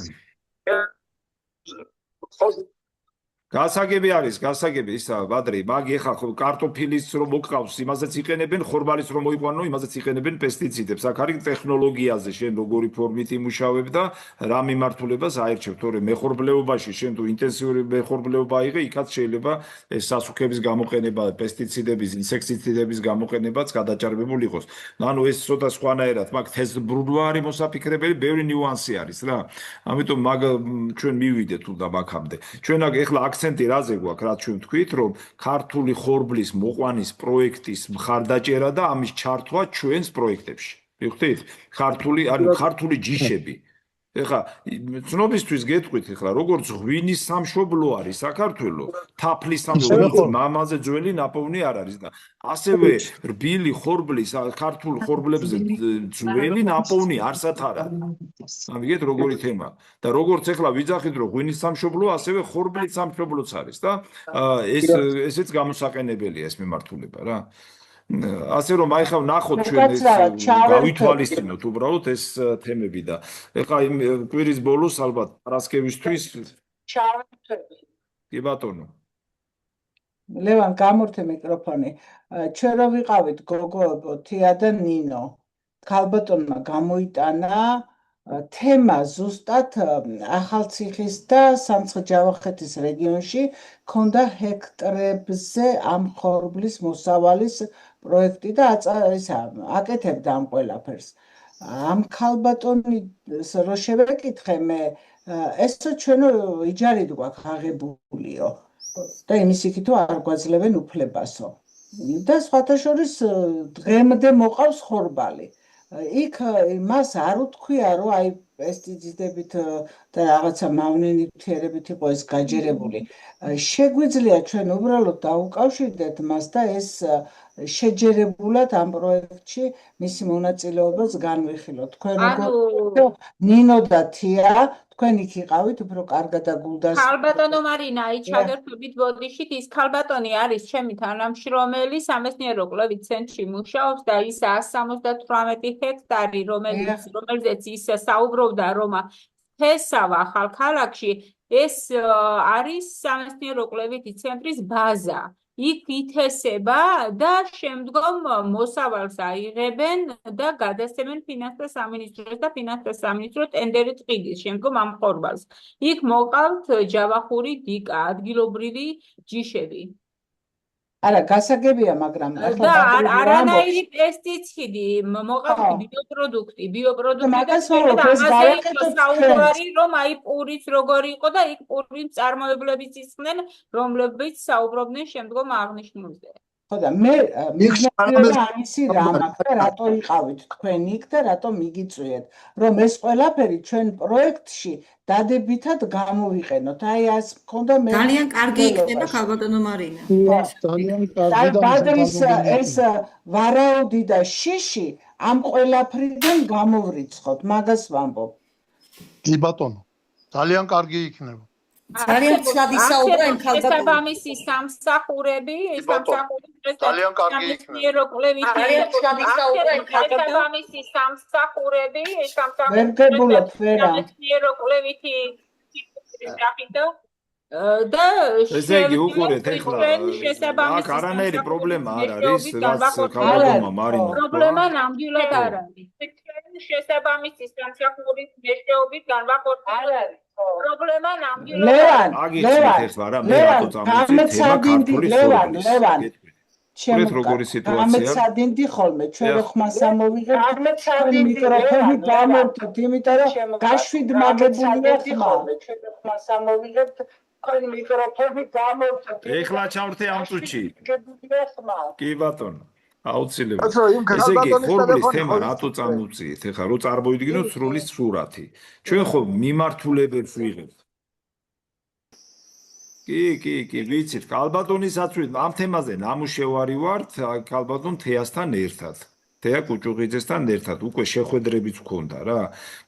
გასაგები არის, გასაგები ისა ბადრე, მაგ ეხლა კარტოფილის რომ მოკავს, იმაზეც იყენებენ, ხორბალის რომ მოიყვანო, იმაზეც იყენებენ პესტიციდებს. აქ არის ტექნოლოგიაზე, შენ როგორი ფორმით იმუშავებ და რა მიმართულებას აერჩევ, თორემ მეხორბლეობაში შენ თუ ინტენსიური მეხორბლეობა აიღე, იქაც შეიძლება ეს სასუქების გამოყენება, პესტიციდების, ინსექტიციდების გამოყენებაც გადაჭარბებული იყოს. ანუ ეს ცოტა სხვანაირად, მაგ თესლბრუნვა არის მოსაფიქრებელი, ბევრი ნიუანსი არის რა. ამიტომ მაგ ჩვენ მივიდეთ უნდა მაგამდე. ჩვენ აქ ეხლა აქცენტი რაზე გვაქვს, რაც ჩვენ თქვით, რომ ქართული ხორბლის მოყვანის პროექტის მხარდაჭერა და ამის ჩართვა ჩვენს პროექტებში. მივხვდით? ქართული ჯიშები. ეხლა ცნობისთვის გეტყვით, ეხლა როგორც ღვინის სამშობლო არის საქართველო, თაფლის სამშობლო, მამაზე ძველი ნაპოვნი არ არის და ასევე რბილი ხორბლის, ქართულ ხორბლებზე ძველი ნაპოვნი არსად არ არის. ამიგეთ როგორი თემა და როგორც ეხლა ვიძახით რომ ღვინის სამშობლო, ასევე ხორბლის სამშობლოც არის და ესეც გამოსაყენებელია ეს მიმართულება რა. ასე რომ აი ხა ნახოთ ჩვენ ეს გავითვალისწინოთ უბრალოდ ეს თემები და ეხლა იმ კვირის ბოლოს ალბათ პარასკევისთვის კი ბატონო ლევან გამორთე მიკროფონი ჩვენ რო ვიყავით გოგო თია და ნინო ქალბატონმა გამოიტანა თემა ზუსტად ახალციხის და სამცხე-ჯავახეთის რეგიონში ქონდა ჰექტარებზე ამ ხორბლის მოსავალის პროექტი და აკეთებდა ამ ყველაფერს. ამ ქალბატონის რო შევეკითხე მე, ესო ჩვენო იჯარით გვაქვს აღებულიო და იმის იქითო არ გვაძლევენ უფლებასო. და სხვათა შორის დღემდე მოყავს ხორბალი. იქ მას არ უთქვია რომ აი პესტიციდებით და რაღაცა მავნე ნივთიერებით იყო ეს გაჯერებული. შეგვიძლია ჩვენ უბრალოდ დაუკავშირდეთ მას და ეს შეჯერებულად ამ პროექტში მისი მონაწილეობას განვიხილოთ. თქვენ როგორ ნინო და თია თქვენ იქ იყავით უფრო კარგად და გულდას ქალბატონო მარინა აი ჩაგერთვებით ბოდიშით ის ქალბატონი არის ჩემი თანამშრომელი სამეცნიერო კვლევით ცენტრში მუშაობს და ის 178 ჰექტარი რომელზეც ის საუბრობდა რომ თესავ ახალ ქალაქში ეს არის სამეცნიერო კვლევითი ცენტრის ბაზა. იქ ითესება და შემდგომ მოსავალს აიღებენ და გადასცემენ ფინანსთა სამინისტროს და ფინანსთა სამინისტრო ტენდერით ყიდის შემდგომ ამ ხორბალს. იქ მოყავთ ჯავახური დიკა, ადგილობრივი ჯიშები. არა, გასაგებია, მაგრამ და არანაირი პესტიციდი, მოყავთ ბიოპროდუქტი და საუბარი რომ აი პურიც როგორი იყო და იქ პურის წარმოებლებიც ისხდნენ, რომლებიც საუბრობდნენ შემდგომ აღნიშნულზე. ხო და მე მიგზავნა ამისი რამ აქვს და რატო იყავით თქვენ იქ და რატო მიგიწვიეთ, რომ ეს ყველაფერი ჩვენ პროექტში დადებითად გამოვიყენოთ. აი ეს მქონდა მე ძალიან კარგი იქნება ქალბატონო მარინა. ძალიან კარგი და ბადრის ეს ვარაუდი და შიში ამ ყველაფრიდან გამოვრიცხოთ, მაგას ვამბობ. კი ბატონო, ძალიან კარგი იქნება. ძალიან ცუდ ისაუბრა იმ ქალბატონს. შესაბამისი სამსახურები, ძალიან კარგი იქნება. შესაბამისი სამსახურები, ვერგებულობ ვერა. კვლევითი და ესე იგი უყურეთ ეხლა აქ არანაირი პრობლემა არ არის რაც ქალბატონმა მარინა პრობლემა ნამდვილად არ არის შესაბამისი სამსახურის მეშვეობით განვახორციელებს არ არის პრობლემა ნამდვილად აგიცით ეხლა რა მე რატო წამოვწი თემა ქართული ლევან ჩემ როგორი სიტუაცია გამეცადინდი ხოლმე ჩვენ რო ხმას ამოვიღებთ მიკროფონი გამორთოთ იმიტომ რომ გაშვიდ მაგებულია ხოლმე ჩვენ რო ხმას ამოვიღებთ მიკროფონი გამორთოთ ეხლა ჩავრთე ამ წუთში კი ბატონო აუცილებლად ესე იგი ხორბლის თემა რატო წამოვწიეთ ეხლა რო წარმოიდგინოთ სრული სურათი ჩვენ ხო მიმართულებებს ვიღებთ კი ვიცით ქალბატონისაც ამ თემაზე ნამუშევარი ვართ ქალბატონ თეასთან ერთად თეა კუჭუღიძესთან ერთად უკვე შეხვედრებიც გქონდა რა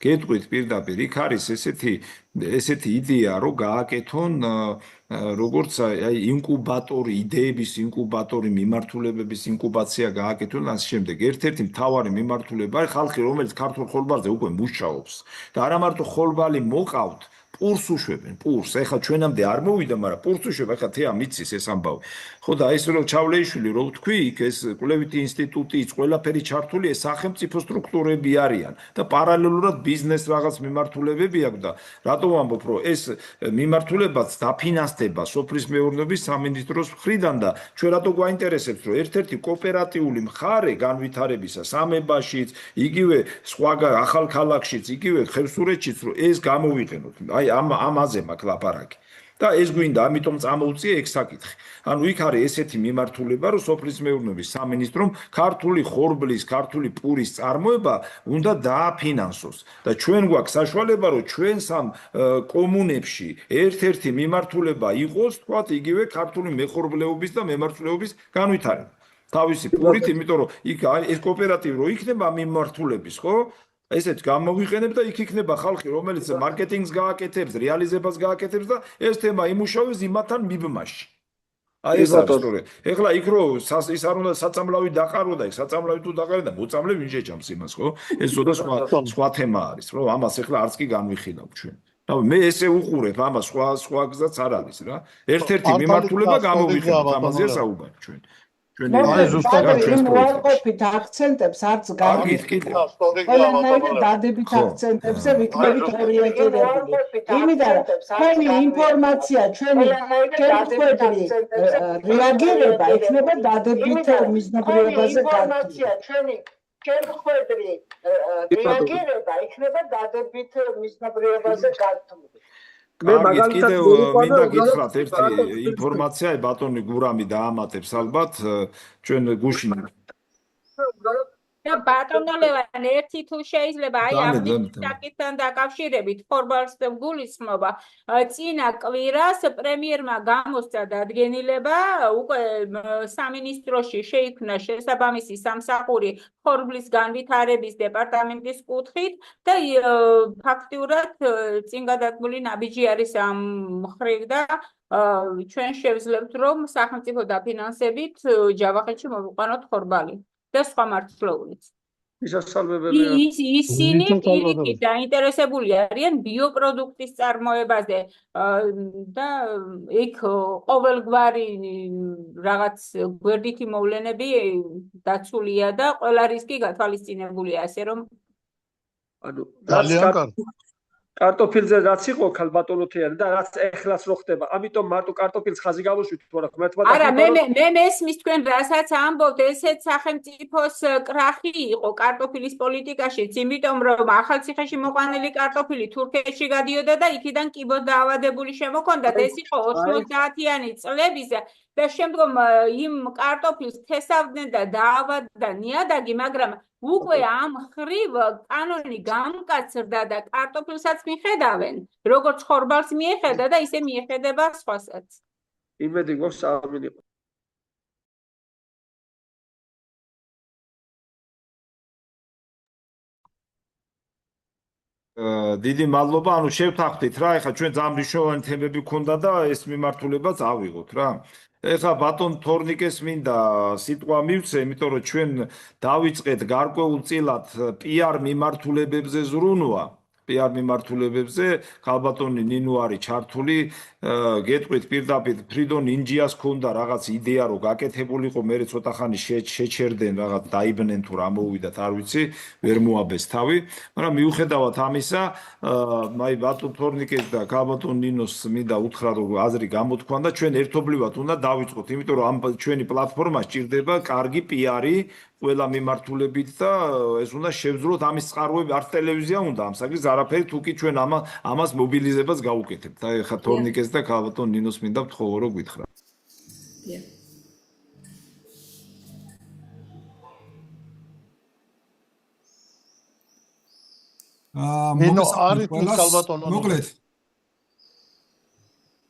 გეტყვით პირდაპირ იქ არის ესეთი იდეა რომ გააკეთონ როგორც აი ინკუბატორი იდეების ინკუბატორი მიმართულებების ინკუბაცია გააკეთონ ამ შემდეგ ერთ-ერთი მთავარი მიმართულება არის ხალხი რომელიც ქართულ ხორბალზე უკვე მუშაობს და არა მარტო ხორბალი მოყავთ პურს უშვებენ პურს ეხლა ჩვენამდე არ მოვიდა მაგრამ პურს უშვებ ეხლა თეა მიცის ეს ამბავი ხო და ეს რო ჩავლეიშვილი რო ვთქვი იქ ეს კვლევითი ინსტიტუტიც ყველაფერი ჩართული ეს სახელმწიფო სტრუქტურები არიან და პარალელურად ბიზნეს რაღაც მიმართულებები აქვს და რატო ვამბობ რომ ეს მიმართულებაც დაფინანსდება სოფლის მეურნეობის სამინისტროს მხრიდან და ჩვენ რატო გვაინტერესებს რომ ერთ-ერთი კოოპერატიული მხარე განვითარებისა სამებაშიც იგივე სხვა ახალ ქალაქშიც იგივე ხევსურეთშიც რომ ეს გამოვიყენოთ აი ამაზე მაქვს ლაპარაკი და ეს გვინდა ამიტომ წამოვწიე ეგ საკითხი ანუ იქ არის ესეთი მიმართულება რომ სოფლის მეურნეობის სამინისტრომ ქართული ხორბლის ქართული პურის წარმოება უნდა დააფინანსოს და ჩვენ გვაქვს საშუალება რომ ჩვენ სამ კომუნებში ერთ-ერთი მიმართულება იყოს თქვათ იგივე ქართული მეხორბლეობის და მემარცვლეობის განვითარება თავისი პურით იმიტომ რომ იქ ეს კოოპერატივი რო იქნება მიმართულების ხო ესეც გამოვიყენებ და იქ იქნება ხალხი რომელიც მარკეტინგს გააკეთებს, რეალიზებას გააკეთებს და ეს თემა იმუშავებს იმათთან მიბმაში. აი ეს არის სწორედ. ეხლა იქ რო ის არ უნდა საწამლავი დაყარო და იქ საწამლავი თუ დაყარო და მოწამლე ვინ შეჭამს იმას, ხო? ეს ზოდა სხვა თემა არის, რომ ამას ეხლა არც კი განვიხილავ ჩვენ. და მე ესე უყურებ ამას სხვა გზაც არ არის რა. ერთ-ერთი მიმართულება გამოვიყენოთ, ამაზე საუბარი ჩვენ. აი ზუსტად ჩვენ ვარყოფით აქცენტებს არც ყველანაირად დადებით აქცენტებზე ვიქნებით ორიენტირებული იმიტომ რომ ჩვენი ინფორმაცია ჩვენი კერტხვედრი რეაგირება იქნება დადებით მიზნობრიობაზე გართული მე მაგალითად მინდა გითხრათ ერთი ინფორმაცია ბატონი გურამი დაამატებს ალბათ ჩვენ გუშინ და ბატონო ლევან ერთი თუ შეიძლება აი ამ საკითხთან დაკავშირებით ხორბალს გულისხმობა წინა კვირას პრემიერმა გამოსცა დადგენილება უკვე სამინისტროში შეიქმნა შესაბამისი სამსახური ხორბლის განვითარების დეპარტამენტის კუთხით და ფაქტიურად წინ გადადგმული ნაბიჯი არის ამ მხრივ და ჩვენ შევძლებთ რომ სახელმწიფო დაფინანსებით ჯავახეთში მოვიყვანოთ ხორბალი და სხვა მართლობრივიც. ისინი პირიქით დაინტერესებული არიან ბიოპროდუქტის წარმოებაზე და იქ ყოველგვარი რაღაც გვერდითი მოვლენები დაცულია და ყველა რისკი გათვალისწინებულია, ასე რომ ანუ ძალიან კარგი კარტოფილზე რაც იყო ქალბატონო თეარი და რაც ეხლას რო ხდება, ამიტომ მარტო კარტოფილს ხაზი გავუშვით თუ რა ხმერთმა და არა მე მესმის თქვენ რასაც ამბობთ, ესეც სახელმწიფოს კრახი იყო კარტოფილის პოლიტიკაშიც, იმიტომ რომ ახალციხეში მოყვანილი კარტოფილი თურქეთში გადიოდა და იქიდან კიბოს დაავადებული შემოქონდათ. ეს იყო 90-იანი წლების და შემდგომ იმ კარტოფილს თესავდნენ და დაავადდა ნიადაგი, მაგრამ უკვე ამ ხრივ კანონი გამკაცრდა და კარტოფილსაც მიხედავენ, როგორც ხორბალს მიეხედა და ისე მიეხედება სხვასაც. იმედი გვაქვს ამინი დიდი მადლობა, ანუ შევთანხმდით რა, ეხლა ჩვენ ძალიან მნიშვნელოვანი თემები გქონდა და ეს მიმართულებაც ავიღოთ რა. ეხლა ბატონ თორნიკეს მინდა სიტყვა მივცე, იმიტომ რომ ჩვენ დავიწყეთ გარკვეულწილად PR მიმართულებებზე ზრუნვა. PR მიმართულებებზე ქალბატონი ნინო არის ჩართული, გეტყვით პირდაპირ ფრიდონ ინჯიას ქონდა რაღაც იდეა რომ გაკეთებულიყო, მე ცოტა ხანი შეჩერდნენ რაღაც დაიბნენ თუ რა მოვიდათ, არ ვიცი, ვერ მოაბეს თავი, მაგრამ მიუხედავად ამისა, აი ბატონ თორნიკეს და ქალბატონ ნინოს მინდა უთხრა რომ აზრი გამოთქვა და ჩვენ ერთობლივად უნდა დავიწყოთ, იმიტომ რომ ამ ჩვენი პლატფორმა სჭირდება კარგი PR-ი ყველა მიმართულებით და ეს უნდა შევძროთ ამის წყაროები, არც ტელევიზია უნდა ამ საკითხს არაფერი, თუ კი ჩვენ ამას მობილიზებას გავუკეთებთ. აი ხა თორნიკეს და ქალბატონ ნინოს მინდა ვთხოვო რომ გითხრა. ნინო არის ქალბატონო. მოკლედ.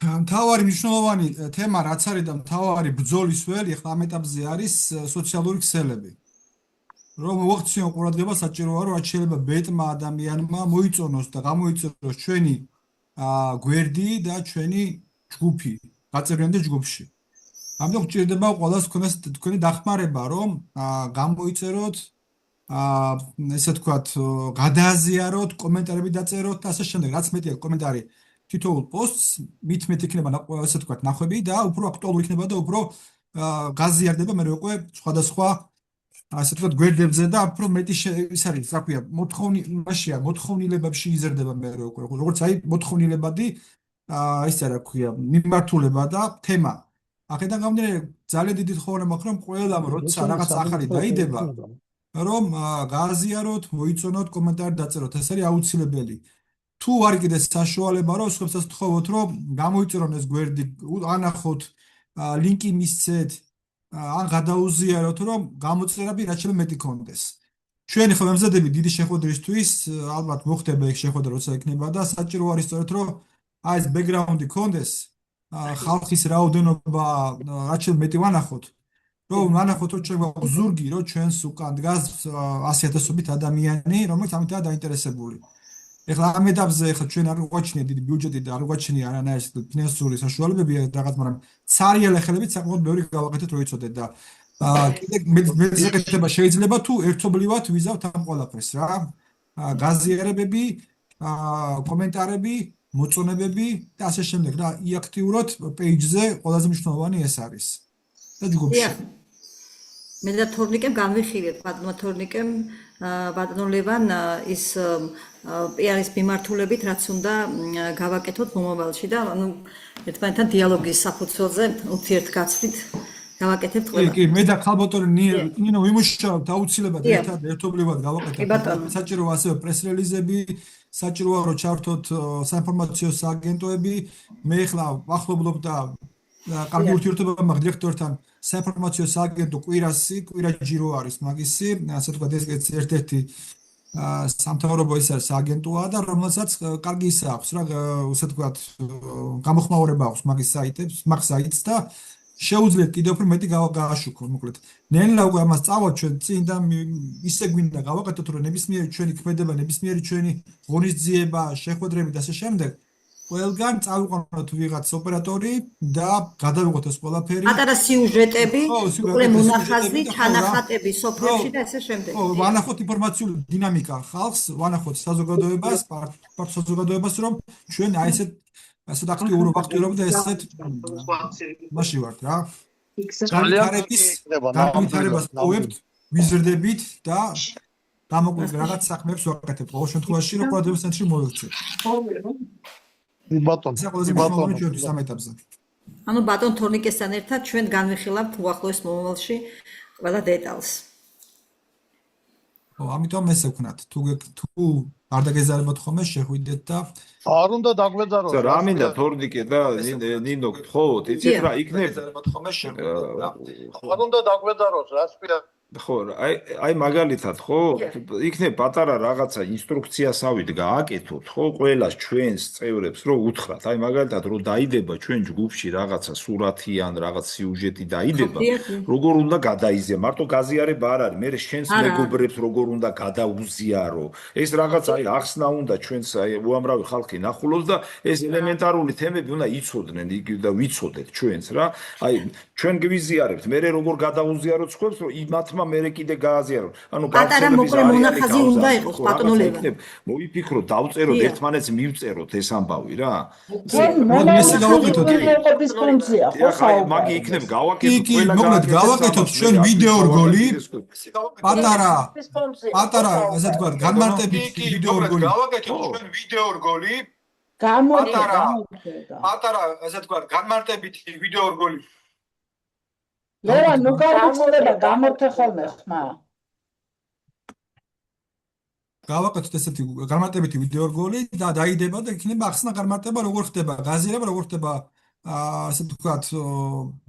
მთავარი მნიშვნელოვანი თემა რაც არის და მთავარი ბრძოლის ველი ხა ამ ეტაპზე არის სოციალური ქსელები. რომ მოახდინონ ყურადღება საჭიროა რომ რაც შეიძლება ბეტმა ადამიანმა მოიწონოს და გამოიწეროს ჩვენი გვერდი და ჩვენი ჯგუფი, გაწევრიანდა ჯგუფში. ამიტომ გჭირდება ყველას ქონდეს თქვენი დახმარება რომ გამოიწეროთ ესე თქვათ გადააზიაროთ, კომენტარები დაწეროთ და ასე შემდეგ, რაც მეტია კომენტარი თითოეულ პოსტს, მით მეტი იქნება ესე თქვათ ნახვები და უფრო აქტუალური იქნება და უფრო გაზიარდება მე უკვე სხვადასხვა ასე თქვათ გვერდებზე და უფრო მეტი ის არის, რა ქვია, მოთხოვნილებებში იზრდება მე უკვე, როგორც აი მოთხოვნილებადი ის რა ქვია, მიმართულება და თემა. აქედან გამომდინარე ძალიან დიდი თხოვნა მაქვს რომ ყველამ როცა რაღაც ახალი დაიდება რომ გააზიაროთ, მოიწონოთ, კომენტარი დაწეროთ, ეს არის აუცილებელი. თუ არ კიდეს საშუალება რომ სხვებსაც თხოვოთ რომ გამოიწერონ ეს გვერდი, ანახოთ, ლინკი მისცეთ, ან გადაუზიაროთ რომ გამოწერები რაც შეიძლება მეტი კონდეს. ჩვენი ხო მემზადები დიდი შეხვედრისთვის, ალბათ მოხდება ეგ შეხვედრა როცა იქნება და საჭირო არის სწორედ რომ აი ეს ბექგრაუნდი კონდეს, ხალხის რაოდენობა რაც შეიძლება მეტი ვანახოთ. რომ ვანახოთ რომ ჩვენ გვაქვს ზურგი, რომ ჩვენს უკან დგას 100,000-ობით ადამიანი, რომელიც ამითაა დაინტერესებული. ეხლა ამ ეტაპზე ეხლა ჩვენ არ გვაჩნია დიდი ბიუჯეტი და არ გვაჩნია არანაირი ფინანსური საშუალებები რაღაც, მაგრამ ცარიელ ხელებით საკმაოდ ბევრი გავაკეთეთ რომ იცოდეთ და კიდე მე შეიძლება თუ ერთობლივად ვიზავთ ამ ყველაფერს რა. გაზიარებები, კომენტარები, მოწონებები და ასე შემდეგ და აქტიურად პეიჯზე ყველაზე მნიშვნელოვანი ეს არის. და ჯგუფში. მე და თორნიკემ განვიხილეთ, ბატონმა თორნიკემ, ბატონ ლევან ის PR-ის მიმართულებით რაც უნდა გავაკეთოთ მომავალში და ანუ ერთმანეთთან დიალოგის საფუძველზე ურთიერთგაცვლით გავაკეთებთ ყველა. კი, მე და ქალბატონი ნინო ვიმუშავებთ აუცილებლად ერთობლივად გავაკეთებთ. საჭიროა ასევე პრეს-რელიზები, საჭიროა რომ ჩართოთ საინფორმაციო სააგენტოები. მე ახლა ახლობლობ და კარგი ურთიერთობა მაქვს დირექტორთან საინფორმაციო სააგენტო კვირაჯირო არის მაგისი, ასე ვთქვათ ეს ერთ-ერთი სამთავრობო ის არის სააგენტოა და რომელსაც კარგი ის აქვს რა, ასე ვთქვათ გამოხმაურება აქვს მაგის საიტს და შეუძლიათ კიდევ უფრო მეტი გააშუქო, მოკლედ. ნელა უკვე ამას წავალთ ჩვენ წინ და ისე გვინდა გავაკეთოთ რომ ნებისმიერი ჩვენი ქმედება, ნებისმიერი ჩვენი ღონისძიება, შეხვედრები და ასე შემდეგ ყველგან წავიყვანოთ ვიღაც ოპერატორი და გადავიღოთ ეს ყველაფერი. პატარა სიუჟეტები, უკვე მონახაზი, თანახატები სოფლებში და ასე შემდეგ. ხო, ვანახოთ ინფორმაციული დინამიკა ხალხს, ვანახოთ საზოგადოებას, საზოგადოებას რომ ჩვენ აი ესეთ აქტიურობა და ესეთ მასში ვართ რა. განვითარებას პოვებთ, ვიზრდებით და გამოგვიგ რაღაც საქმეებს ვაკეთებთ. ყოველ შემთხვევაში რომ პროდუქციის ცენტრში მოვიქცეთ. ბატონ ანუ ბატონ თორნიკესთან ერთად ჩვენ განვიხილავთ უახლოეს მომავალში ყველა დეტალს. ხო, ამიტომ ესე ვქნათ. თუ არ დაგეზარებათ ხოლმე შეხვიდეთ და არ უნდა დაგვეძაროთ. რა მინდა თორნიკე და ნინო გთხოვოთ, იცით რა იქნება? არ უნდა დაგვეძაროთ, რას ვია ხო, აი მაგალითად, ხო, იქნებ პატარა რაღაცა ინსტრუქციასავით გააკეთოთ, ხო, ყველას ჩვენს წევრებს რო უთხრათ, აი მაგალითად რო დაიდება ჩვენ ჯგუფში რაღაცა სურათი ან რაღაც სიუჟეტი დაიდება, როგორ უნდა გადაიზიარო, მარტო გაზიარება არ არის, მე შენს მეგობრებს როგორ უნდა გადაუზიარო. ეს რაღაც აი ახსნა უნდა ჩვენს აი უამრავი ხალხი ნახულოს და ეს ელემენტარული თემები უნდა იცოდნენ და ვიცოდეთ ჩვენს რა. აი ჩვენ გვიზიარებთ, მე როგორ გადაუზიაროთ სხვებს, რომ იმათმა მერე კიდე გააზიაროთ. ანუ პატარა მოკლე მონახაზი უნდა იყოს პატონოლება. მოვიფიქროთ, დავწეროთ, ერთმანეთს მივწეროთ ეს ამბავი რა. მაგი იქნებ გავაკეთოთ ყველა გავაკეთოთ ჩვენ ვიდეო რგოლი. პატარა, ასე თქვა, განმარტებით ვიდეო რგოლი. გავაკეთოთ ჩვენ ვიდეო რგოლი. პატარა, ასე თქვა, განმარტებით ვიდეო რგოლი. ლევან, ნუ გავუწდება გამორთე ხოლმე ხმა. გავაკეთოთ ესეთი განმარტებითი ვიდეო რგოლი და დაიდება და იქნება ახსნა განმარტება როგორ ხდება გაზიარება, როგორ ხდება ასე ვთქვათ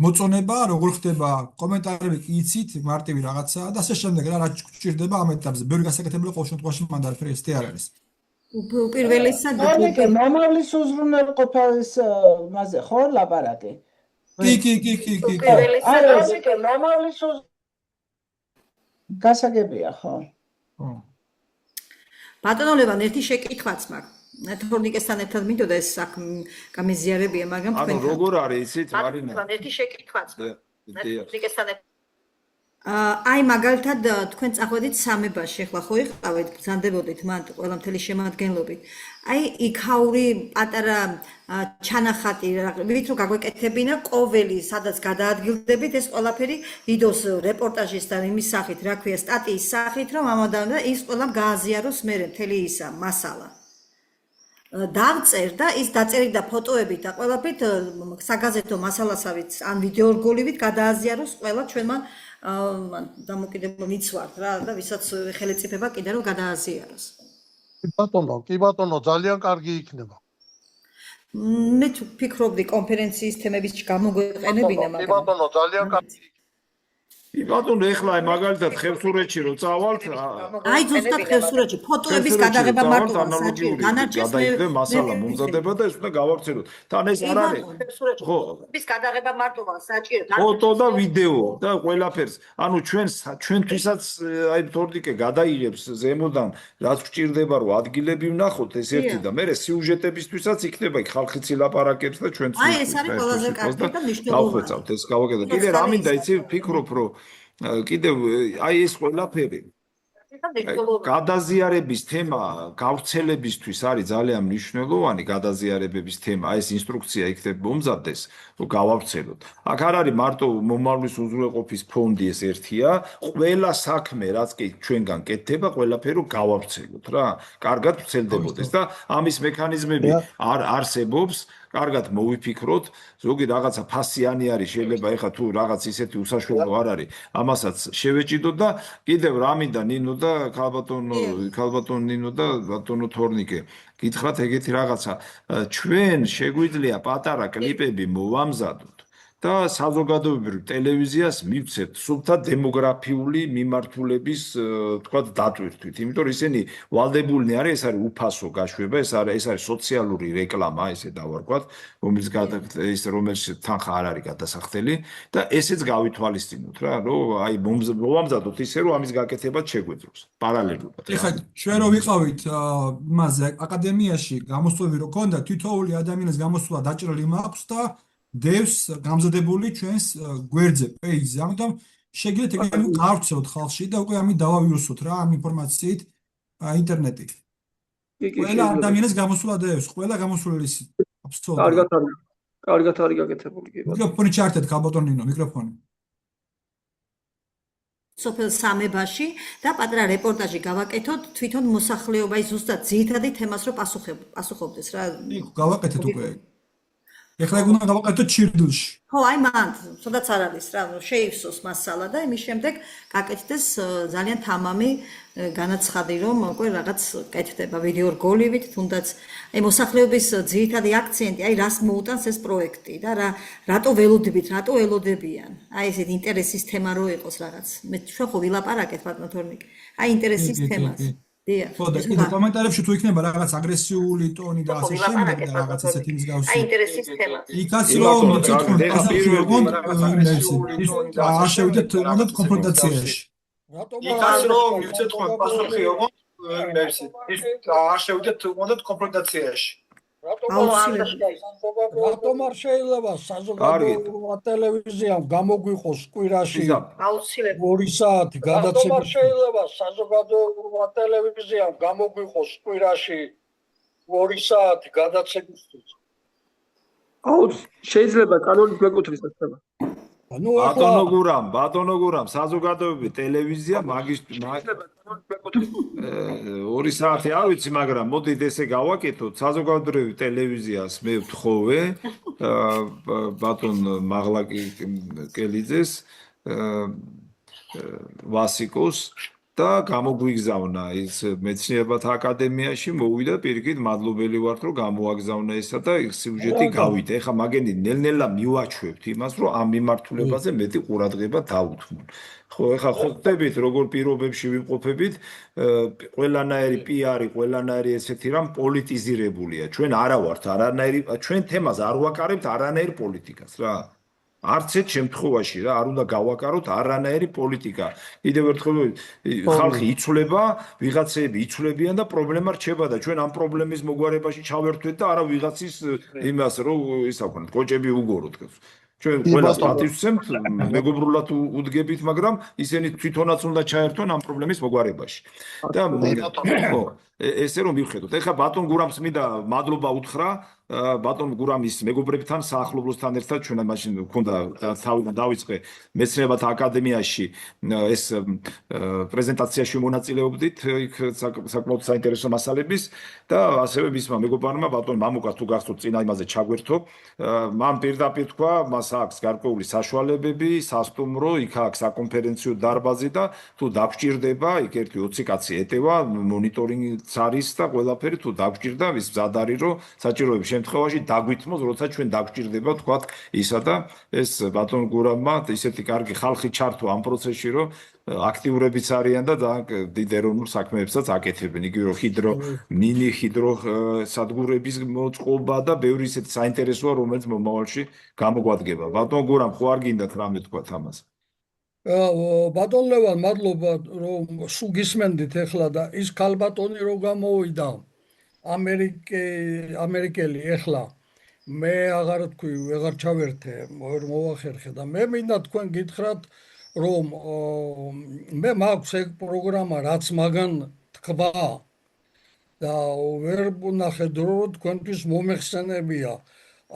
მოწონება, როგორ ხდება კომენტარები კი იცით, მარტივი რაღაცაა და ასე შემდეგ რა გჭირდება ამ ეტაპზე. ბევრი გასაკეთებელი ყოველ შემთხვევაში მანდ არაფერი ესეთი არ არის. უპირველესად მომავლის უზრუნველყოფის მასე ხო ლაპარაკი? კი. გასაგებია ხო? ბატონო ლევან, ერთი შეკითხვაც მაქვს. თორნიკესთან ერთად მინდოდა ეს გამიზიარებია, მაგრამ ანუ როგორ არის იცით, მარინა? ერთი შეკითხვაც. თორნიკესთან აი მაგალითად თქვენ წახვედით სამებაში, ახლა ხო იყავით, ბრძანდებოდით მათ ყველა მთელი შემადგენლობით. აი იქაური პატარა ჩანახატი, ვით რომ გაგვეკეთებინა ყოველი, სადაც გადაადგილდებით ეს ყველაფერი ვიდეოს რეპორტაჟის და იმის სახით, რა ქვია, სტატიის სახით, რომ ამოდან და ის ყველამ გააზიაროს მერე მთელი ისა მასალა. დავწერ და ის დაწერილი და ფოტოებით და ყველაფრით საგაზეთო მასალასავით ან ვიდეო რგოლივით გადააზიაროს ყველა ჩვენმა დამოკიდებულ მიცვართ რა და ვისაც ხელეწიფება კიდე რომ გადააზიაროს. კი ბატონო, ძალიან კარგი იქნება. მე ვფიქრობდი კონფერენციის თემების გამოგვეყენებინა, მაგრამ კი ბატონო, ძალიან კარგი. ბატონო, ეხლა აი მაგალითად ხევსურეთში რო წავალთ, აი ზუსტად ხევსურეთში ფოტოების გადაღება მარტოა საჭირო, განარჩევს მე მასალა მომზადება და ეს უნდა გავავრცელოთ. თან ეს არ არის. ხო, ფოტოების გადაღება მარტოა საჭირო. ფოტო და ვიდეო და ყველაფერს. ანუ ჩვენთვისაც აი თორნიკე გადაიღებს ზემოდან, რაც გვჭირდება რომ ადგილები ვნახოთ ეს ერთი და მე სიუჟეტებისთვისაც იქნება იქ ხალხიც ილაპარაკებს და ჩვენც აი ეს არის ყველაზე კარგი და მნიშვნელოვანი. დავხვეწავთ ეს გავაკეთოთ. კიდე რა მინდა იცი ვფიქრობ რომ კიდევ აი ეს ყველაფერი გადაზიარების თემა გავრცელებისთვის არის ძალიან მნიშვნელოვანი გადაზიარებების თემა ეს ინსტრუქცია იქნება მომზადდეს რომ გავავრცელოთ აქ არ არის მარტო მომავლის უზრუნველყოფის ფონდი ეს ერთია ყველა საქმე რაც კი ჩვენგან კეთდება ყველაფერი რომ გავავრცელოთ რა კარგად ვრცელდებოდეს და ამის მექანიზმები არ არსებობს კარგად მოვიფიქროთ, ზოგი რაღაცა ფასიანი არის, შეიძლება ეხა თუ რაღაც ისეთი უსაშველო არ არის, ამასაც შევეჭიდოთ და კიდევ რა მინდა ნინო და ქალბატონო ნინო და ბატონო თორნიკე, გითხრათ ეგეთი რაღაცა, ჩვენ შეგვიძლია პატარა კლიპები მოვამზადოთ და საზოგადოებრივ ტელევიზიას მივცეთ სულთა დემოგრაფიული მიმართულების თქვათ დატვირთვით, იმიტომ რომ ისინი ვალდებულნი არის, ეს არის უფასო გაშვება, ეს არის სოციალური რეკლამა, ესე დავარქვათ, რომელიც თანხა არ არის გადასახდელი და ესეც გავითვალისწინოთ რა, რომ აი მოვამზადოთ ისე, რომ ამის გაკეთებაც შეგვეძლოს პარალელურად. ეხლა ჩვენ რო ვიყავით იმაზე აკადემიაში გამოსვლები რო ქონდა, თითოეული ადამიანის გამოსვლა დაჭრილი მაქვს და დევს გამზადებული ჩვენს გვერდზე, პეიჯზე. ამიტომ შეგიძლიათ ეგრევე გავვრცელოთ ხალხში და უკვე ამით დავავირუსოთ რა ამ ინფორმაციით ინტერნეტით. ყველა ადამიანის გამოსვლა დევს, ყველა გამოსვლის აბსოლუტურად. კარგად არის გაკეთებული კი ბატონო. მიკროფონი ჩართეთ ქალბატონ ნინო, მიკროფონი. სოფელ სამებაში და პატარა რეპორტაჟი გავაკეთოთ თვითონ მოსახლეობა ზუსტად ძირითადი თემას რო პასუხობდეს რა. გავაკეთეთ უკვე. ეხლა ეგ უნდა გავაკეთოთ ჩირდილში. ხო, აი მან, სადაც არ არის რა, შეივსოს მასალა და იმის შემდეგ გაკეთდეს ძალიან თამამი განაცხადი, რომ უკვე რაღაც კეთდება ვიდეო რგოლივით, თუნდაც აი მოსახლეობის ძირითადი აქცენტი, აი რას მოუტანს ეს პროექტი და რატო ველოდებით, რატო ელოდებიან. აი ესეთ ინტერესის თემა რო იყოს რაღაც. მე ჩვენ ხო ვილაპარაკეთ ბატონო თორნიკე. აი ინტერესის თემას. ხო და კიდე კომენტარებში თუ იქნება რაღაც აგრესიული ტონი და ასე შემდეგ და რაღაც ესეთი მსგავსი. აი ინტერესის თემას. იქაც რომ მიწეთქონ პასუხი ოღონდ არ შევიდეთ თუნდაც კონფრონტაციაში. იქაც რომ მივცეთქონ პასუხი ოღონდ არ შევიდეთ თუნდაც კონფრონტაციაში. რატომ არ შეიძლება საზოგადოებრივ ტელევიზიამ გამოგვიყოს კვირაში 2 საათი გადაცემა? რატომ არ შეიძლება საზოგადოებრივ ტელევიზიამ გამოგვიყოს კვირაში 2 საათი გადაცემისთვის? შეიძლება კანონით მეკუთვნის ახლა. ბატონო გურამ, საზოგადოებრივი ტელევიზია მაგის 2 საათი არ ვიცი, მაგრამ მოდით ესე გავაკეთოთ. საზოგადოებრივი ტელევიზიას მე ვთხოვე ბატონ მაღლაკი კელიძეს, ვასიკოს და გამოგვიგზავნა ის მეცნიერებათა აკადემიაში, მოვიდა პირიქით, მადლობელი ვართ, რომ გამოაგზავნა ესა და სიუჟეტი გავიდა. ეხლა მაგენი ნელ-ნელა მივაჩვევთ იმას, რომ ამ მიმართულებაზე მეტი ყურადღება დავუთმოთ. ხო, ეხლა ხო ხდებით, როგორ პირობებში ვიმყოფებით, ყველანაირი პიარი, ყველანაირი ესეთი რამ პოლიტიზირებულია. ჩვენ არა ვართ არანაირი, ჩვენ თემას არ ვაკარებთ არანაირ პოლიტიკას რა. არც ერთ შემთხვევაში რა არ უნდა გავაკაროთ არანაირი პოლიტიკა. კიდევ ერთხელ ხალხი იცვლება, ვიღაცები იცვლებიან და პრობლემა რჩება და ჩვენ ამ პრობლემის მოგვარებაში ჩავერთვეთ და არა ვიღაცის იმას რომ ისა ვქონოთ, კოჭები უგოროთ. ჩვენ ყველას პატივს ვცემთ, მეგობრულად უდგებით, მაგრამ ისინი თვითონაც უნდა ჩაერთონ ამ პრობლემის მოგვარებაში. და ხო, ესე რომ მივხედოთ. ეხლა ბატონ გურამს მინდა მადლობა უთხრა, ბატონ გურამის მეგობრებთან, საახლობლოსთან ერთად ჩვენ მაშინ მქონდა თავიდან დავიწყე მეცნიერებათა აკადემიაში ეს პრეზენტაციაში მონაწილეობდით, იქ საკმაოდ საინტერესო მასალების და ასევე მისმა მეგობარმა ბატონ მამუკას თუ გახსოვთ წინა იმაზე ჩაგვერთო, მან პირდაპირ თქვა, მას აქვს გარკვეული საშუალებები, სასტუმრო, იქ აქვს საკონფერენციო დარბაზი და თუ დაგჭირდება, იქ ერთი 20 კაცი ეტევა, მონიტორინგიც არის და ყველაფერი თუ დაგჭირდა, ვის მზად არის, რომ საჭიროების შემთხვევაში დაგვითმოს, როცა ჩვენ დაგჭირდება, თქვათ ისა და ეს ბატონ გურამმა ისეთი კარგი ხალხი ჩართო ამ პროცესში, რომ აქტიურებიც არიან და დიდ ეროვნულ საქმეებსაც აკეთებენ. იგივე რომ მინი ჰიდრო სადგურების მოწყობა და ბევრი ისეთი საინტერესოა, რომელიც მომავალში გამოგვადგება. ბატონ გურამ, ხო არ გინდათ რამე თქვათ ამას? ბატონ ლევან, მადლობა რომ სულ გისმენდით ეხლა და ის ქალბატონი რო გამოვიდა ამერიკელი ეხლა მე აღარ თქვი, ვეღარ ჩავერთე, ვერ მოვახერხე და მე მინდა თქვენ გითხრათ რომ მე მაქვს ეგ პროგრამა რაც მაგან თქვა და ვერ ვნახე დრო თქვენთვის მომეხსენებია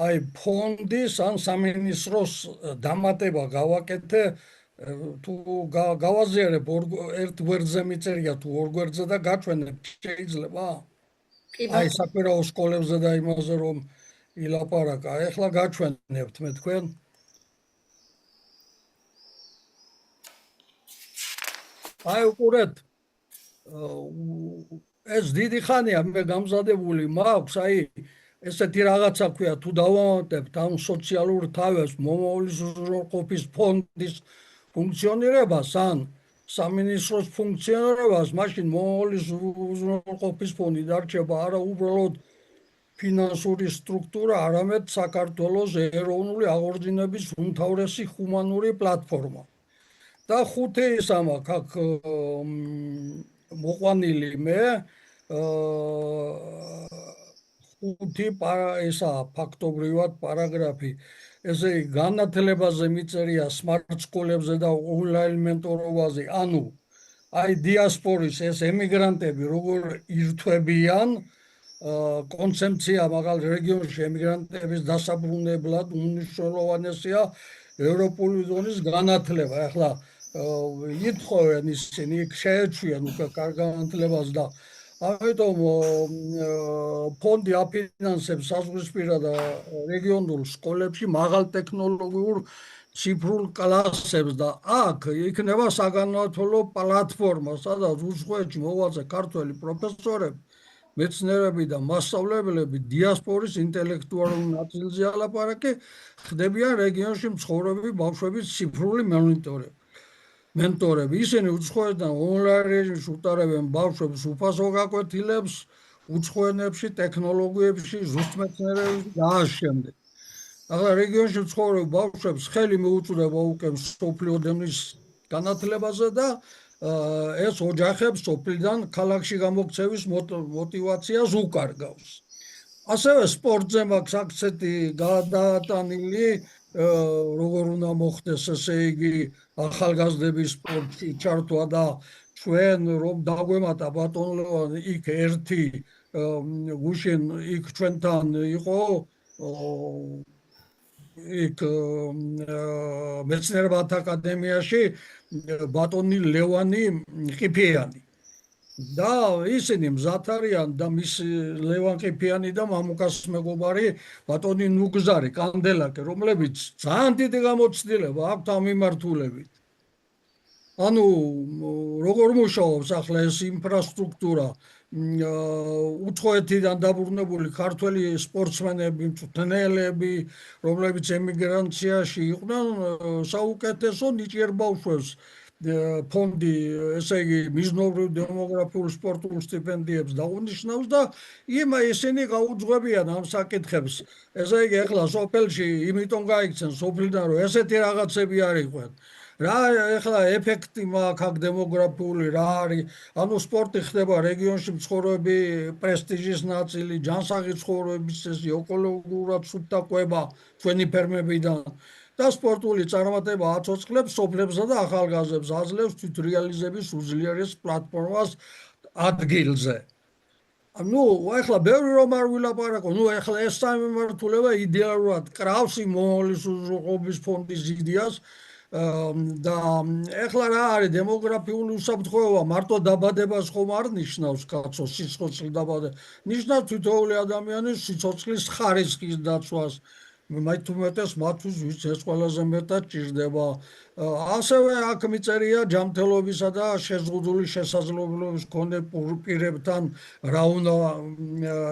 აი ფონდის ან სამინისტროს დამატება გავაკეთე თუ გავაზიარებ ერთ გვერდზე მიწერია თუ ორ გვერდზე და გაჩვენებ შეიძლება აი საკვირაო სკოლებზე და იმაზე რომ ილაპარაკა ეხლა გაჩვენებთ მე თქვენ აი უყურეთ ეს დიდი ხანია მე გამზადებული მაქვს აი ესეთი რაღაცა ქვია თუ დავამატებთ ამ სოციალურ თავებს მომავლის უზრუნველყოფის ფონდის ფუნქციონირებას ან სამინისტროს ფუნქციონირებას მაშინ მომავლის უზრუნველყოფის ფონდი დარჩება არა უბრალოდ ფინანსური სტრუქტურა არამედ საქართველოს ეროვნული აღორძინების უმთავრესი ჰუმანური პლატფორმა და ხუთი ის ამაქვს აქ მოყვანილი მე ხუთი ესა ფაქტობრივად პარაგრაფი ესე განათლებაზე მიწერია სმარტ სკოლებზე და ონლაინ მენტორობაზე ანუ აი დიასპორის ეს ემიგრანტები როგორ ირთვებიან კონცეფცია მაგალ რეგიონში ემიგრანტების დასაბრუნებლად უმნიშვნელოვანესია ევროპული ზონის განათლება ახლა ითხოვენ ისინი შეეჩვიან უკვე კარგ განათლებას და ამიტომ ფონდი აფინანსებს საზღვრისპირა და რეგიონულ სკოლებში მაღალ ტექნოლოგიურ ციფრულ კლასებს და აქ იქნება საგანმანათლებლო პლატფორმა, სადაც უცხოეთში მოღვაწე ქართველი პროფესორები, მეცნიერები და მასწავლებლები დიასპორის ინტელექტუალურ ნაწილზე ალაპარაკი ხდებიან რეგიონში მცხოვრები ბავშვების ციფრული მენტორები. ისინი უცხოეთიდან ონლაინ რეჟიმში უტარებენ ბავშვებს უფასო გაკვეთილებს უცხოენებში, ტექნოლოგიებში, ზუსტმეცნიერებებში და ამ შემდეგ. ახლა რეგიონში მცხოვრებ ბავშვებს ხელი მოუწოდება უკვე სოფლიო დევნის განათლებაზე და ეს ოჯახებს სოფლიდან ქალაქში გამოქცევის მოტივაციას უკარგავს. ასევე სპორტზე მაქვს აქცენტი გადატანილი, როგორ უნდა მოხდეს, ესე იგი, ახალგაზრდების სპორტში ჩართვა და ჩვენ რომ დაგვემატა ბატონ ლევანი იქ ერთი გუშინ იქ ჩვენთან იყო იქ მეცნიერებათა აკადემიაში ბატონი ლევანი ყიფიანი და ისინი მზად არიან და მის ლევან ყიფიანი და მამუკას მეგობარი ბატონი ნუგზარი კანდელაკი, რომლებიც ძალიან დიდი გამოცდილება აქვთ ამ მიმართულებით. ანუ როგორ მუშაობს ახლა ეს ინფრასტრუქტურა, უცხოეთიდან დაბრუნებული ქართველი სპორტსმენები, მწვრთნელები, რომლებიც ემიგრაციაში იყვნენ, საუკეთესო ნიჭიერ ბავშვებს ფონდი, ესე იგი, მიზნობრივ დემოგრაფიულ სპორტულ სტიპენდიებს დაუნიშნავს და ისინი გაუძღვებიან ამ საკითხებს. ესე იგი, ახლა სოფელში იმიტომ გაიქცენ სოფლიდან, რომ ესეთი რაღაცები არ იყვნენ. რა ახლა ეფექტი მაქვს აქ დემოგრაფიული რა არის? ანუ სპორტი ხდება რეგიონში მცხოვრები პრესტიჟის ნაწილი, ჯანსაღი ცხოვრების წესი, ეკოლოგიურად სუფთა კვება ჩვენი ფერმებიდან და სპორტული წარმატება აცოცხლებს სოფლებსა და ახალგაზრდებს, აძლევს თვითრეალიზების უძლიერეს პლატფორმას ადგილზე. ნუ ახლა ბევრი რომ არ ვილაპარაკო, ნუ ახლა ეს სამი მიმართულება იდეალურად კრავს იმ მომავლის უზრუნველყოფის ფონდის იდეას და ახლა რა არის დემოგრაფიული უსაფრთხოება, მარტო დაბადებას ხომ არ ნიშნავს კაცო, სიცოცხლის დაბადება, ნიშნავს თითოეული ადამიანის სიცოცხლის ხარისხის დაცვას. მათ უმეტეს მათთვის ვის ეს ყველაზე მეტად ჭირდება. ასევე აქ მიწერია ჯანმრთელობისა და შეზღუდული შესაძლებლობის მქონე პირებთან რა უნდა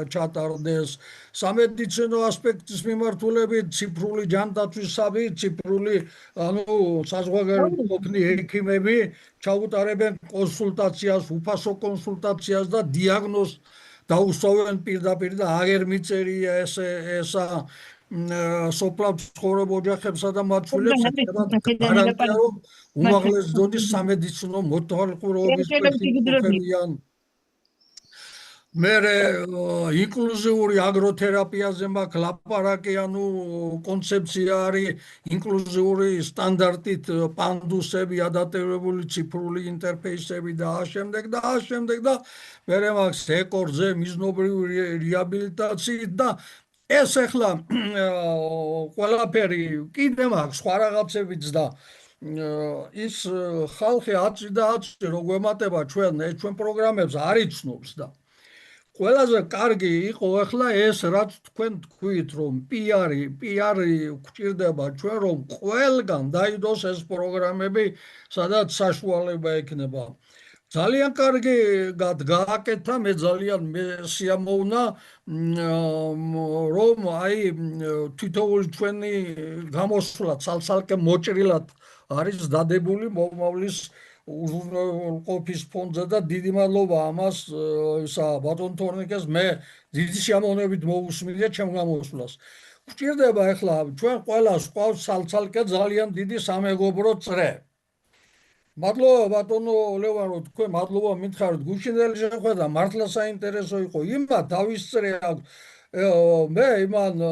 ჩატარდეს. სამედიცინო ასპექტის მიმართულებით ციფრული ჯანდაცვისავი, ციფრული, ანუ საზღვარგარეთ მყოფნი ექიმები ჩაუტარებენ კონსულტაციას, უფასო კონსულტაციას და დიაგნოზს დაუსვენ პირდაპირ და აღერ მიწერია ესა სოფლად ცხოვრებ ოჯახებსა და მათ შვილებს გარანტია რომ უმაღლეს დონის სამედიცინო მეთვალყურეობის პროფესიონალები. მე ინკლუზიური აგროთერაპიაზე მაქვს ლაპარაკი, ანუ კონცეფცია არის ინკლუზიური სტანდარტით პანდუსები, ადაპტირებული ციფრული ინტერფეისები და ამავდროულად და მე მაქვს ეკორზე მიზნობრივი რეაბილიტაციით და ეს ახლა ყველაფერი კიდე მაქვს სხვა რაღაცებიც და ის ხალხი აწი რომ გვემატება ჩვენ პროგრამებს არ იცნობს და ყველაზე კარგი იყო ახლა ეს რაც თქვენ თქვით რომ პიარი გვჭირდება ჩვენ რომ ყველგან დაიდოს ეს პროგრამები სადაც საშუალება ექნება. ძალიან კარგი გააკეთა, მე ძალიან სიამოვნა რომ აი თითოეული ჩვენი გამოსვლა ცალ-ცალკე მოჭრილად არის დადებული მომავლის უზრუნველყოფის ფონდზე და დიდი მადლობა ამას ისა ბატონ თორნიკეს მე დიდი სიამოვნებით მოусმინე ჩემ გამოსვლას. გვჭირდება ახლა ჩვენ ყველას ყავს ცალ-ცალკე ძალიან დიდი სამეგობრო წრე. მადლობა ბატონო ლევან რომ თქვენ მადლობა მითხარით გუშინდელი შეხვედრა მართლა საინტერესო იყო იმა თავის წრე აქვს მე იმან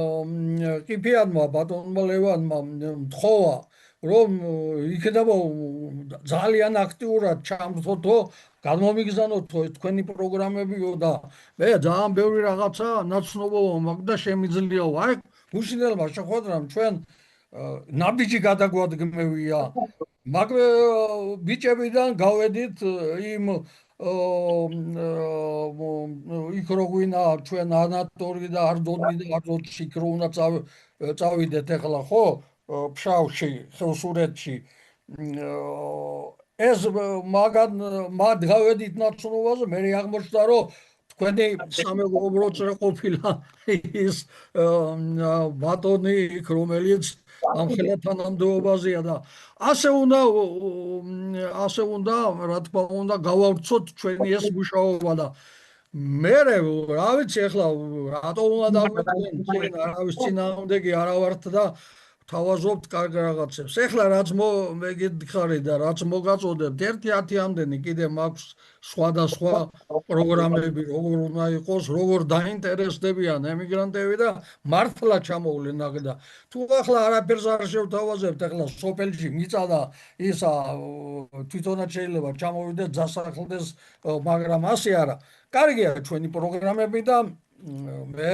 ყიფიანმა ბატონმა ლევანმა მთხოვა რომ იქნება ძალიან აქტიურად ჩამრთოთო გადმომიგზავნოთო თქვენი პროგრამებიო და მე ძალიან ბევრი რაღაცა ნაცნობობა მაქვს და შემიძლია აი გუშინდელმა შეხვედრამ ჩვენ ნაბიჯი გადაგვადგმევია მაგ ბიჭებიდან გავედით იმ იქ რო გვინა ჩვენ ანატორი და არდონი და არდონში რო უნდა წავიდეთ ახლა ხო ფშავში ხევსურეთში ეს მაგ გავედით ნაცნობაზე მე აღმოჩნდა რომ თქვენი სამეგობროც რა ყოფილა ის ბატონი იქ რომელიც ამ ხელა თანამდებობაზეა და ასე უნდა რა თქმა უნდა გავავრცოთ ჩვენი ეს მუშაობა და მე რა ვიცი ახლა რატო უნდა დავიწყენ ჩვენ არავის წინააღმდეგი არა ვართ და თავაზობთ კარგ რაღაცებს. ეხლა რაც მე გითხარი და რაც მოგაწოდებთ 1-10-მდენი კიდე მაქვს სხვადასხვა პროგრამები როგორ უნდა იყოს, როგორ დაინტერესდებიან ემიგრანტები და მართლა ჩამოვლენ ნაგდა. თუ ახლა არაფერს არ შევთავაზებთ, ახლა სოფელში მიწა და ისა თვითონაც შეიძლება ჩამოვიდეთ დასახლდეს, მაგრამ ასე არა. კარგია ჩვენი პროგრამები და მე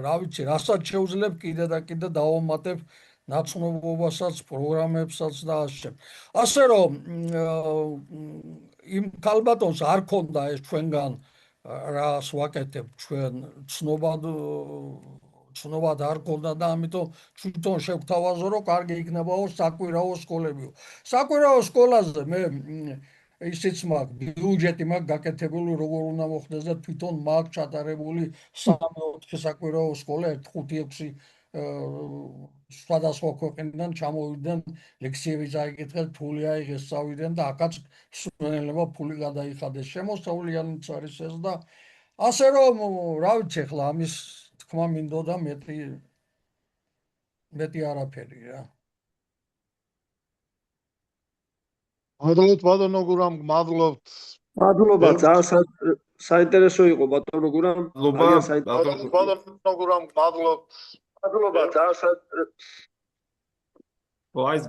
რა ვიცი, რასაც შეუძლებ კიდე და კიდე დავამატებ ნაცნობობასაც, პროგრამებსაც და ასე რომ იმ ქალბატონს არ ქონდა ეს ჩვენგან რას ვაკეთებ ჩვენ ცნობად არ ქონდა და ამიტომ თვითონ შევთავაზო რომ კარგი იქნებაო საკვირაო სკოლებიო. საკვირაო სკოლაზე მე ისიც მაქვს ბიუჯეტი მაქვს გაკეთებული როგორ უნდა მოხდეს და თვითონ მაქვს ჩატარებული 3-4 საკვირაო სკოლა 5-6 სხვადასხვა ქვეყნიდან ჩამოვიდნენ ლექციები წაიკითხეს, ფული აიღეს, წავიდნენ და აქაც სულელება ფული გადაიხადეს. შემოსავლიანიც არის ეს და ასე რომ რა ვიცი ახლა ამის თქმა მინდოდა მეტი არაფერი რა. მადლობთ ბატონო გურამ, მადლობთ. მადლობა, ძალიან საინტერესო იყო ბატონო გურამ. ბატონო გურამ, მადლობთ. მადლობა, ძალიან აი ეს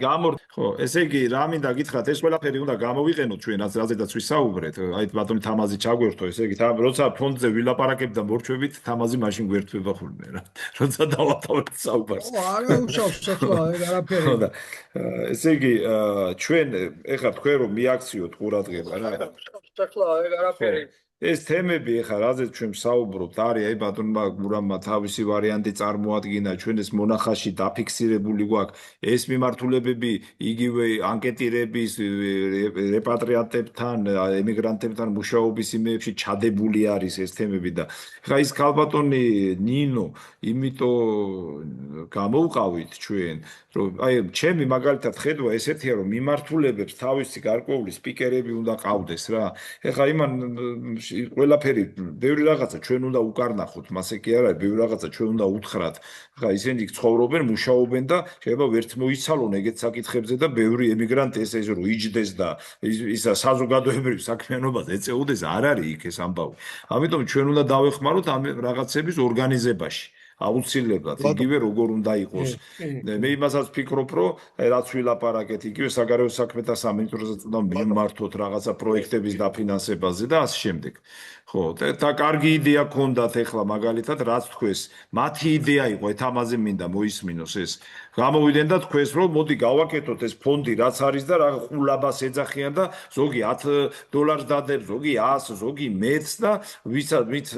ხო, ესე იგი რა მინდა გითხრათ, ეს ყველაფერი უნდა გამოვიყენოთ ჩვენ რაზედაც ვისაუბრეთ. აი ბატონი თამაზი ჩაგვერთო, ესე იგი როცა ფონდზე ვილაპარაკებ და მორჩვებით, თამაზი მაშინ გვერთვება ხოლმე რა. როცა დავათავეთ საუბარს. არა უშავს ახლა არაფერი. ხო და ესე იგი ჩვენ ეხლა თქვენ რომ მიაქციოთ ყურადღება რა. ახლა არაფერი. ეს თემები ეხლა რაზეც ჩვენ ვსაუბრობთ არის აი ბატონმა გურამმა თავისი ვარიანტი წარმოადგინა ჩვენ ეს მონახაში დაფიქსირებული გვაქვს ეს მიმართულებები იგივე ანკეტირების რეპატრიატებთან ემიგრანტებთან მუშაობის იმეებში ჩადებული არის ეს თემები და ეხლა ის ქალბატონი ნინო იმიტომ გამოვყავით ჩვენ რომ აი ჩემი მაგალითად ხედვა ესეთია რომ მიმართულებებს თავისი გარკვეული სპიკერები უნდა ყავდეს რა ეხლა იმან ყველაფერი ბევრი რაღაცა ჩვენ უნდა უკარნახოთ მასე კი არა ბევრი რაღაცა ჩვენ უნდა უთხრათ ხა ისინი ცხოვრობენ მუშაობენ და შეიძლება ვერც მოიცალონ ეგეთ საკითხებზე და ბევრი ემიგრანტი ესე რომ იჯდეს და ისა საზოგადოებრივ საქმიანობას ეწეოდეს არ არის იქ ეს ამბავი ამიტომ ჩვენ უნდა დავეხმაროთ ამ რაღაცების ორგანიზებაში აუცილებლად იგივე როგორ უნდა იყოს მე იმასაც ვფიქრობ რომ რაც ვილაპარაკეთ იგივე საგარეო საქმეთა სამინისტროსაც უნდა მიმართოთ რაღაცა პროექტების დაფინანსებაზე და ასე შემდეგ ხო და კარგი იდეა გქონდათ ეხლა მაგალითად რაც თქვეს მათი იდეა იყო ეთამაზე მინდა მოისმინოს ეს გამოვიდნენ და თქვეს რომ მოდი გავაკეთოთ ეს ფონდი რაც არის და რა ყულაბას ეძახიან და ზოგი $10 დადებს ზოგი 100 ზოგი 100 და ვიც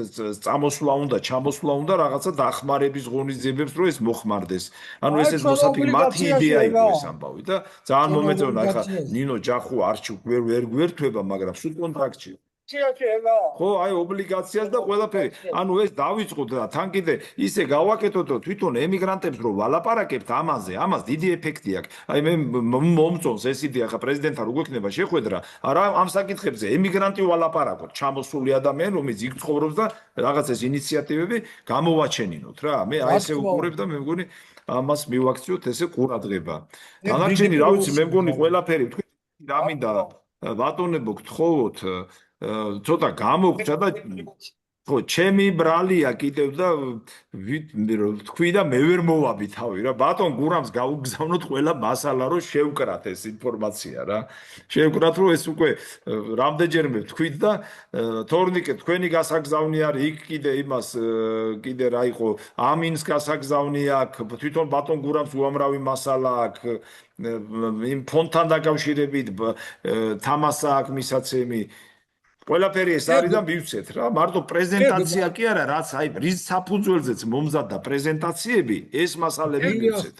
წამოსვლა უნდა ჩამოსვლა უნდა რაღაცა დახმარების ღონისძიებებს რომ ეს მოხმარდეს ანუ ეს მოსაფიქრე მათი იდეა იყო ეს ამბავი და ძალიან მომეწონა ახლა ნინო ჯახუ არჩი ვერ გვერთვება მაგრამ სულ კონტრაქტში ხო აი ობლიგაციას და ყველაფერი ანუ ეს დავიწყოთ და თან კიდე ისე გავაკეთოთ რომ თვითონ ემიგრანტებს რო ვალაპარაკებთ ამაზე ამას დიდი ეფექტი აქვს აი მე მომწონს ეს იდეა ხა პრეზიდენტთან როგორ იქნება შეხვედრა არა ამ საკითხებზე ემიგრანტი ვალაპარაკოთ ჩამოსული ადამიანი რომელიც იქ ცხოვრობს და რაღაც ეს ინიციატივები გამოვაჩენინოთ რა მე აი ესე უყურებ და მე მგონი ამას მივაქციოთ ესე ყურადღება დანარჩენი რა ვიცი მე მგონი ყველაფერი თქვი რა მინდა ბატონებო გთხოვოთ ცოტა გამოგჭა და ხო ჩემი ბრალია კიდევ და თქვი და მე ვერ მოვაბი თავი რა ბატონ გურამს გაუგზავნოთ ყველა მასალა რომ შევკრათ ეს ინფორმაცია რა შევკრათ რომ ეს უკვე რამდენჯერმე თქვით და თორნიკე თქვენი გასაგზავნი არის იქ კიდე იმას კიდე რა იყო ამინს გასაგზავნი აქვს თვითონ ბატონ გურამს უამრავი მასალა აქვს იმ ფონდთან დაკავშირებით თამასა აქვს მისაცემი ყველაფერი ეს არის და მივცეთ რა, მარტო პრეზენტაცია კი არა, რაც აი რის საფუძველზეც მომზადდა პრეზენტაციები, ეს მასალები მივცეთ.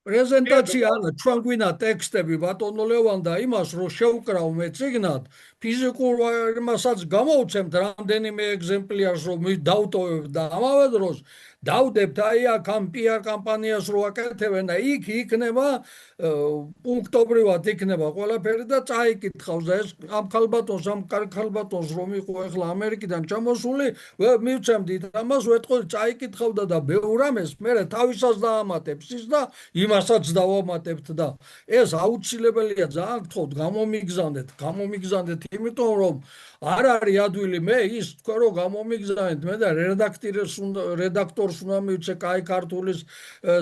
პრეზენტაცია არა, ჩვენ გვინდა ტექსტები ბატონო ლევან და იმას რომ შევკრავ წიგნად, ფიზიკურ იმასაც გამოვცემთ რამდენიმე ეგზემპლიარს რომ დავტოვებ და ამავე დროს დავდებთ აი აქ ამ PR კამპანიას რო აკეთებენ და იქ იქნება პუნქტობრივად იქნება ყველაფერი და წაიკითხავს და ეს ამ ქალბატონს ამ ქალბატონს რომ იყო ახლა ამერიკიდან ჩამოსული მივცემდით ამას ვეთყოლი წაიკითხავდა და ბევრ ამას მე თავისას დაამატებს ის და იმასაც დავამატებთ და ეს აუცილებელია ძალიან გთხოვთ გამომიგზავნეთ იმიტომ რომ არ არის ადვილი მე ის თქვენ რომ გამომიგზავნეთ მე და რედაქტორს უნდა მივცე კაი ქართულის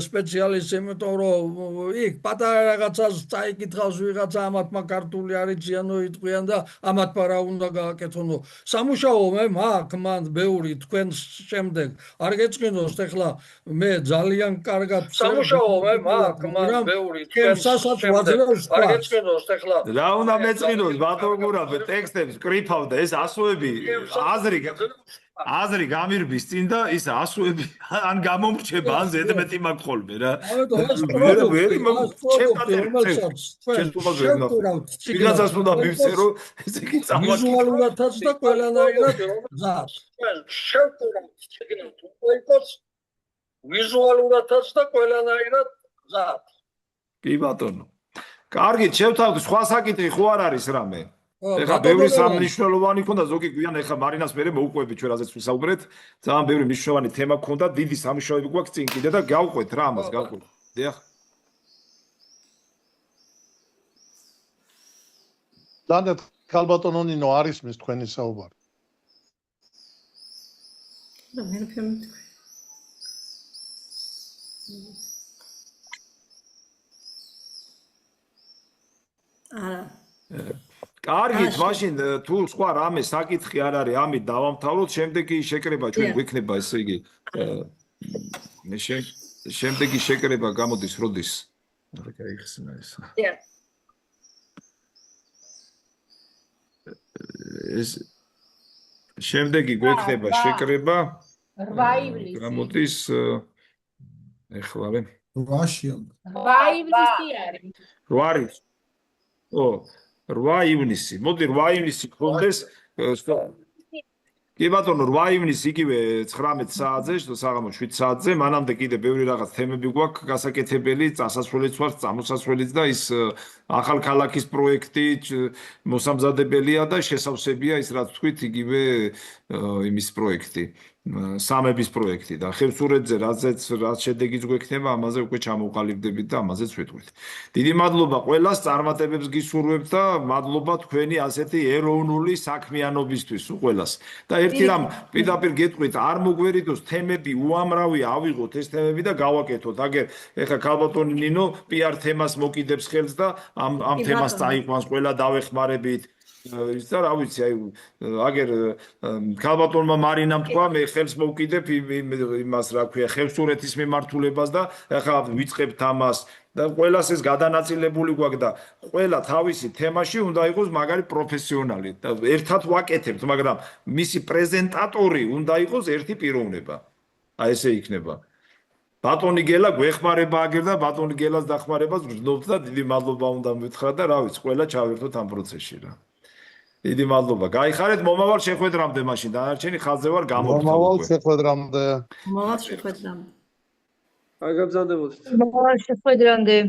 სპეციალისტს იმიტომ რომ იქ პატარა რაღაცას წაიკითხავს ვიღაცა ამათმა ქართული არ იციანო იტყვიან და ამათმა რა უნდა გააკეთონო სამუშაო მე მაქვს მან ბევრი თქვენ შემდეგ არ გეწყინოს ახლა მე ძალიან კარგად სამუშაო მე მაქვს მან ბევრი თქვენ სასაც ვაძლევს არ გეწყინოს ახლა რა უნდა მეწყინოს ბატონო გურაბე ტექსტებს კრიფავ და ეს ასოები აზრი გამირბის წინ და ის ასოები ან გამომრჩება ან ზედმეტი მაქვს ხოლმე რა ვიღაცას უნდა მივცე რომ ესე იგი ვიზუალურადაც და ყველანაირად გზად შევკურავთ ციგნად უკვე იყოს ვიზუალურადაც და ყველანაირად გზად კი ბატონო კარგით შევთავაზოთ სხვა საკითხი ხო არ არის რამე ეხლა ბევრი სამნიშნელოვანი ქონდა ზოგი გვიან ეხლა მარინას მერე მოუყვებით ჩვენ რაზეც ვისაუბრეთ ძალიან ბევრი მნიშვნელოვანი თემა ქონდა დიდი სამუშაოები გვაქვს წინ კიდე და გავყვეთ რა ამას გავყვეთ დიახ დანეთ ქალბატონო ნინო არის მის თქვენი საუბარი და მე ფემით არა კარგით, მაშინ თუ სხვა რამე საკითხი არ არის, ამით დავამთავროთ, შემდეგი შეკრება ჩვენ გვექნება, ესე იგი, შემდეგი შეკრება გამოდის როდის? არა, გაიხსნა ეს. ეს შემდეგი გვექნება შეკრება 8 ივლისი. გამოდის ეხლა 8-ში. 8 ივლისი არის. 8 არის. ო 8 ივნისი. მოდი 8 ივნისი გქონდეს. კი ბატონო 8 ივნისი იგივე 19 საათზე, საღამო 7 საათზე, მანამდე კიდე ბევრი რაღაც თემები გვაქვს გასაკეთებელი, წასასვლელიც ვარ, წამოსასვლელიც და ის ახალ ქალაქის პროექტი მოსამზადებელია და შესავსებია ის რაც თქვით იგივე იმის პროექტი. სამების პროექტი და ხევსურეთზე რაც შედეგიც გვექნება, ამაზე უკვე ჩამოვყალიბდებით და ამაზეც ვეთქვით. დიდი მადლობა ყველას, წარმატებებს გისურვებთ და მადლობა თქვენი ასეთი ეროვნული საქმიანობისთვის ყველას. და ერთი რამ პირდაპირ გეტყვით, არ მოგვერიდოს თემები უამრავი ავიღოთ ეს თემები და გავაკეთოთ. აგერ ეხლა ქალბატონი ნინო PR თემას მოკიდებს ხელს და ამ თემას წაიყვანს ყველა დავეხმარებით. ის და რა ვიცი აი აგერ ქალბატონმა მარინამ თქვა მე ხელს მოვკიდებ იმას რა ქვია ხევსურეთის მიმართულებას და ახლა ვიწყებთ ამას და ყველას ეს გადანაწილებული გვაქვს და ყველა თავისი თემაში უნდა იყოს მაგარი პროფესიონალი და ერთად ვაკეთებთ მაგრამ მისი პრეზენტატორი უნდა იყოს ერთი პიროვნება აი ესე იქნება ბატონი გელა გვეხმარება აგერ და ბატონი გელას დახმარებას ვზნობთ და დიდი მადლობა უნდა მითხრა და რა ვიცი ყველა ჩავერთოთ ამ პროცესში რა დიდი მადლობა. გაიხარეთ მომავალ შეხვედრამდე მაშინ. დანარჩენი ხაზზე ვარ გამოვხდით. მომავალ შეხვედრამდე. მომავალ შეხვედრამდე. აგაბზანდებოდით. მომავალ შეხვედრამდე.